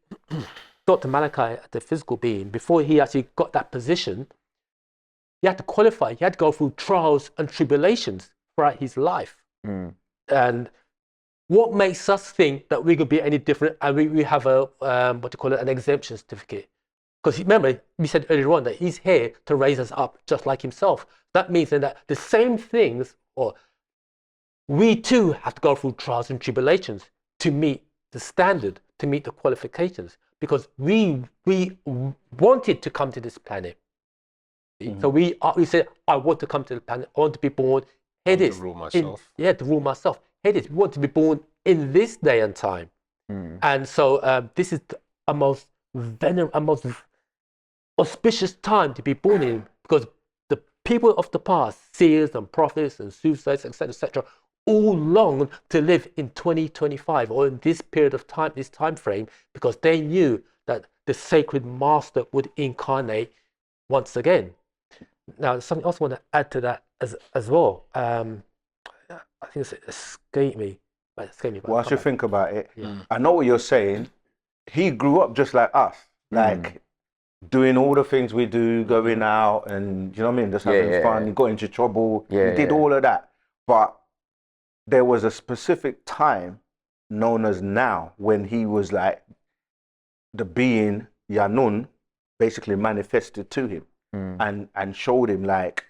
Dr. Malachi, the physical being, before he actually got that position, he had to qualify. He had to go through trials and tribulations throughout his life. And what makes us think that we could be any different and we have a, an exemption certificate? Because remember, we said earlier on that he's here to raise us up just like himself. That means that the same things, or we too have to go through trials and tribulations to meet the standard, to meet the qualifications, because we wanted to come to this planet. So we said, I want to come to the planet. I want to be born. Here it is. To rule myself. To rule myself. Here it is. We want to be born in this day and time. And so this is a most auspicious time to be born in, because the people of the past, seers and prophets and soothsayers, etc., all long to live in 2025 or in this period of time, this time frame, because they knew that the sacred master would incarnate once again. Now, something else I want to add to that as well. I think it's escaped me. Well, I should think about it. I know what you're saying. He grew up just like us, like doing all the things we do, going out and, you know what I mean, just having fun. He got into trouble. He did all of that. But there was a specific time known as now when he was like, the being Yanun basically manifested to him and showed him like,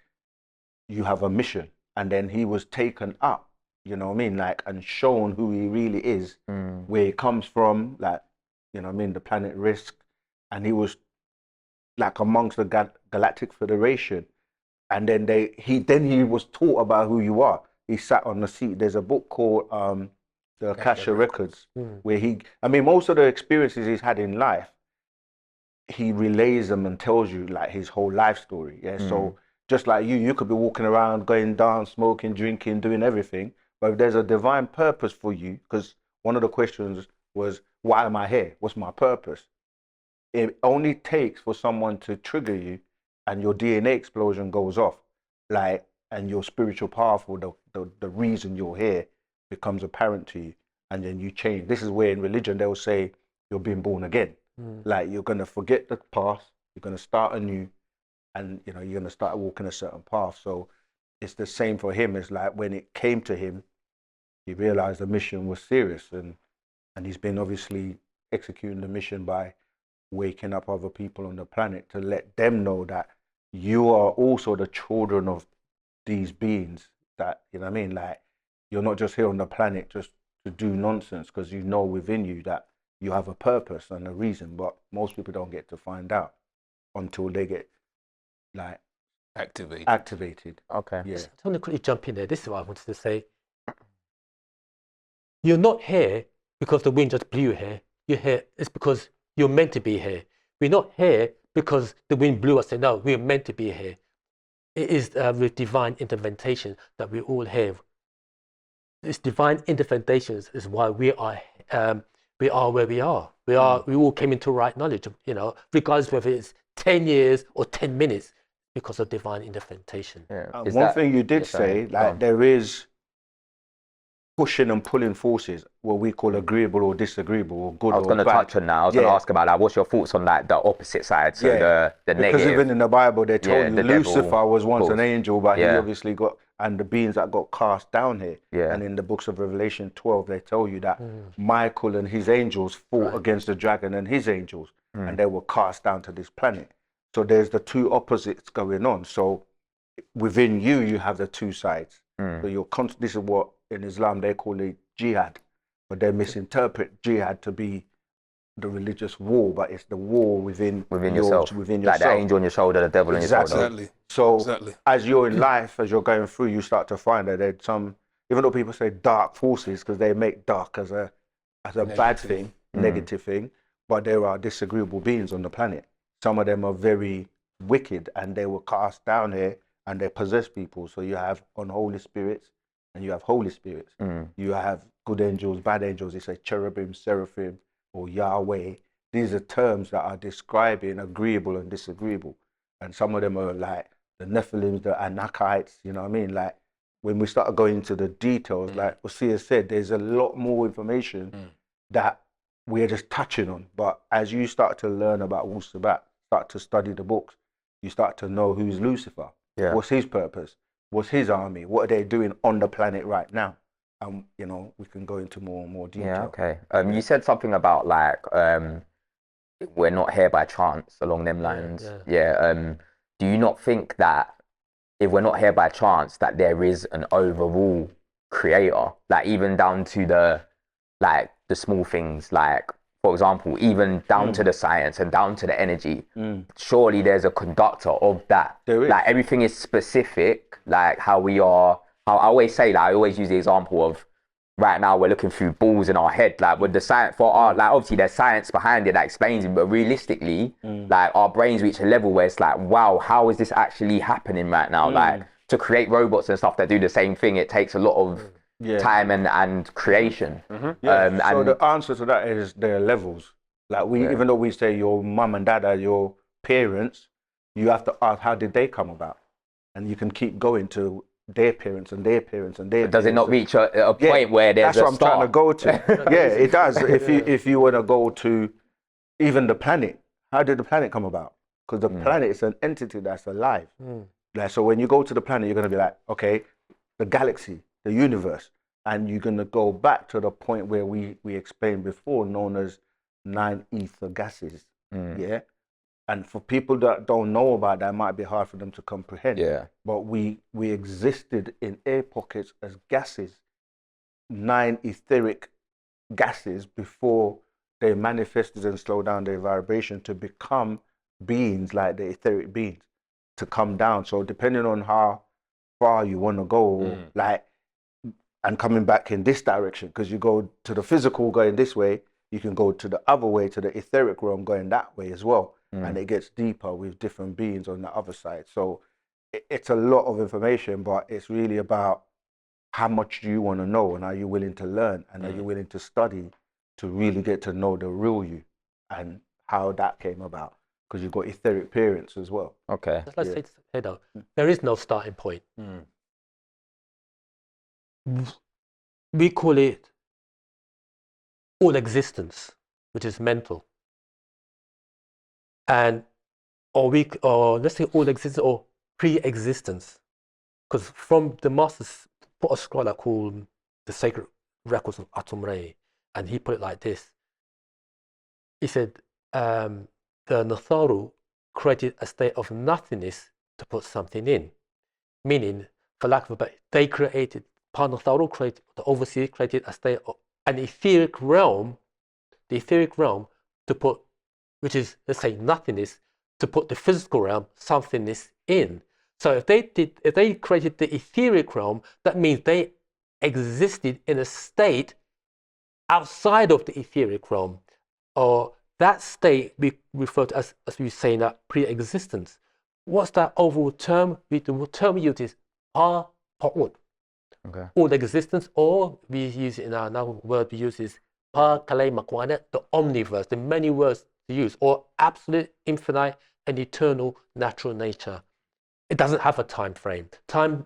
you have a mission. And then he was taken up, you know what I mean, like, and shown who he really is, where he comes from, like, you know what I mean, the planet Risk. And he was like amongst the Galactic Federation. And then he was taught about who you are. He sat on the seat. There's a book called The Akasha Records, where most of the experiences he's had in life, he relays them and tells you like his whole life story. Yeah. So just like you could be walking around, going down, smoking, drinking, doing everything. But if there's a divine purpose for you, because one of the questions was, why am I here? What's my purpose? It only takes for someone to trigger you and your DNA explosion goes off, like, and your spiritual path or the reason you're here becomes apparent to you, and then you change. This is where in religion they'll say you're being born again. Like, you're going to forget the past, you're going to start anew, and you're going to start walking a certain path. So it's the same for him. It's like when it came to him, he realized the mission was serious, and he's been obviously executing the mission by waking up other people on the planet to let them know that you are also the children of these beings, that, you know what I mean, like, you're not just here on the planet just to do nonsense, because you know within you that you have a purpose and a reason. But most people don't get to find out until they get like activated. Okay. I want to quickly jump in there. This is what I wanted to say. You're not here because the wind just blew you here. You're here, it's because you're meant to be here. We're not here because the wind blew us. No, we're meant to be here. It is with divine intervention that we all have. This divine intervention is why we are where we are. We all came into right knowledge, regardless whether it's 10 years or 10 minutes, because of divine intervention. One thing you did say, like, there is pushing and pulling forces, what we call agreeable or disagreeable, or good or bad. I was going to touch on that. I was going to ask about that. What's your thoughts on like the opposite side? So the negative. Because even in the Bible, they told you Lucifer devil, was once an angel, but he obviously got, and the beings that got cast down here. And in the books of Revelation 12, they tell you that Michael and his angels fought against the dragon and his angels, and they were cast down to this planet. So there's the two opposites going on. So within you, you have the two sides. So you're this is what in Islam they call it jihad, but they misinterpret jihad to be the religious war, but it's the war within yourself. Like the angel on your shoulder, the devil on your shoulder. Exactly. So as you're in life, as you're going through, you start to find that there's some, even though people say dark forces, because they make dark as a bad thing, negative thing, but there are disagreeable beings on the planet. Some of them are very wicked, and they were cast down here, and they possess people. So you have unholy spirits, and you have holy spirits. You have good angels, bad angels. They say cherubim, seraphim, or Yahweh. These are terms that are describing agreeable and disagreeable. And some of them are like the Nephilims, the Anakites, you know what I mean? Like when we start going into the details, like Usia said, there's a lot more information that we're just touching on. But as you start to learn about Wu-Sabat, start to study the books, you start to know who's Lucifer, what's his purpose, what's his army, what are they doing on the planet right now? And, you know, we can go into more and more detail. Yeah, okay. You said something about like, we're not here by chance along them lines. Do you not think that if we're not here by chance, that there is an overall creator, like even down to the small things, like for example, even down to the science and down to the energy, surely there's a conductor of that. There is. Like everything is specific, like how we are, how I always say, like I always use the example of right now we're looking through balls in our head, like with the science for our, like obviously there's science behind it that explains it, but realistically, like our brains reach a level where it's like, wow, how is this actually happening right now? Like to create robots and stuff that do the same thing, it takes a lot of time and creation. So and the answer to that is there are levels. Like even though we say your mum and dad are your parents, you have to ask how did they come about, and you can keep going to their parents and their parents and their. Does it not reach a point where there's that's what I'm trying to go to? Yeah, it does. If you want to go to even the planet, how did the planet come about? Because the planet is an entity that's alive. Like, so when you go to the planet, you're going to be like, okay, the galaxy, the universe, and you're going to go back to the point where we explained before, known as 9 ether gases. Yeah. And for people that don't know about that, it might be hard for them to comprehend. Yeah. But we existed in air pockets as gases, 9 etheric gases, before they manifested and slowed down their vibration to become beings like the etheric beings, to come down. So depending on how far you want to go, like, and coming back in this direction, because you go to the physical going this way, you can go to the other way, to the etheric realm going that way as well. And it gets deeper with different beings on the other side. So it's a lot of information, but it's really about how much do you want to know, and are you willing to learn, and are you willing to study to really get to know the real you and how that came about, because you've got etheric parents as well. Okay. Let's say though, there is no starting point. We call it all existence, which is mental. And or let's say all existence or pre-existence, because from the masters put a scholar called the Sacred Records of Atum Re, and he put it like this. He said the Natharu created a state of nothingness to put something in, meaning, for lack of a better, they created, Natharu created, the overseer created a state of an etheric realm, the etheric realm to put, which is, let's say, nothingness, to put the physical realm, somethingness, in. So if they created the etheric realm, that means they existed in a state outside of the etheric realm, or that state we refer to as we say in that pre-existence. What's that overall term? The term we use is pa-pa'ut. Okay. All existence, or we use it in another word we use is pa-kalei makwana, the omniverse, the many words to use, or absolute, infinite, and eternal natural nature. It doesn't have a time frame. Time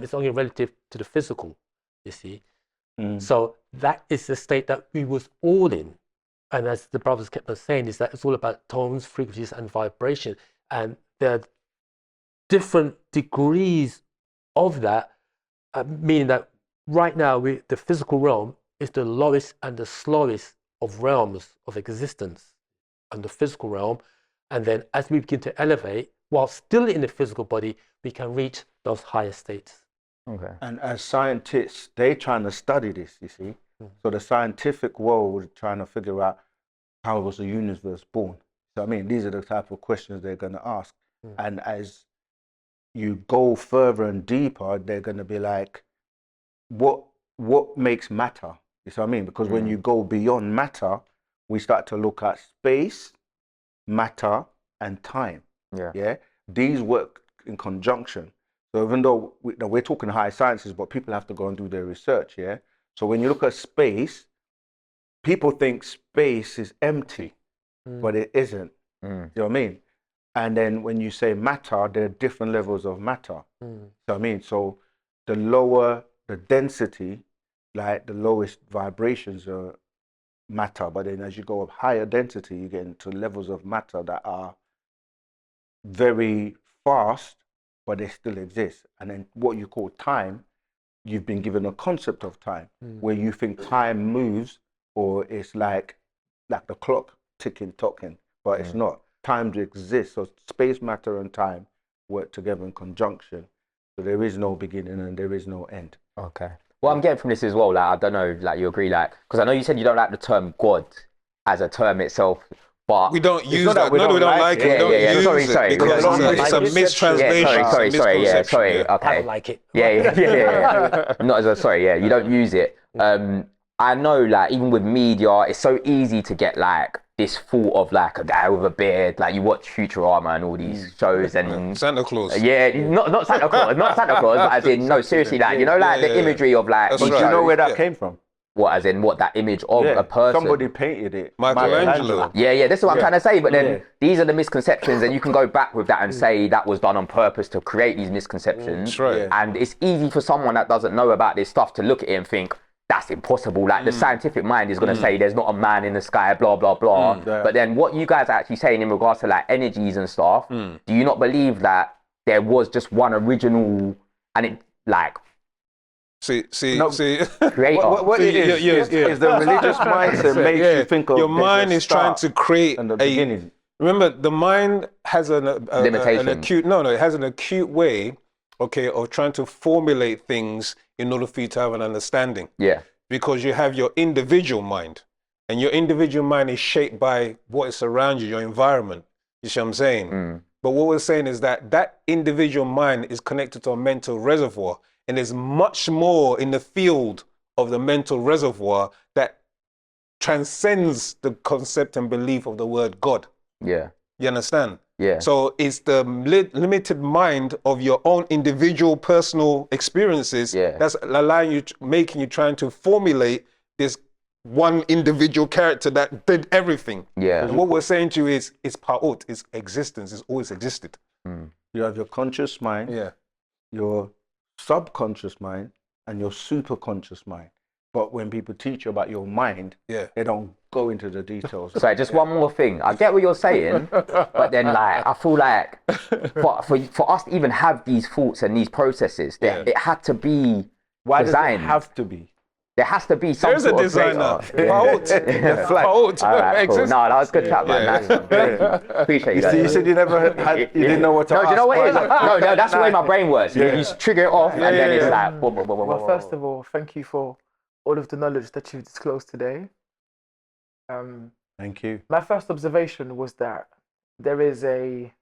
is only relative to the physical, you see. So that is the state that we was all in. And as the brothers kept on saying, is that it's all about tones, frequencies, and vibration. And there are different degrees of that, meaning that right now the physical realm is the lowest and the slowest of realms of existence, and the physical realm. And then as we begin to elevate, while still in the physical body, we can reach those higher states. Okay. And as scientists, they're trying to study this, you see. So the scientific world is trying to figure out how was the universe born. So I mean, these are the type of questions they're going to ask. And as you go further and deeper, they're going to be like, what makes matter? You see what I mean? Because when you go beyond matter, we start to look at space, matter, and time. Yeah. These work in conjunction. So even though we're talking high sciences, but people have to go and do their research. Yeah. So when you look at space, people think space is empty, but it isn't. You know what I mean? And then when you say matter, there are different levels of matter. So I mean, so the lower the density, like the lowest vibrations are matter, but then as you go up higher density, you get into levels of matter that are very fast, but they still exist. And then what you call time, you've been given a concept of time where you think time moves, or it's like the clock ticking, but it's not. Time exists. So space, matter, and time work together in conjunction. So there is no beginning and there is no end. Okay. Well, I'm getting from this as well, like, I don't know, like, you agree, like, because I know you said you don't like the term God as a term itself, but We don't use not that. that we No, we don't don't like like it. it. We don't Yeah, use sorry, it sorry. because it's a I just said- mistranslation. yeah, sorry, it's a sorry, misconception, okay. I don't like it. Yeah. Not as a, sorry, yeah, you don't use it. I know, like, even with media, it's so easy to get, like, this thought of, like, a guy with a beard, like, you watch Futurama and all these shows and... Santa Claus. Yeah, not Santa Claus, not Santa Claus, but as in, no, seriously, like, you know, like, the imagery of, like... That's But right. you know where that Yeah. came from? What, as in, what, that image of a person? Somebody painted it. Michelangelo. Yeah, this is what I'm trying to say. But then Yeah. these are the misconceptions, and you can go back with that and say that was done on purpose to create these misconceptions. That's right. Yeah. And it's easy for someone that doesn't know about this stuff to look at it and think, that's impossible. Like, the scientific mind is going to say there's not a man in the sky, blah, blah, blah. Yeah. But then what you guys are actually saying in regards to, like, energies and stuff, do you not believe that there was just one original, and it, like, See. creator? What it is the religious mindset makes you think of your there's mind a is trying to start create and the a beginning. Remember, the mind has an Limitation. acute. No, it has an acute way, okay, of trying to formulate things in order for you to have an understanding. Yeah. Because you have your individual mind, and your individual mind is shaped by what is around you, your environment. You see what I'm saying? But what we're saying is that that individual mind is connected to a mental reservoir, and there's much more in the field of the mental reservoir that transcends the concept and belief of the word God. Yeah. You understand? Yeah. So it's the limited mind of your own individual personal experiences that's allowing you, making you trying to formulate this one individual character that did everything. Yeah. And what we're saying to you is, it's pa'ut, it's existence, it's always existed. You have your conscious mind, Yeah. your subconscious mind, and your superconscious mind. But when people teach you about your mind, Yeah. they don't go into the details. Sorry, just one more thing. I get what you're saying, but then, like, I feel like for us to even have these thoughts and these processes, it had to be Why designed. does it have to be? There has to be some There's a sort of designer. creator. Pa'ut. Pa'ut. All right, cool. Exists. No, that was good chat, man. Yeah. Nice one. Thank you. Appreciate you. So you said you never had, you didn't know what to No, ask. do you know what it is? why? No, that's the way my brain works. You trigger it off, and then it's like... Whoa, whoa, whoa, whoa, Well, whoa, first whoa. of all, thank you for all of the knowledge that you've disclosed today. Thank you. My first observation was that there is a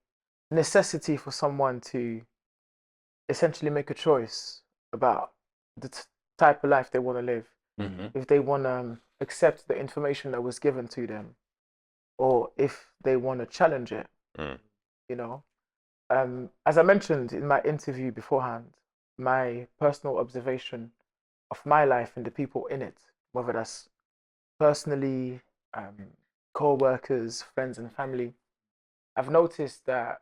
necessity for someone to essentially make a choice about the type of life they want to live. If they want to accept the information that was given to them, or if they want to challenge it. You know, as I mentioned in my interview beforehand, my personal observation of my life and the people in it, whether that's personally, co-workers, friends and family, I've noticed that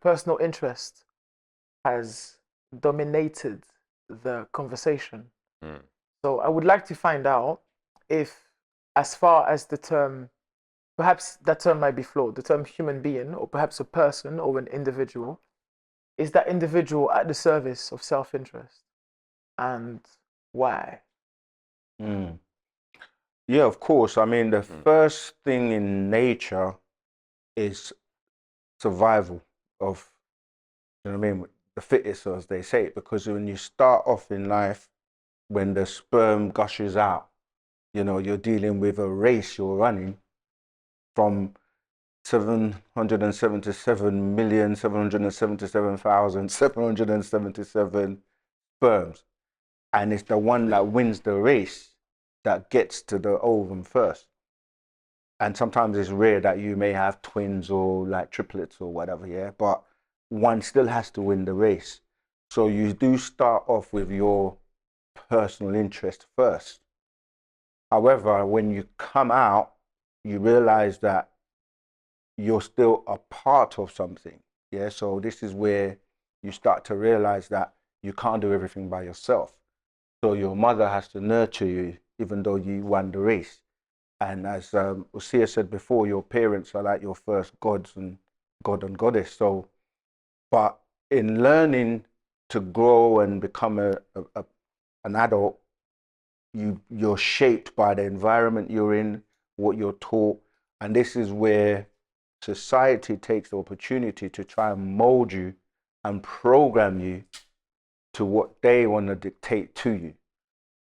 personal interest has dominated the conversation. So I would like to find out if, as far as the term, perhaps that term might be flawed, the term human being, or perhaps a person or an individual, is that individual at the service of self-interest? And why? Yeah, of course. I mean, the first thing in nature is survival of, you know what I mean, the fittest, as they say, because when you start off in life, when the sperm gushes out, you know, you're dealing with a race you're running from 777,777,777 sperms. And it's the one that wins the race that gets to the ovum first. And sometimes it's rare that you may have twins or like triplets or whatever, yeah, but one still has to win the race. So you do start off with your personal interest first. However, when you come out, you realize that you're still a part of something. Yeah. So this is where you start to realize that you can't do everything by yourself. So your mother has to nurture you, even though you won the race. And as Usia said before, your parents are like your first gods and god and goddess. So, but in learning to grow and become an adult, you're shaped by the environment you're in, what you're taught. And this is where society takes the opportunity to try and mold you and program you to what they want to dictate to you.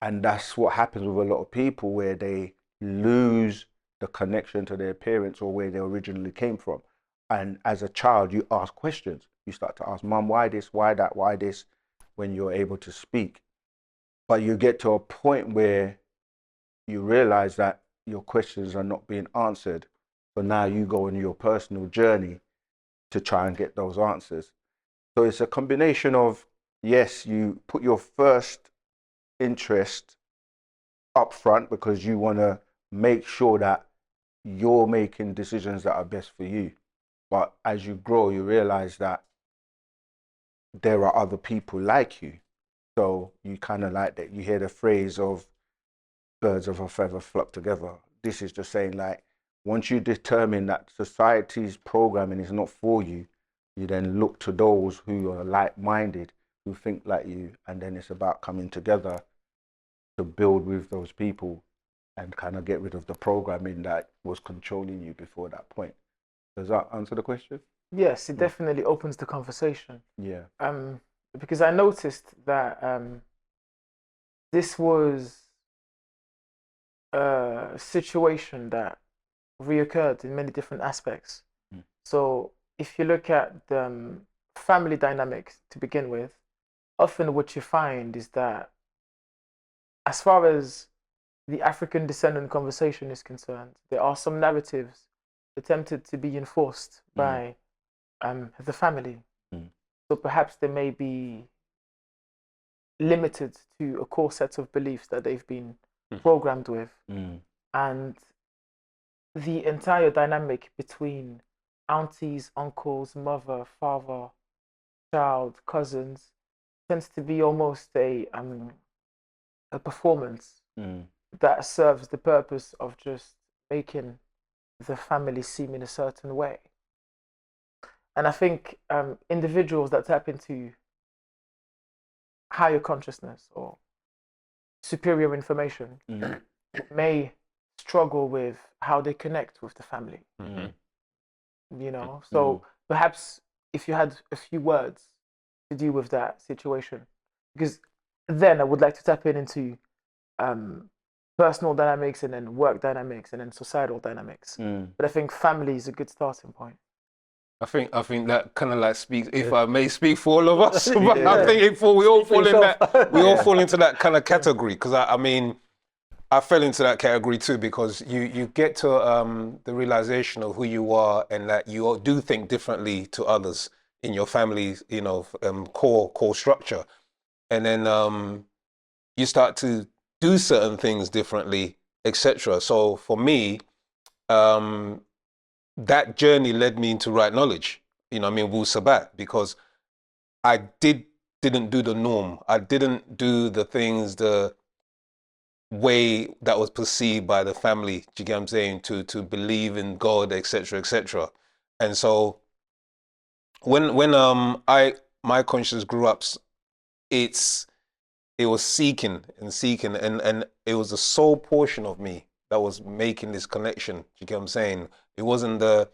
And that's what happens with a lot of people, where they lose the connection to their parents or where they originally came from. And as a child, you ask questions. You start to ask, Mom, why this, why that, why this, when you're able to speak. But you get to a point where you realize that your questions are not being answered. So now you go on your personal journey to try and get those answers. So it's a combination of, yes, you put your first interest up front because you want to make sure that you're making decisions that are best for you. But as you grow, you realize that there are other people like you. So you kind of like that. You hear the phrase of birds of a feather flock together. This is just saying, like, once you determine that society's programming is not for you, you then look to those who are like-minded, who think like you, and then it's about coming together to build with those people and kind of get rid of the programming that was controlling you before that point. Does that answer the question? Yes, it definitely opens the conversation. Yeah. Because I noticed that this was a situation that reoccurred in many different aspects. So if you look at the family dynamics to begin with, often what you find is that as far as the African descendant conversation is concerned, there are some narratives attempted to be enforced by the family. So perhaps they may be limited to a core set of beliefs that they've been programmed with. And the entire dynamic between aunties, uncles, mother, father, child, cousins tends to be almost a performance that serves the purpose of just making the family seem in a certain way. And I think individuals that tap into higher consciousness or superior information may struggle with how they connect with the family. You know, so perhaps if you had a few words to do with that situation, because then I would like to tap into personal dynamics and then work dynamics and then societal dynamics. But I think family is a good starting point. I think that kind of like speaks, if I may speak for all of us, but I think we all fall in that, we all fall into that kind of category. Because I mean, I fell into that category too, because you get to the realization of who you are and that you do think differently to others in your family's, you know, core structure, and then you start to do certain things differently, etc. So for me, that journey led me into right knowledge. You know, I mean, Wu-Sabat, because I didn't do the norm. I didn't do the things the way that was perceived by the family. Do you get what I'm saying? To believe in God, etc., etc. And so when my consciousness grew up, it was seeking and it was the sole portion of me that was making this connection. Do you get what I'm saying? It wasn't I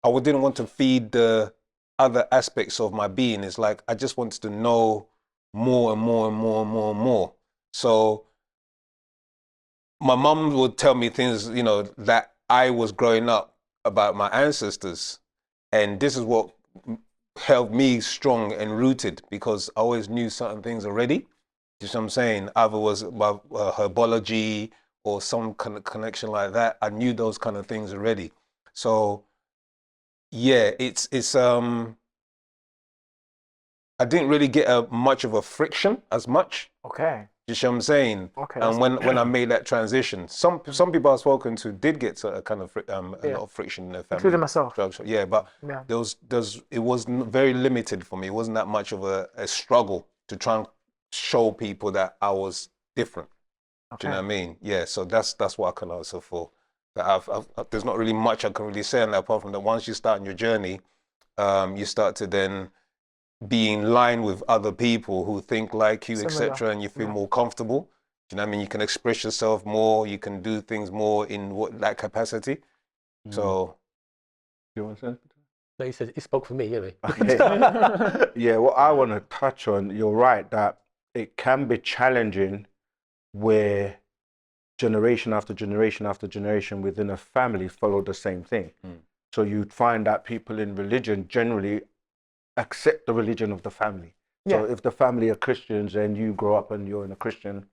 didn't want to feed the other aspects of my being. It's like I just wanted to know more and more and more and more and more. So my mum would tell me things, you know, that I was growing up about my ancestors. And this is what held me strong and rooted, because I always knew certain things already. You know what I'm saying? Either was about herbology or some kind of connection like that. I knew those kind of things already. So yeah, it's I didn't really get much of a friction as much. Okay. you see what I'm saying? Okay, And when I made that transition, some people I've spoken to did get a kind of a lot of friction in their family. Including myself. Yeah, but Yeah. it was very limited for me. It wasn't that much of a struggle to try and show people that I was different. Do you know what I mean? Yeah, so that's what I can answer for. That there's not really much I can really say on that, apart from that once you start on your journey, you start to then be in line with other people who think like you, etc., and you feel more comfortable. Do you know what I mean? You can express yourself more. You can do things more in that capacity. So, You want to say? No, he said he spoke for me, anyway. Yeah, what I want to touch on, you're right, that it can be challenging where generation after generation after generation within a family follow the same thing. So you'd find that people in religion generally accept the religion of the family. So if the family are Christians and you grow up and you're in a Christian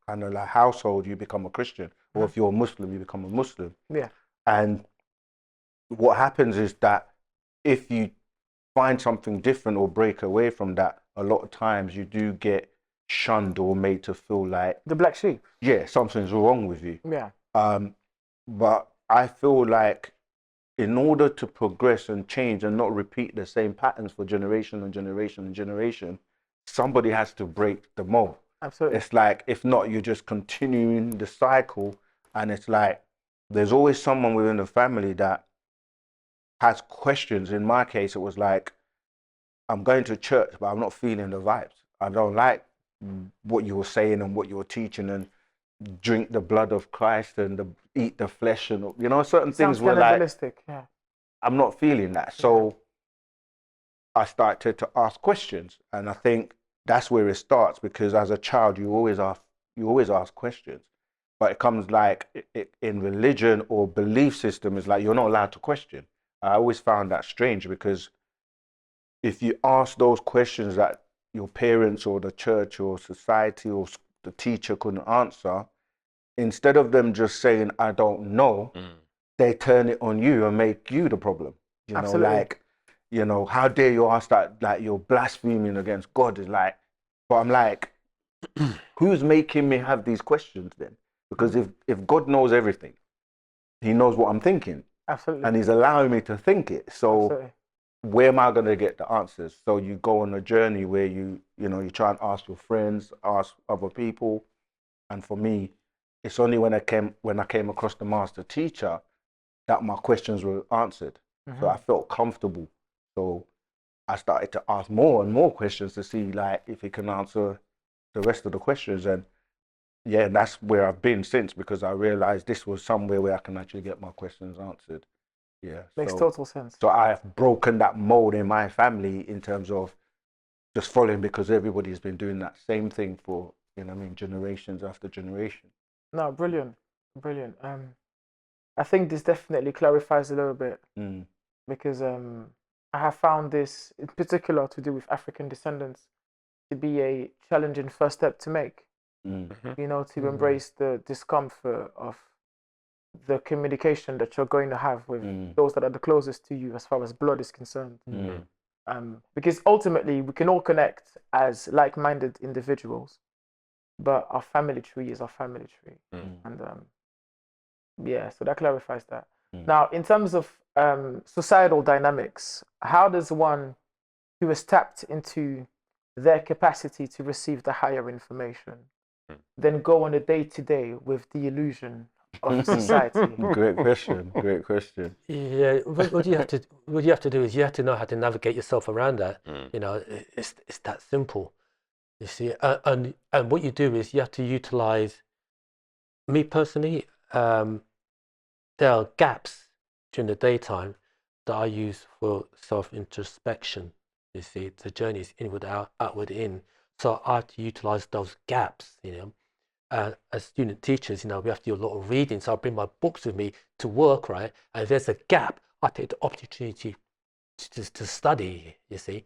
kind of like household, you become a Christian. Or if you're a Muslim, you become a Muslim. Yeah. And what happens is that if you find something different or break away from that, a lot of times you do get shunned or made to feel like The black sheep. yeah, something's wrong with you. Yeah. But I feel like in order to progress and change and not repeat the same patterns for generation and generation and generation, somebody has to break the mold. Absolutely. It's like, if not, you're just continuing the cycle. And it's like, there's always someone within the family that has questions. In my case, it was like, I'm going to church, but I'm not feeling the vibes. I don't like what you were saying and what you were teaching, and drink the blood of Christ and eat the flesh, and you know, certain things were like, yeah. I'm not feeling that. So I started to ask questions, and I think that's where it starts, because as a child you always ask questions, but it comes like in religion or belief system, is like you're not allowed to question. I always found that strange, because if you ask those questions that your parents or the church or society or the teacher couldn't answer, instead of them just saying, I don't know, they turn it on you and make you the problem. You know, Absolutely. like, you know, how dare you ask that, like you're blaspheming against God, is like, but I'm like, who's making me have these questions then? Because if God knows everything, he knows what I'm thinking. Absolutely. And he's allowing me to think it. So Absolutely. where am I going to get the answers? So you go on a journey where you try and ask your friends, ask other people. And for me, it's only when I came across the master teacher that my questions were answered. So I felt comfortable. So I started to ask more and more questions to see like if he can answer the rest of the questions. And yeah, that's where I've been since, because I realized this was somewhere where I can actually get my questions answered. Yeah. Makes total sense. So I have broken that mold in my family in terms of just following, because everybody's been doing that same thing for, you know what I mean, generations after generation. No, brilliant. Brilliant. I think this definitely clarifies a little bit, because I have found this in particular to do with African descendants to be a challenging first step to make. You know, to embrace the discomfort of the communication that you're going to have with those that are the closest to you as far as blood is concerned. Because ultimately we can all connect as like-minded individuals, but our family tree is our family tree. And yeah, so that clarifies that. Now, in terms of societal dynamics, how does one who has tapped into their capacity to receive the higher information then go on a day-to-day with the illusion of society? Great question. Great question. Yeah, what you have to do is you have to know how to navigate yourself around that. You know, it's that simple. You see, and what you do is you have to utilize. Me personally, there are gaps during the daytime that I use for self-introspection. You see, the journey is inward out, outward in. So I have to utilize those gaps. You know, as student teachers, you know, we have to do a lot of reading. So I bring my books with me to work, right? And if there's a gap, I take the opportunity to study. You see,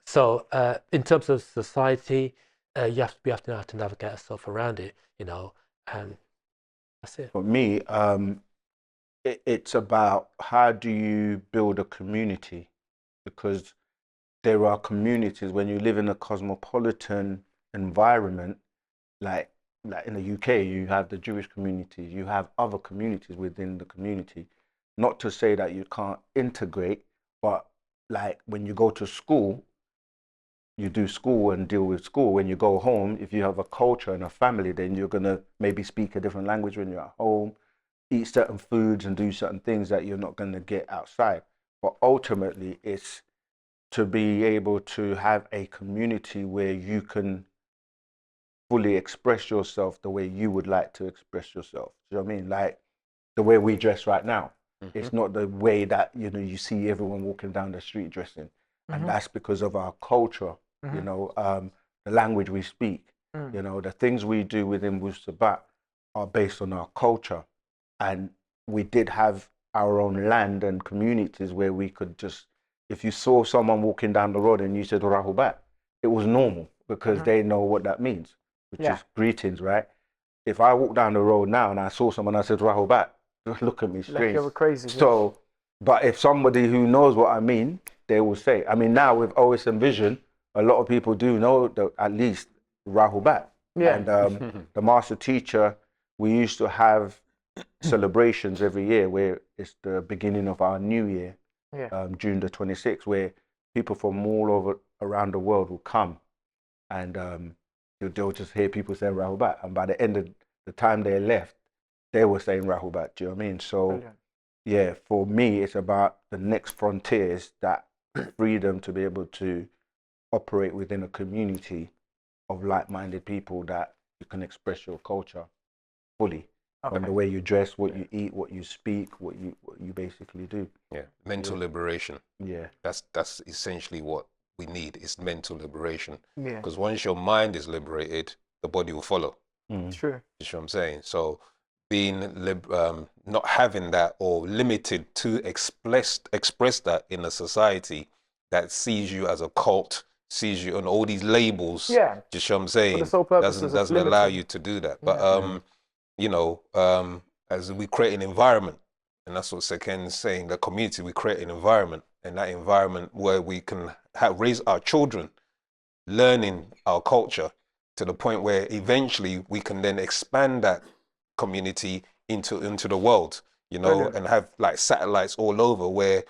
so in terms of society, we have to know how to navigate ourselves around it. You know, and that's it. For me, it's about how do you build a community, because there are communities when you live in a cosmopolitan environment. like in the UK, you have the Jewish community, you have other communities within the community. Not to say that you can't integrate, but like when you go to school, you do school and deal with school. When you go home, if you have a culture and a family, then you're gonna maybe speak a different language when you're at home, eat certain foods and do certain things that you're not gonna get outside. But ultimately, it's to be able to have a community where you can fully express yourself the way you would like to express yourself. Do you know what I mean? Like the way we dress right now. It's not the way that, you know, you see everyone walking down the street dressing. And that's because of our culture, you know, the language we speak, you know, the things we do within Wu-Sabat are based on our culture. And we did have our own land and communities where we could just, if you saw someone walking down the road and you said Rahubat, it was normal because they know what that means, which is greetings, right? If I walk down the road now and I saw someone and I said Rahubat, look at me strange. Like you're crazy. So, but if somebody who knows what I mean, they will say. I mean, now with OSM Vision, a lot of people do know at least Rahubat. Yeah. And the master teacher, we used to have celebrations every year where it's the beginning of our new year, June the 26th, where people from all over around the world will come and they'll just hear people saying Rahubat. And by the end of the time they left, they were saying Rahubat. Do you know what I mean? So, Brilliant. yeah, for me, it's about the next frontiers, that freedom to be able to operate within a community of like-minded people that you can express your culture fully. From the way you dress, what you eat, what you speak, what you basically do. Yeah, mental liberation. Yeah. That's essentially what we need, is mental liberation. Yeah. Because once your mind is liberated, the body will follow. True. You see what I'm saying? So being not having that, or limited to express that in a society that sees you as a cult, sees you on all these labels. Yeah. Just what I'm saying. For the sole purposes of doesn't allow limiting. you to do that. But you know, as we create an environment, and that's what Seken is saying, the community, we create an environment, and that environment where we can raise our children learning our culture to the point where eventually we can then expand that community into the world, you know. Brilliant. And have like satellites all over, where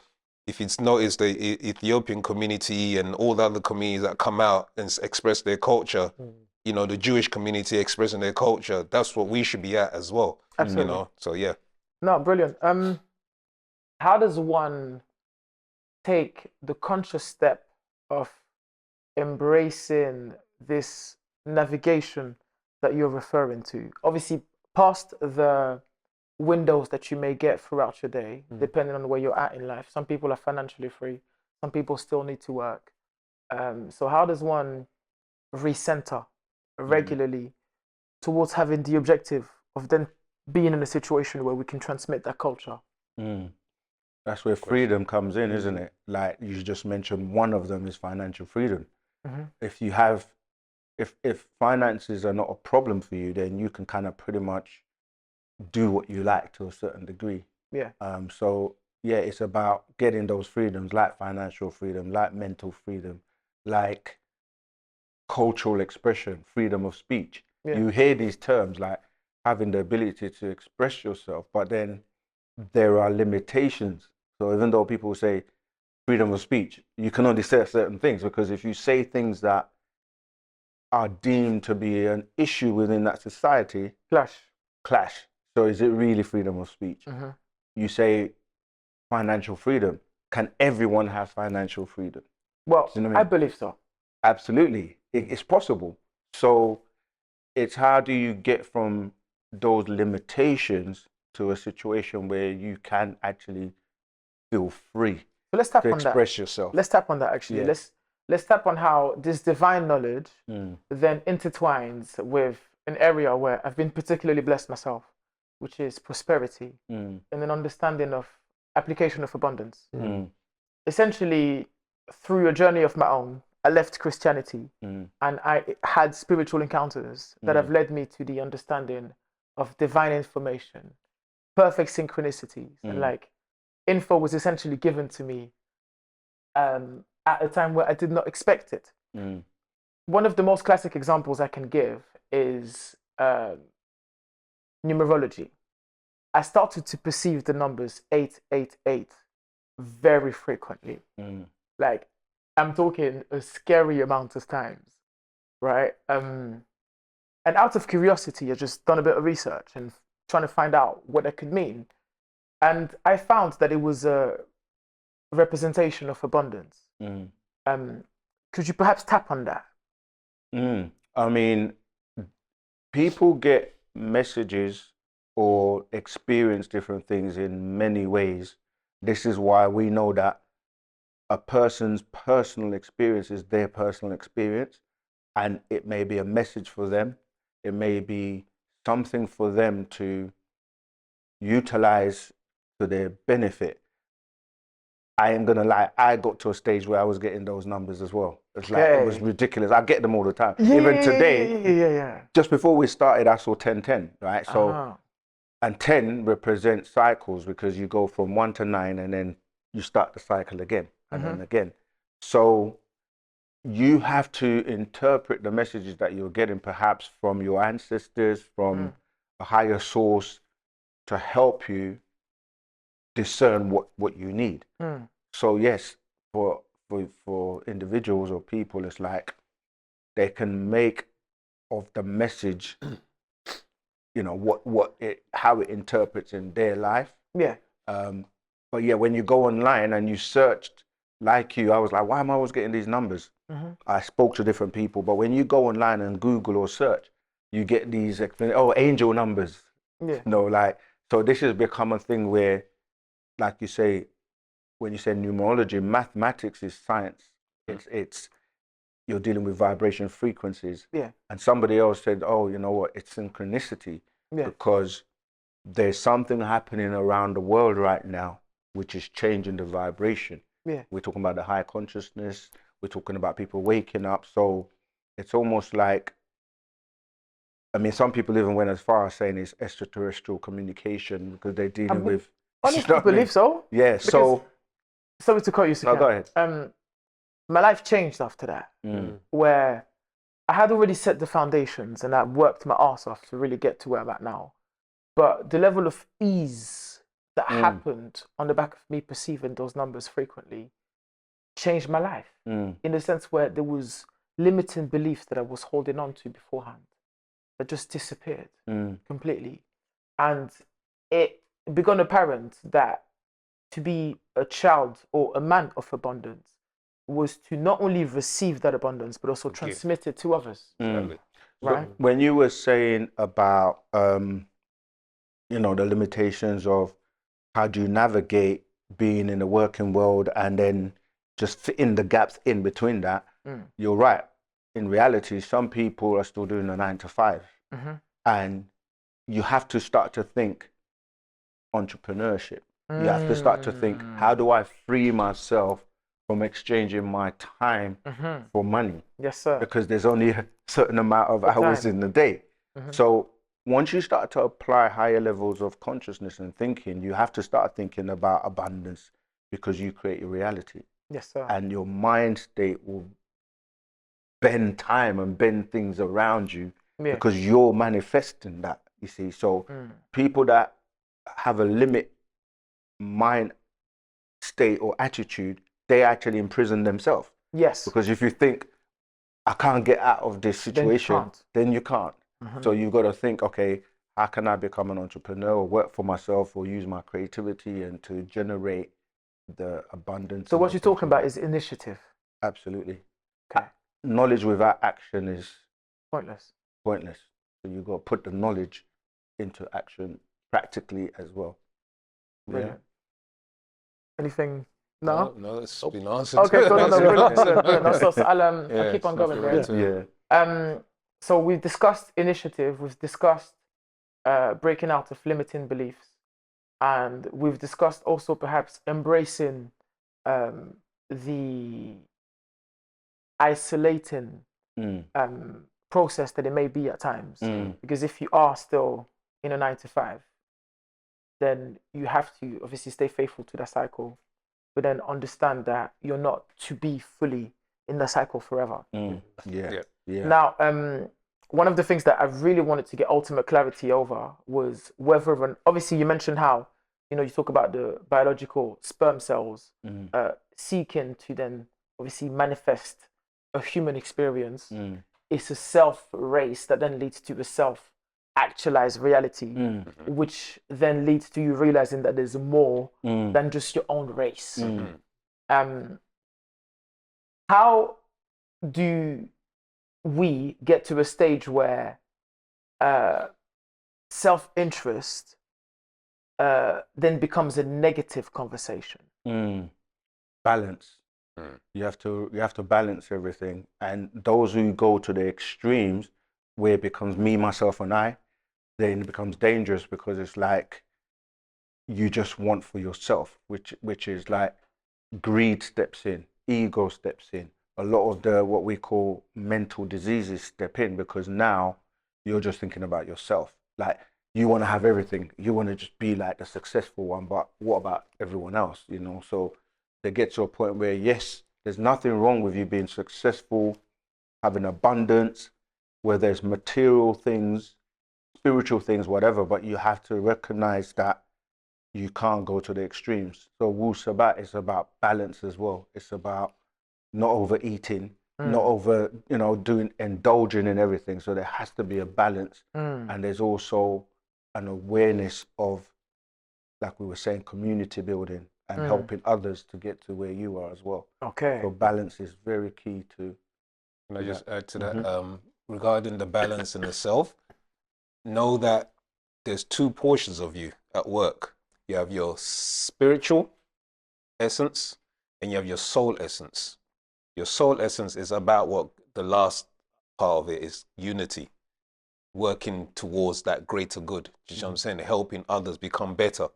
if it's noticed the Ethiopian community and all the other communities that come out and express their culture, you know, the Jewish community expressing their culture, that's what we should be at as well. Absolutely. You know, so yeah. No, brilliant. How does one take the conscious step of embracing this navigation that you're referring to? Obviously, past the windows that you may get throughout your day, depending on where you're at in life. Some people are financially free. Some people still need to work. So how does one recenter regularly towards having the objective of then being in a situation where we can transmit that culture? That's where freedom comes in, isn't it? Like you just mentioned, one of them is financial freedom. If you have, if finances are not a problem for you, then you can kind of pretty much do what you like to a certain degree. Yeah. So yeah, it's about getting those freedoms, like financial freedom, like mental freedom, like cultural expression, freedom of speech. Yeah. You hear these terms like having the ability to express yourself, but then there are limitations. So even though people say freedom of speech, you can only say certain things, because if you say things that are deemed to be an issue within that society, clash. So is it really freedom of speech? You say financial freedom. Can everyone have financial freedom? Well, you know what I mean? I believe so. Absolutely. It's possible. So it's how do you get from those limitations to a situation where you can actually feel free So let's tap to on that. express yourself. Let's tap on that actually. Yeah. Let's tap on how this divine knowledge then intertwines with an area where I've been particularly blessed myself, which is prosperity and an understanding of application of abundance. Essentially, through a journey of my own, I left Christianity and I had spiritual encounters that have led me to the understanding of divine information, perfect synchronicities, and like info was essentially given to me at a time where I did not expect it. One of the most classic examples I can give is numerology. I started to perceive the numbers 888 very frequently. Like, I'm talking a scary amount of times, right? And out of curiosity, I just done a bit of research and trying to find out what that could mean. And I found that it was a representation of abundance. Could you perhaps tap on that? I mean, people get messages or experience different things in many ways. This is why we know that a person's personal experience is their personal experience, and it may be a message for them. It may be something for them to utilize to their benefit. I ain't gonna lie, I got to a stage where I was getting those numbers as well. It's like, it was ridiculous. I get them all the time. Even today, just before we started, I saw 1010, right? So, and 10 represents cycles, because you go from 1 to 9 and then you start the cycle again and then again. So you have to interpret the messages that you're getting, perhaps from your ancestors, from a higher source, to help you discern what you need. So yes, for individuals or people, it's like they can make of the message, you know, how it interprets in their life. But yeah, when you go online and you searched, like you, I was like, why am I always getting these numbers? I spoke to different people, but when you go online and Google or search, you get these angel numbers. You know, like, so this has become a thing where, like you say, when you say numerology, mathematics is science. It's you're dealing with vibration frequencies. And somebody else said, oh, you know what, it's synchronicity, because there's something happening around the world right now which is changing the vibration. We're talking about the high consciousness. We're talking about people waking up. So it's almost like, I mean, some people even went as far as saying it's extraterrestrial communication, because they're dealing with. Honestly, I believe so. Yeah. So. Sorry to cut you. No, go ahead. My life changed after that, where I had already set the foundations and I worked my ass off to really get to where I'm at now. But the level of ease that happened on the back of me perceiving those numbers frequently changed my life, in the sense where there was limiting beliefs that I was holding on to beforehand that just disappeared completely. And it became apparent that to be a child or a man of abundance was to not only receive that abundance, but also transmit it to others. Right. So when you were saying about, you know, the limitations of how do you navigate being in the working world and then just fitting the gaps in between that, you're right. In reality, some people are still doing a 9 to 5, and you have to start to think entrepreneurship. You have to start to think, how do I free myself from exchanging my time for money? Yes, sir. Because there's only a certain amount of hours in the day. So once you start to apply higher levels of consciousness and thinking, you have to start thinking about abundance, because you create your reality. Yes, sir. And your mind state will bend time and bend things around you, because you're manifesting that, you see. So people that have a limit mind state or attitude, they actually imprison themselves. Yes. Because if you think, I can't get out of this situation, then you can't. So you've got to think, okay, how can I become an entrepreneur or work for myself or use my creativity and to generate the abundance? So what you're talking about is initiative. Absolutely. Okay. Knowledge without action is Pointless. So you've got to put the knowledge into action practically as well. Brilliant. Anything? No? No, it's been answered. Okay, cool. No, brilliant. So I'll keep on going there. So we've discussed initiative, we've discussed breaking out of limiting beliefs, and we've discussed also perhaps embracing the isolating process that it may be at times. Because if you are still in a 9 to 5, then you have to obviously stay faithful to that cycle, but then understand that you're not to be fully in the cycle forever. Yeah. Now, one of the things that I really wanted to get ultimate clarity over was whether, obviously you mentioned how, you talk about the biological sperm cells seeking to then obviously manifest a human experience. It's a self race that then leads to a self actualized reality, which then leads to you realizing that there's more than just your own race. How do we get to a stage where self-interest then becomes a negative conversation? Balance. You have to balance everything, and those who go to the extremes where it becomes me, myself, and I, then it becomes dangerous, because it's like you just want for yourself, which is like greed steps in, ego steps in, a lot of the what we call mental diseases step in, because now you're just thinking about yourself. Like, you want to have everything, you want to just be like the successful one, but what about everyone else? So they get to a point where, yes, there's nothing wrong with you being successful, having abundance, where there's material things, spiritual things, whatever, but you have to recognize that you can't go to the extremes. So Wu-Sabat is about balance as well. It's about not overeating, not over, indulging in everything. So there has to be a balance. And there's also an awareness of, like we were saying, community building and helping others to get to where you are as well. Okay. So balance is very key to. Can I just add to that? Regarding the balance in the self, know that there's two portions of you at work. You have your spiritual essence and you have your soul essence. Your soul essence is about what the last part of it is, unity, working towards that greater good. You know what I'm saying? Helping others become better.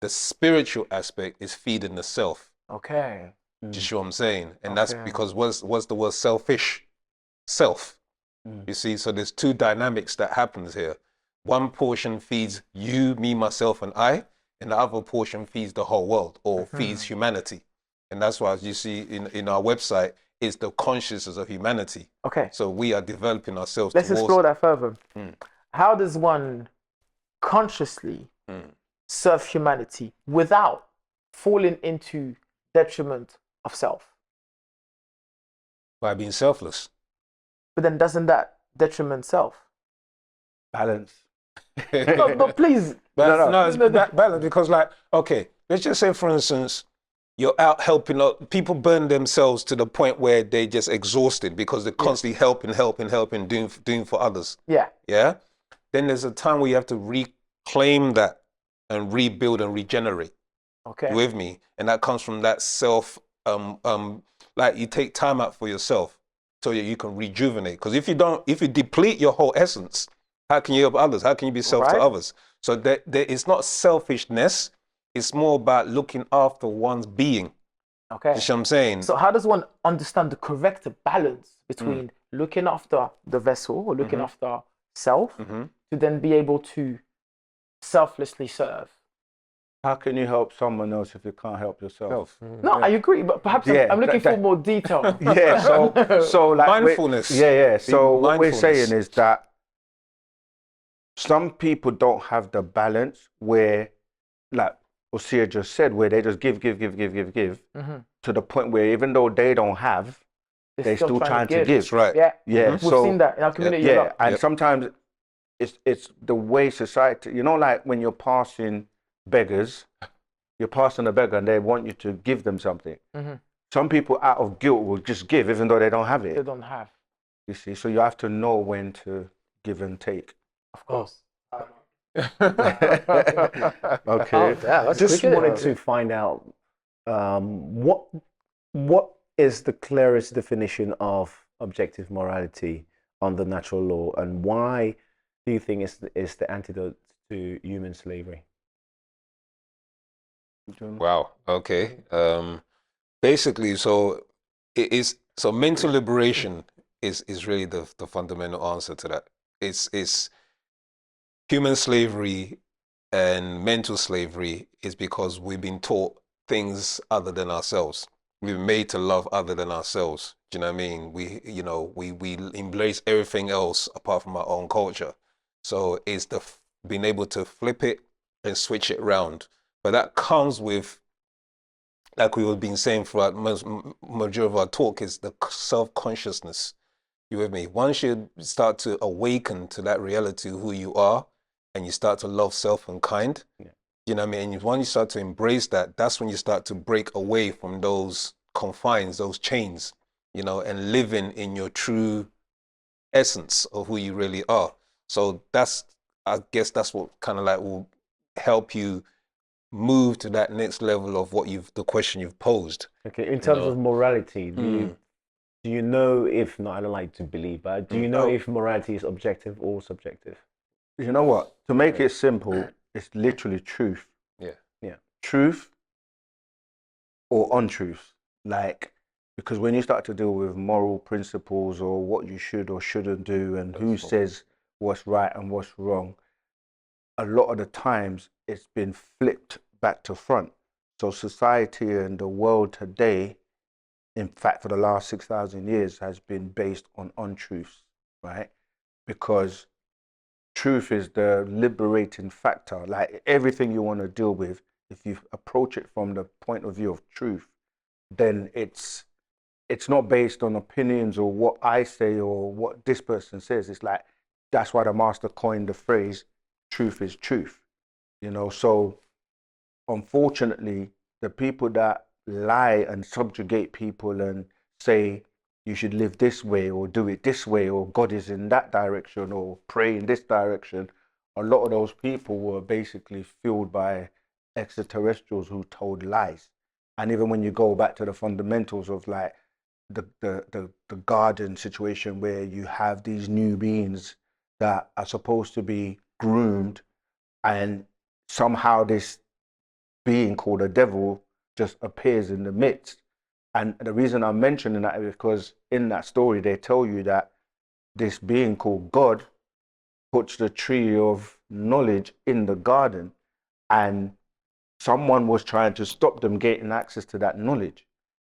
The spiritual aspect is feeding the self. Okay. Do you see what I'm saying? And that's because what's the word selfish? Self. You see, so there's two dynamics that happens here. One portion feeds you, me, myself, and I, and the other portion feeds the whole world, or feeds humanity. And that's why, as you see in our website, is the consciousness of humanity. Okay. So we are developing ourselves Let's towards... explore that further. How does one consciously serve humanity without falling into detriment of self? By being selfless. But then doesn't that detriment self? Balance. No, please. It's balance, because, like, okay, let's just say, for instance, you're out helping out, people burn themselves to the point where they're just exhausted because they're constantly helping, doing for others. Yeah. Then there's a time where you have to reclaim that and rebuild and regenerate. Okay. You with me? And that comes from that self, like, you take time out for yourself so that you can rejuvenate. Because if you deplete your whole essence, how can you help others? How can you be self to others? So there is not selfishness. It's more about looking after one's being. Okay. You see what I'm saying? So how does one understand the correct balance between looking after the vessel or looking after self to then be able to selflessly serve? How can you help someone else if you can't help yourself? No, I agree, but perhaps I'm looking for more detail. So like mindfulness. So what we're saying is that some people don't have the balance where, like Osir just said, where they just give to the point where even though they don't have, they're still trying to give. That's right. Yeah. We've seen that in our community. Yeah, and sometimes it's the way society, like when you're passing beggars, you're passing a beggar and they want you to give them something. Some people out of guilt will just give even though they don't have it. They don't have. You see, so you have to know when to give and take. Of course. Okay. Just wanted to find out what is the clearest definition of objective morality under natural law, and why do you think is the antidote to human slavery? Wow. Okay. Basically, so mental liberation is really the fundamental answer to that. It's human slavery and mental slavery is because we've been taught things other than ourselves. we've been made to love other than ourselves. Do you know what I mean? We embrace everything else apart from our own culture. So it's being able to flip it and switch it around. But that comes with, like we've been saying throughout majority of our talk, is the self-consciousness. You with me? Once you start to awaken to that reality of who you are, and you start to love self and kind, you know what I mean? And when you start to embrace that, that's when you start to break away from those confines, those chains, and living in your true essence of who you really are. So I guess that's what kind of like will help you move to that next level of the question you've posed. Okay, in terms of morality, do you know if, no, I don't like to believe, but do you know if morality is objective or subjective? You know what? To make it simple, it's literally truth. Yeah. Truth or untruth. Like, because when you start to deal with moral principles or what you should or shouldn't do and who says what's right and what's wrong, a lot of the times it's been flipped back to front. So society and the world today, in fact, for the last 6,000 years, has been based on untruths, right? Because truth is the liberating factor. Like everything you want to deal with, if you approach it from the point of view of truth, then it's not based on opinions or what I say or what this person says. It's like, that's why the master coined the phrase, truth is truth. So unfortunately, the people that lie and subjugate people and say you should live this way or do it this way or God is in that direction or pray in this direction, a lot of those people were basically fueled by extraterrestrials who told lies. And even when you go back to the fundamentals of like the garden situation where you have these new beings that are supposed to be groomed, and somehow this being called a devil just appears in the midst. And the reason I'm mentioning that is because in that story they tell you that this being called God puts the tree of knowledge in the garden, and someone was trying to stop them getting access to that knowledge.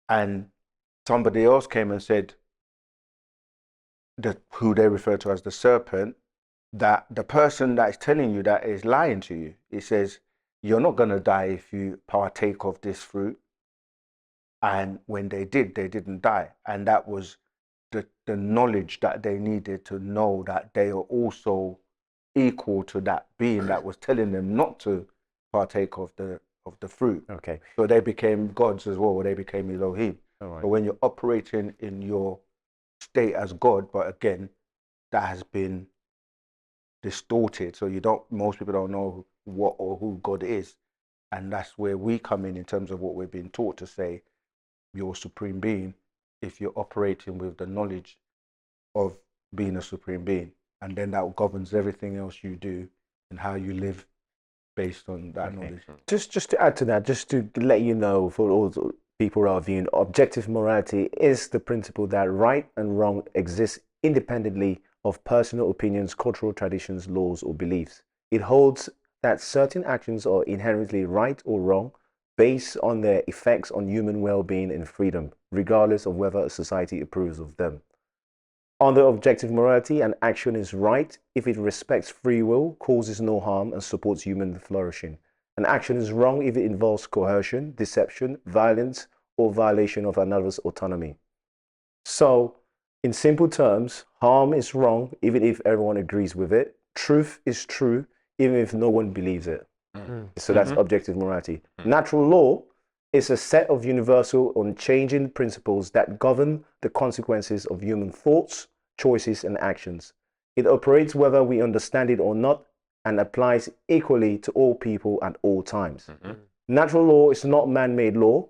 And somebody else came and said, who they refer to as the serpent, that the person that is telling you that is lying to you. He says, you're not going to die if you partake of this fruit. And when they did, they didn't die. And that was the knowledge that they needed to know that they are also equal to that being that was telling them not to partake of the fruit. Okay. So they became gods as well, or they became Elohim. All right. So when you're operating in your state as God, but again, that has been distorted. So most people don't know what or who God is. And that's where we come in terms of what we've been taught to say, you're supreme being, if you're operating with the knowledge of being a supreme being. And then that governs everything else you do and how you live based on that knowledge. Just to add to that, just to let you know, for all the people who are viewing, objective morality is the principle that right and wrong exist independently of personal opinions, cultural traditions, laws, or beliefs. It holds that certain actions are inherently right or wrong based on their effects on human well-being and freedom, regardless of whether a society approves of them. Under objective morality, an action is right if it respects free will, causes no harm, and supports human flourishing. An action is wrong if it involves coercion, deception, violence, or violation of another's autonomy. So, in simple terms, harm is wrong even if everyone agrees with it. Truth is true even if no one believes it. So that's objective morality. Natural law is a set of universal, unchanging principles that govern the consequences of human thoughts, choices, and actions. It operates whether we understand it or not and applies equally to all people at all times. Natural law is not man-made law.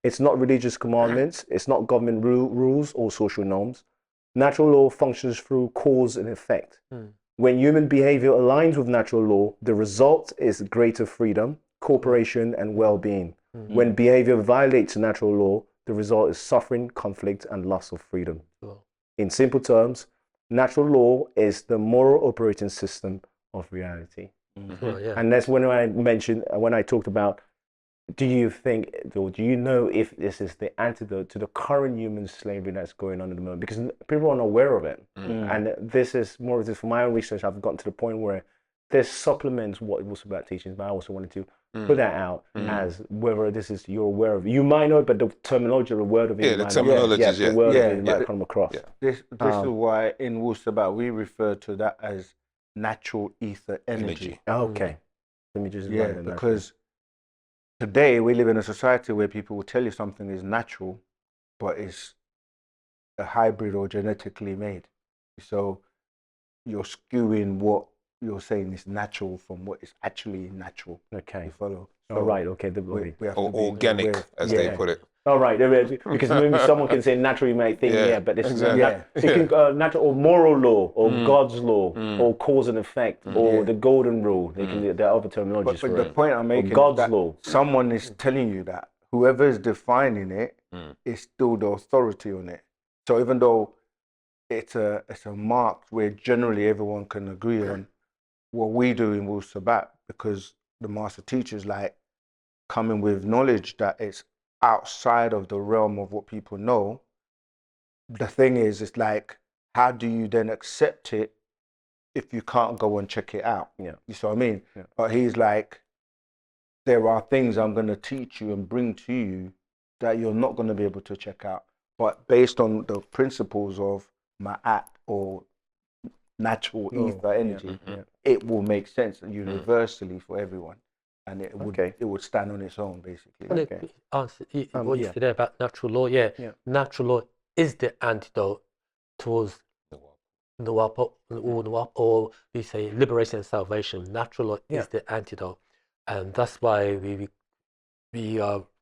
It's not religious commandments. It's not government rules or social norms. Natural law functions through cause and effect. When human behavior aligns with natural law, the result is greater freedom, cooperation, and well-being. When behavior violates natural law, the result is suffering, conflict, and loss of freedom. In simple terms, natural law is the moral operating system of reality. And that's when I talked about do you think, or do you know if this is the antidote to the current human slavery that's going on at the moment? Because people aren't aware of it. And this is more of this, for my own research, I've gotten to the point where this supplements what Wu-Sabat teachings, but I also wanted to put that out as whether this is you're aware of. You might know, but the terminology, the word of it, the terminology, the word of it might come across. This is why in Wu-Sabat we refer to that as natural ether energy. Okay. Let me just because today we live in a society where people will tell you something is natural, but it's a hybrid or genetically made. So you're skewing what you're saying is natural from what is actually natural. Okay. You follow? So, right. Okay. We have Or to be organic, aware. as they put it. All right, because maybe someone can say natural, you might think, but this is natural or moral law or God's law or cause and effect or the golden rule. They can there are other terminologies but for the it. point I'm making God's is that law. someone is telling you that whoever is defining it is still the authority on it. So even though it's a mark where generally everyone can agree on, what we do in Wu-Sabat, because the master teachers like coming with knowledge that it's outside of the realm of what people know. The thing is, it's like, how do you then accept it if you can't go and check it out? Yeah. You see what I mean? Yeah. But he's like, there are things I'm going to teach you and bring to you that you're not going to be able to check out. But based on the principles of Ma'at or natural ether energy, it will make sense universally for everyone. And it would stand on its own, basically. Answer what you said there about natural law. Natural law is the antidote towards the or we say liberation and salvation. Natural law is the antidote, and that's why the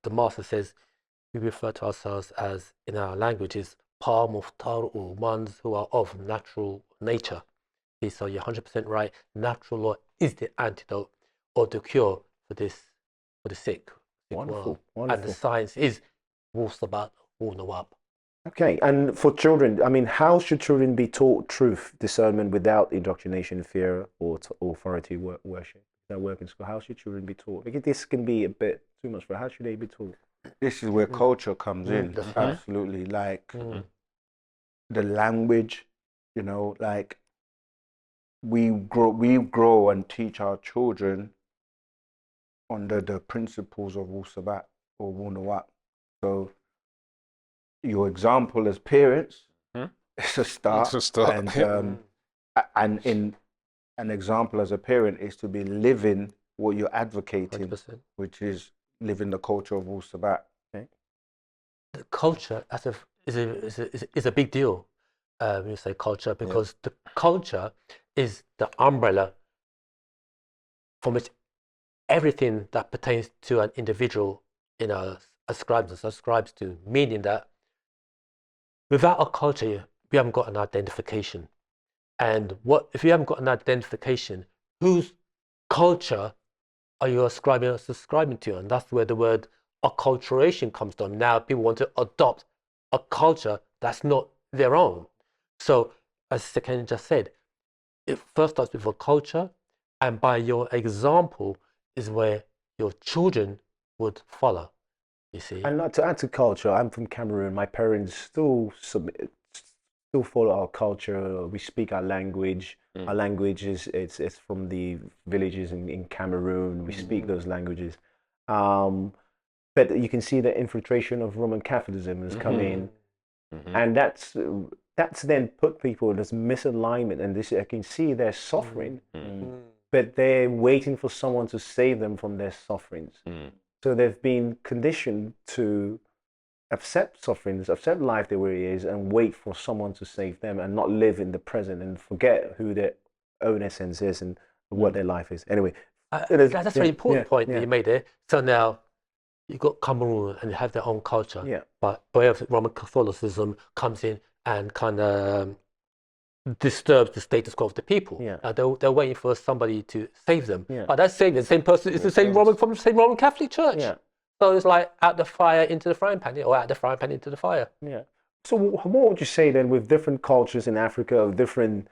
master says we refer to ourselves as in our languages Muhtar, or ones who are of natural nature. So you're 100% right. Natural law is the antidote or the cure for the sick Wonderful. world. And the science is Wu-Sabat, Wu-Nawab. Okay, and for children, I mean, how should children be taught truth, discernment without indoctrination, fear, or authority worship? That work in school. How should children be taught? Because this can be a bit too much, but how should they be taught? This is where culture comes in. Absolutely, like the language. You know, like we grow and teach our children under the principles of Wu-Sabat or Wu-Nawab. So your example as parents, it's a start. It's a start. And in an example as a parent is to be living what you're advocating, 100%. which is living the culture of Wu-Sabat. Okay? The culture is a big deal. When you say culture, because the culture is the umbrella from which everything that pertains to an individual, ascribes to, meaning that without a culture, we haven't got an identification. And if you haven't got an identification, whose culture are you subscribing to? And that's where the word acculturation comes from. Now people want to adopt a culture that's not their own. So, as Sekhen just said, it first starts with a culture, and by your example is where your children would follow. You see. And to add to culture, I'm from Cameroon. My parents still follow our culture. We speak our language. Our language it's from the villages in Cameroon. We speak those languages. But you can see the infiltration of Roman Catholicism has come in, and that's then put people in this misalignment, and I can see they're suffering, but they're waiting for someone to save them from their sufferings. So they've been conditioned to accept sufferings, accept life the way it is, and wait for someone to save them, and not live in the present and forget who their own essence is and what their life is. Anyway, that's a very important point that you made there. So now you've got Cameroon and you have their own culture, but Roman Catholicism comes in and kind of disturbs the status quo of the people. They're waiting for somebody to save them. But that saving the same person is the same from the same Roman Catholic Church. So it's like out the fire into the frying pan, or out the frying pan into the fire. So what would you say then with different cultures in Africa, of different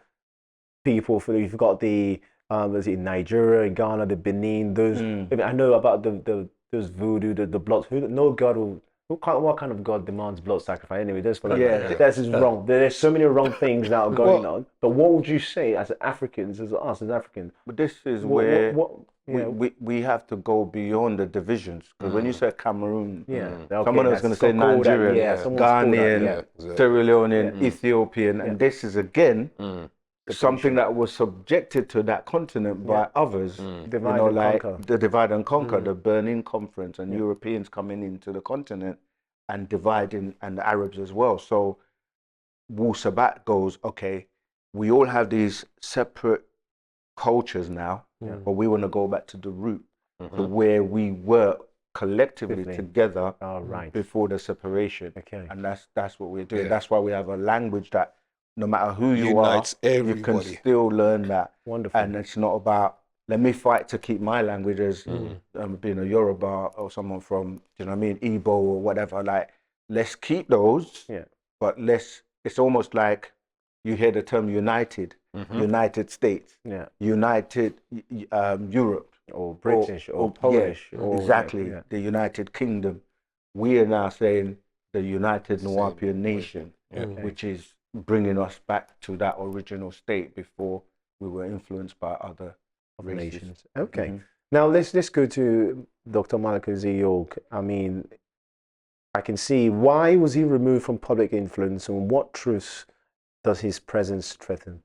people? You've got the Nigeria, Ghana, the Benin. Those I know about the there's voodoo, the blood. No god will. What kind of god demands blood sacrifice? Anyway, that's for that's just wrong. There's so many wrong things that are going on. But what would you say as Africans, as us as Africans? But this is where we have to go beyond the divisions. Because when you say Cameroon, someone was going to say Nigerian, Ghanaian, Sierra Leonean, Ethiopian, and this is again something that was subjected to that continent by others. Like the divide and conquer, the Berlin Conference, and Europeans coming into the continent and dividing, and the Arabs as well. So Wu-Sabat goes, okay, we all have these separate cultures now, but we want to go back to the root, to where we were collectively together before the separation. And that's what we're doing. That's why we have a language that no matter who you unites are, everybody. you can still learn that. Wonderful. And it's not about, let me fight to keep my language as being a Yoruba or someone from, Igbo or whatever. Like, let's keep those, but it's almost like you hear the term united, United States, United Europe. Or British or Polish. Exactly, the United Kingdom. We are now saying the United Nwapian Nation, which is bringing us back to that original state before we were influenced by other nations. Okay. Now let's go to Dr. Malika Z-York. I mean, I can see, why was he removed from public influence, and what truths does his presence threaten?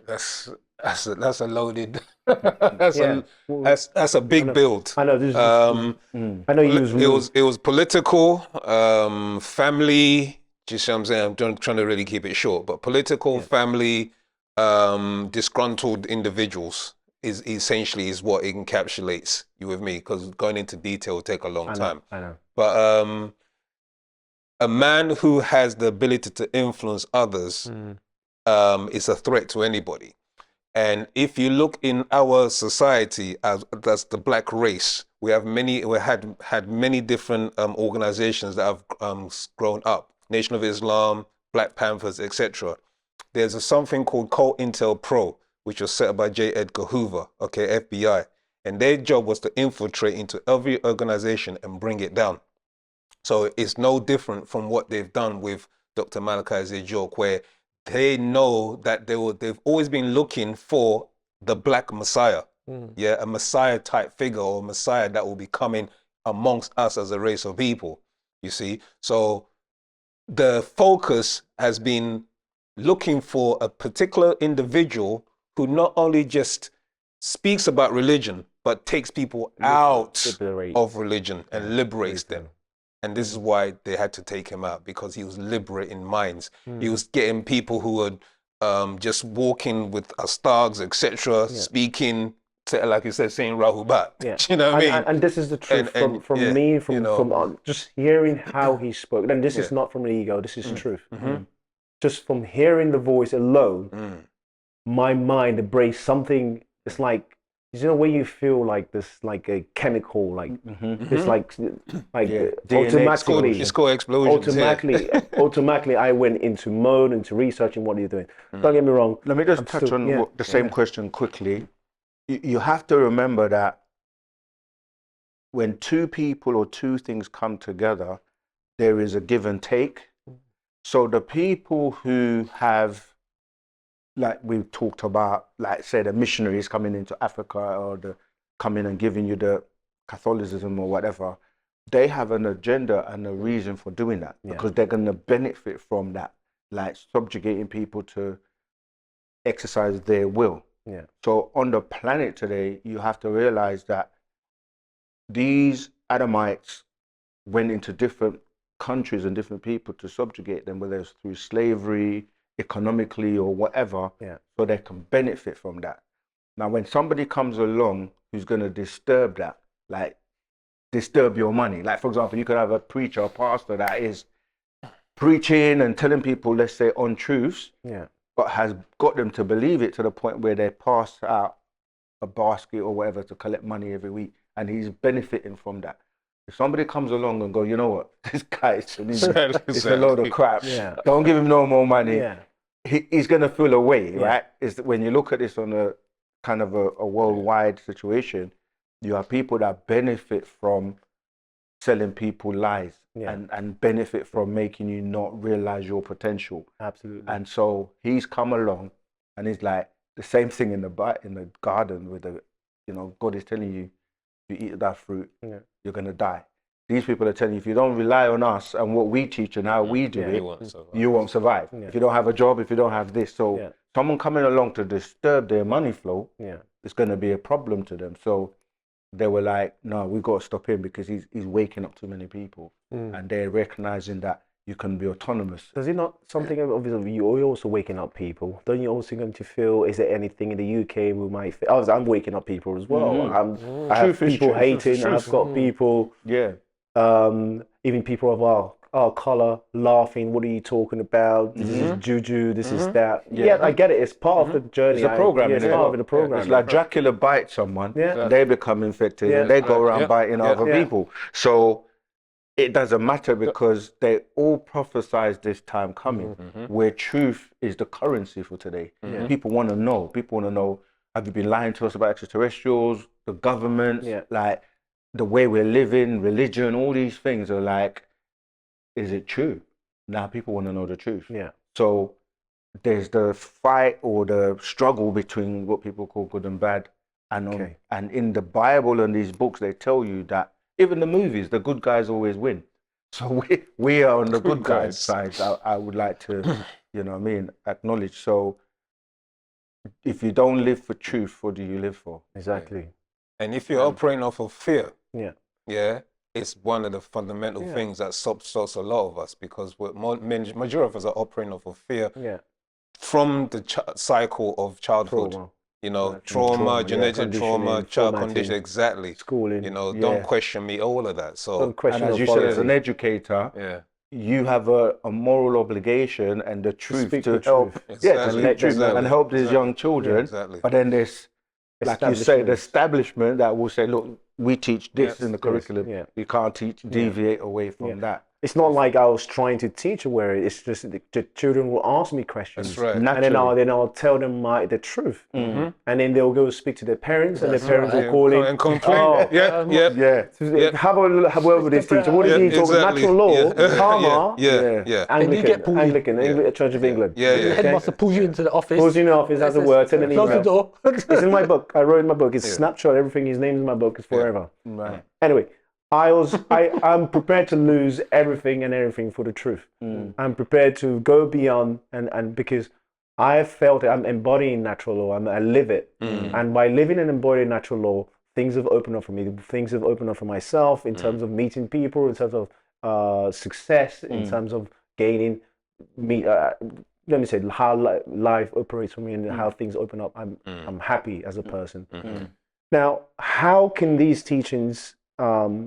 That's a loaded. that's a big build. I know this. I know he was. It was political, family. Do you see what I'm saying? I'm trying to really keep it short, but political, family, disgruntled individuals is essentially what it encapsulates. You with me? Because going into detail will take a long time. I know. But a man who has the ability to influence others is a threat to anybody. And if you look in our society as the black race, we had many different organizations that have grown up. Nation of Islam, Black Panthers, etc. There's something called COINTELPRO, which was set up by J. Edgar Hoover, FBI. And their job was to infiltrate into every organization and bring it down. So it's no different from what they've done with Dr. Malachi Z-York, where they know that they've always been looking for the black Messiah. A Messiah type figure, or a Messiah that will be coming amongst us as a race of people, you see. So the focus has been looking for a particular individual who not only just speaks about religion, but takes people out of religion and liberates them. And this is why they had to take him out, because he was liberating minds. He was getting people who were just walking with astags, etc., speaking, like you said, saying Rahubat. You know what I mean? And this is the truth from just hearing how he spoke. And this is not from the ego, this is truth. Just from hearing the voice alone, my mind embraced something. It's like, where you feel like this, like a chemical, like it's like automatically. It's called explosions. Automatically, I went into mode, into researching what you're doing. Don't get me wrong. Let me just touch on the same question quickly. You have to remember that when two people or two things come together, there is a give and take. So the people who have, like we've talked about, like say the missionaries coming into Africa, or the coming and giving you the Catholicism or whatever, they have an agenda and a reason for doing that, because they're going to benefit from that, like subjugating people to exercise their will. So on the planet today, you have to realize that these Adamites went into different countries and different people to subjugate them, whether it's through slavery, economically, or whatever, so they can benefit from that. Now, when somebody comes along who's going to disturb that, like disturb your money, like for example, you could have a preacher, a pastor that is preaching and telling people, let's say, untruths, but has got them to believe it to the point where they pass out a basket or whatever to collect money every week, and he's benefiting from that. If somebody comes along and go, you know what, this guy is it's a load of crap, don't give him no more money, he's going to feel away, right? Is that when you look at this on a kind of a worldwide situation, you have people that benefit from selling people lies Yeah. and benefit from making you not realize your potential. Absolutely. And so he's come along and he's like the same thing in the garden with the, you know, God is telling you, if you eat that fruit, you're going to die. These people are telling you, if you don't rely on us and what we teach and how we do it, you won't survive. If you don't have a job, if you don't have this. So someone coming along to disturb their money flow, it's going to be a problem to them. So they were like, no, we've got to stop him because he's waking up too many people. And they're recognizing that you can be autonomous. Does it not something, obviously, you're also waking up people? Don't you also going to feel, is there anything in the UK we might feel? I'm waking up people as well. I have people hating, I've got people, even people of our colour laughing, what are you talking about? This is juju, this is that. Yeah, I get it, it's part of the journey. It's a program, it's part of the program. It's like Dracula bites someone, they become infected, and they go around biting other people. So it doesn't matter because they all prophesied this time coming where truth is the currency for today. People want to know. People want to know, have you been lying to us about extraterrestrials, the government, like the way we're living, religion, all these things are like, is it true? Now people want to know the truth. So there's the fight or the struggle between what people call good and bad. And, and in the Bible and these books, they tell you that even the movies, the good guys always win. So we are on the good guys' side. I would like to, you know what I mean, acknowledge. So if you don't live for truth, what do you live for? Exactly. And if you're operating off of fear, it's one of the fundamental things that stops a lot of us, because majority of us are operating off of fear from the cycle of childhood. You know, trauma, genetic trauma, child condition, exactly. Schooling. You know, don't question me, all of that. So, and as you said, as an educator, you have a moral obligation and the truth to help, and help these young children. But then there's, like you say, the establishment that will say, look, we teach this in the curriculum. You can't deviate away from that. It's not like I was trying to teach where it's just the children will ask me questions. That's right. And then I'll tell them the truth. And then they'll go speak to their parents, and their parents will call in and complain. Have a word with this teacher. What is he talking about? Natural law, karma, Anglican, Church of England. The headmaster pulls you into the office. Pulls you in the office, has a word, send an email. Close the door. It's in my book. I wrote in my book. It's a snapshot, everything. His name's in my book. It's forever. Right. Anyway. I'm prepared to lose everything for the truth. I'm prepared to go beyond and because I have felt it, I'm embodying natural law. I live it. And by living and embodying natural law, things have opened up for me. Things have opened up for myself in terms of meeting people, in terms of success, in terms of gaining let me say how life operates for me and how things open up. I'm happy as a person. Now, how can these teachings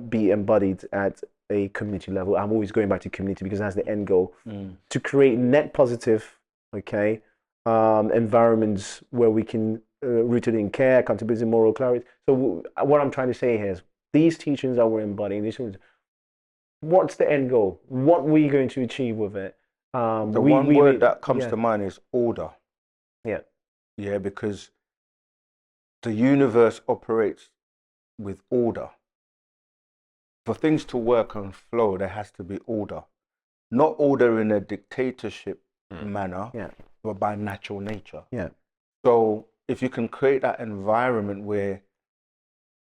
be embodied at a community level? I'm always going back to community because that's the end goal, to create net positive, environments where we can rooted in care, accountability, moral clarity. So what I'm trying to say here is these teachings that we're embodying, what's the end goal? What are we going to achieve with it? The one word that comes to mind is order. Yeah, because the universe operates with order. For things to work and flow, there has to be order. Not order in a dictatorship manner, but by natural nature. So if you can create that environment where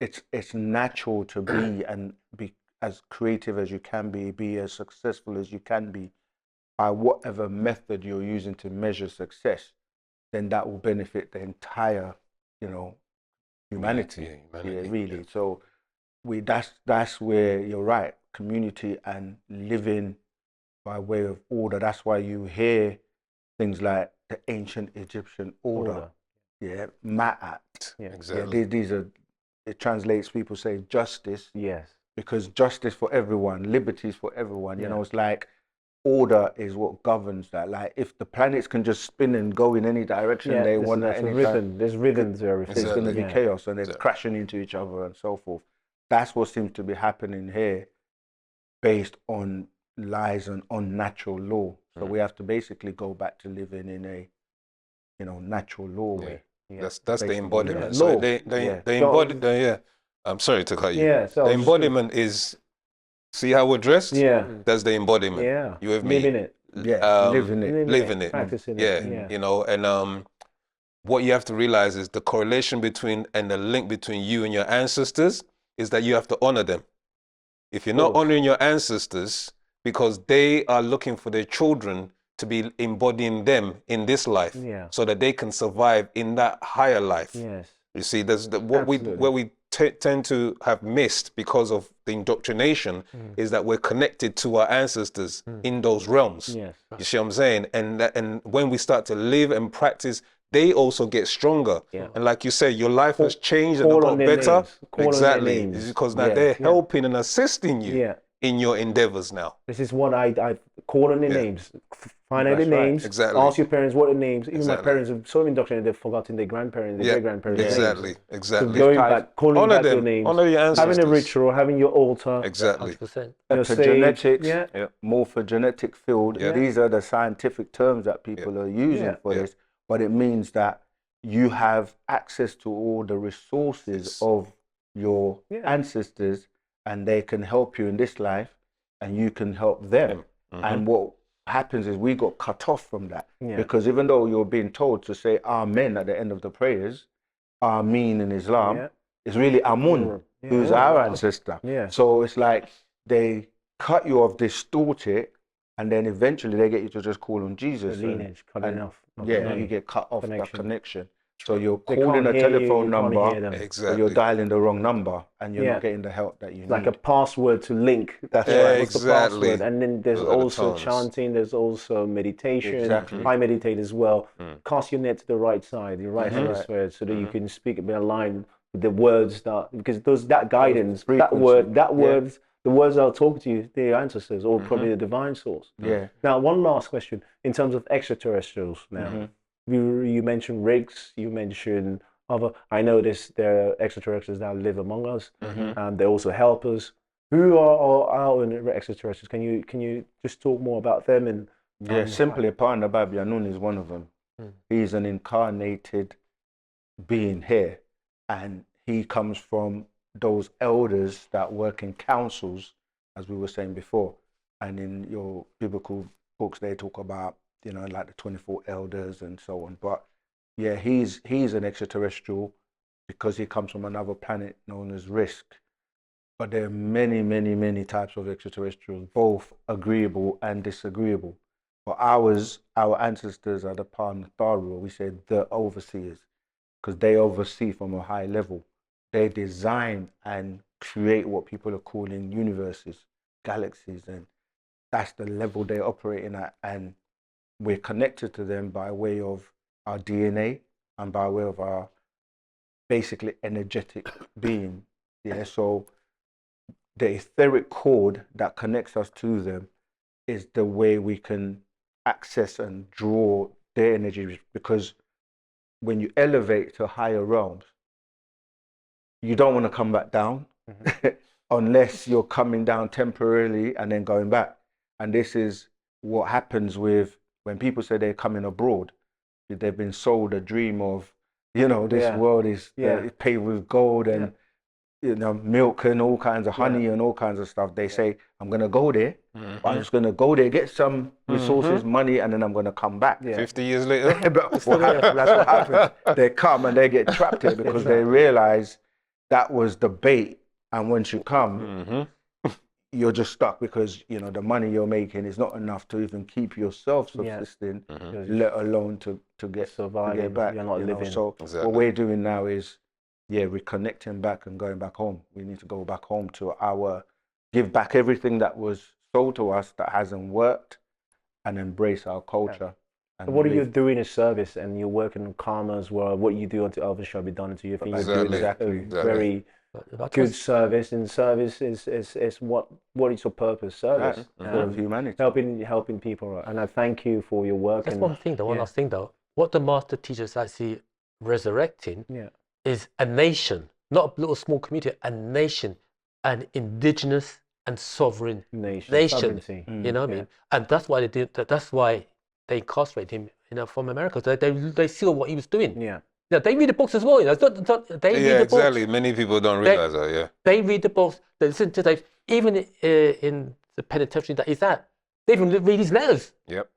it's natural to be and be as creative as you can be as successful as you can be, by whatever method you're using to measure success, then that will benefit the entire, humanity. Really. So that's where you're right. Community and living by way of order. That's why you hear things like the ancient Egyptian order. Ma'at. Exactly. These are, it translates, people say justice. Yes. Because justice for everyone, liberties for everyone. It's like order is what governs that. Like if the planets can just spin and go in any direction they want at any time, there's rhythm to everything. There's going to be chaos and they're crashing into each other and so forth. That's what seems to be happening here, based on lies and unnatural law. So we have to basically go back to living in a, natural law way. That's the embodiment. Law. So they embody. I'm sorry to cut you. The embodiment is See how we're dressed? Yeah. That's the embodiment. Yeah. You with me? Living it. Yeah, living it. Living it. Practicing Yeah, it. Yeah. you know, and what you have to realize is the correlation between and the link between you and your ancestors is that you have to honor them. If you're not honoring your ancestors because they are looking for their children to be embodying them in this life, so that they can survive in that higher life. Yes. You see, there's what we tend to have missed because of the indoctrination is that we're connected to our ancestors in those realms. Yes. You see what I'm saying? And when we start to live and practice, they also get stronger. Yeah. And like you say, your life has changed and got better. Exactly. It's because now they're helping and assisting you in your endeavors now. This is what I call on their names. Find out the names. Exactly. Ask your parents what the names. Even my parents are so indoctrinated they've forgotten their grandparents, their great grandparents. Exactly. Names. So going back, calling honor back them. your names. Honor your ancestors. Having a ritual, having your altar. Exactly. 100%. Your Epigenetics, morphogenetic field. These are the scientific terms that people are using for this. But it means that you have access to all the resources of your ancestors, and they can help you in this life, and you can help them. And what happens is we got cut off from that, because even though you're being told to say Amen at the end of the prayers, Ameen in Islam, it's really Amun, who's our ancestor. So it's like they cut you off, distort it, and then eventually they get you to just call on Jesus. The lineage cutting off. You get cut off that connection. So you're calling a telephone number, but you're dialing the wrong number, and you're not getting the help that you need. Like a password to link. That's right. What's the password? And then there's also chanting. There's also meditation. Exactly. I meditate as well. Cast your net to the right side, your right hemisphere, so that you can speak and be aligned with the words because that guidance, the words I'll talk to you, the ancestors, or probably the divine source. Now, one last question in terms of extraterrestrials. Now, you mentioned rigs. You mentioned other. I know there are extraterrestrials that live among us. They also help us. Who are our extraterrestrials? Can you just talk more about them? And simply, Panda Babi Anun is one of them. He's an incarnated being here, and he comes from those elders that work in councils, as we were saying before. And in your biblical books, they talk about, like the 24 elders and so on. But yeah, he's an extraterrestrial because he comes from another planet known as Risk. But there are many, many, many types of extraterrestrials, both agreeable and disagreeable. For our ancestors are the Panatharu, we say the overseers, because they oversee from a high level. They design and create what people are calling universes, galaxies, and that's the level they're operating at. And we're connected to them by way of our DNA and by way of our basically energetic being. So the etheric cord that connects us to them is the way we can access and draw their energy, because when you elevate to higher realms, you don't want to come back down unless you're coming down temporarily and then going back. And this is what happens with when people say they're coming abroad. They've been sold a dream of, this world is paved with gold and milk and all kinds of honey and all kinds of stuff. They say, I'm going to go there, but I'm just going to go there, get some resources, money, and then I'm going to come back. 50 years later? That's what happens. They come and they get trapped here because they realize that was the bait. And once you come, you're just stuck because, the money you're making is not enough to even keep yourself subsisting, let alone to get surviving, to get back. You're not living. So what we're doing now is, reconnecting back and going back home. We need to go back home to give back everything that was sold to us that hasn't worked, and embrace our culture. And what are you doing in service? And you're working on karma as well. What you do unto others shall be done unto you. I think you're doing a very good service. And service is what is your purpose? Service for humanity, helping people. And I thank you for your work. That's one thing. One last thing though. What the master teachers actually resurrecting is a nation, not a little small community, a nation, an indigenous and sovereign nation. You know what I mean? And that's why they did. That's why they incarcerated him, from America. They saw what he was doing. Yeah, they read the books as well. You know, they read the books. exactly. Many people don't realize that. Yeah. They read the books. They listen to tapes. Even in the penitentiary that he's at, they even read his letters. Yep.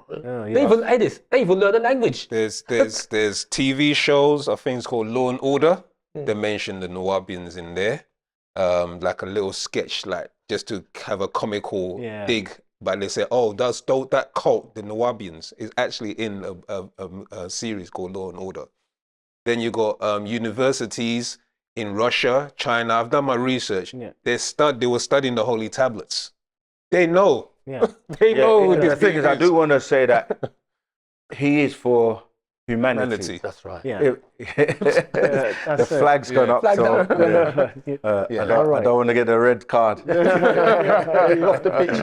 They even edit. They even learn the language. There's TV shows, I think it's called Law and Order. They mention the Nuwaubians in there, like a little sketch, like just to have a comical dig. But they say, oh, that cult, the Nuwaubians, is actually in a series called Law and Order. Then you got universities in Russia, China. I've done my research. Yeah. They were studying the Holy Tablets. They know. Yeah. They know. The thing is, I do want to say that he is for humanity. That's right. Yeah. The flag's gone up. Flag So, down. I don't want to get a red card. You're off the pitch.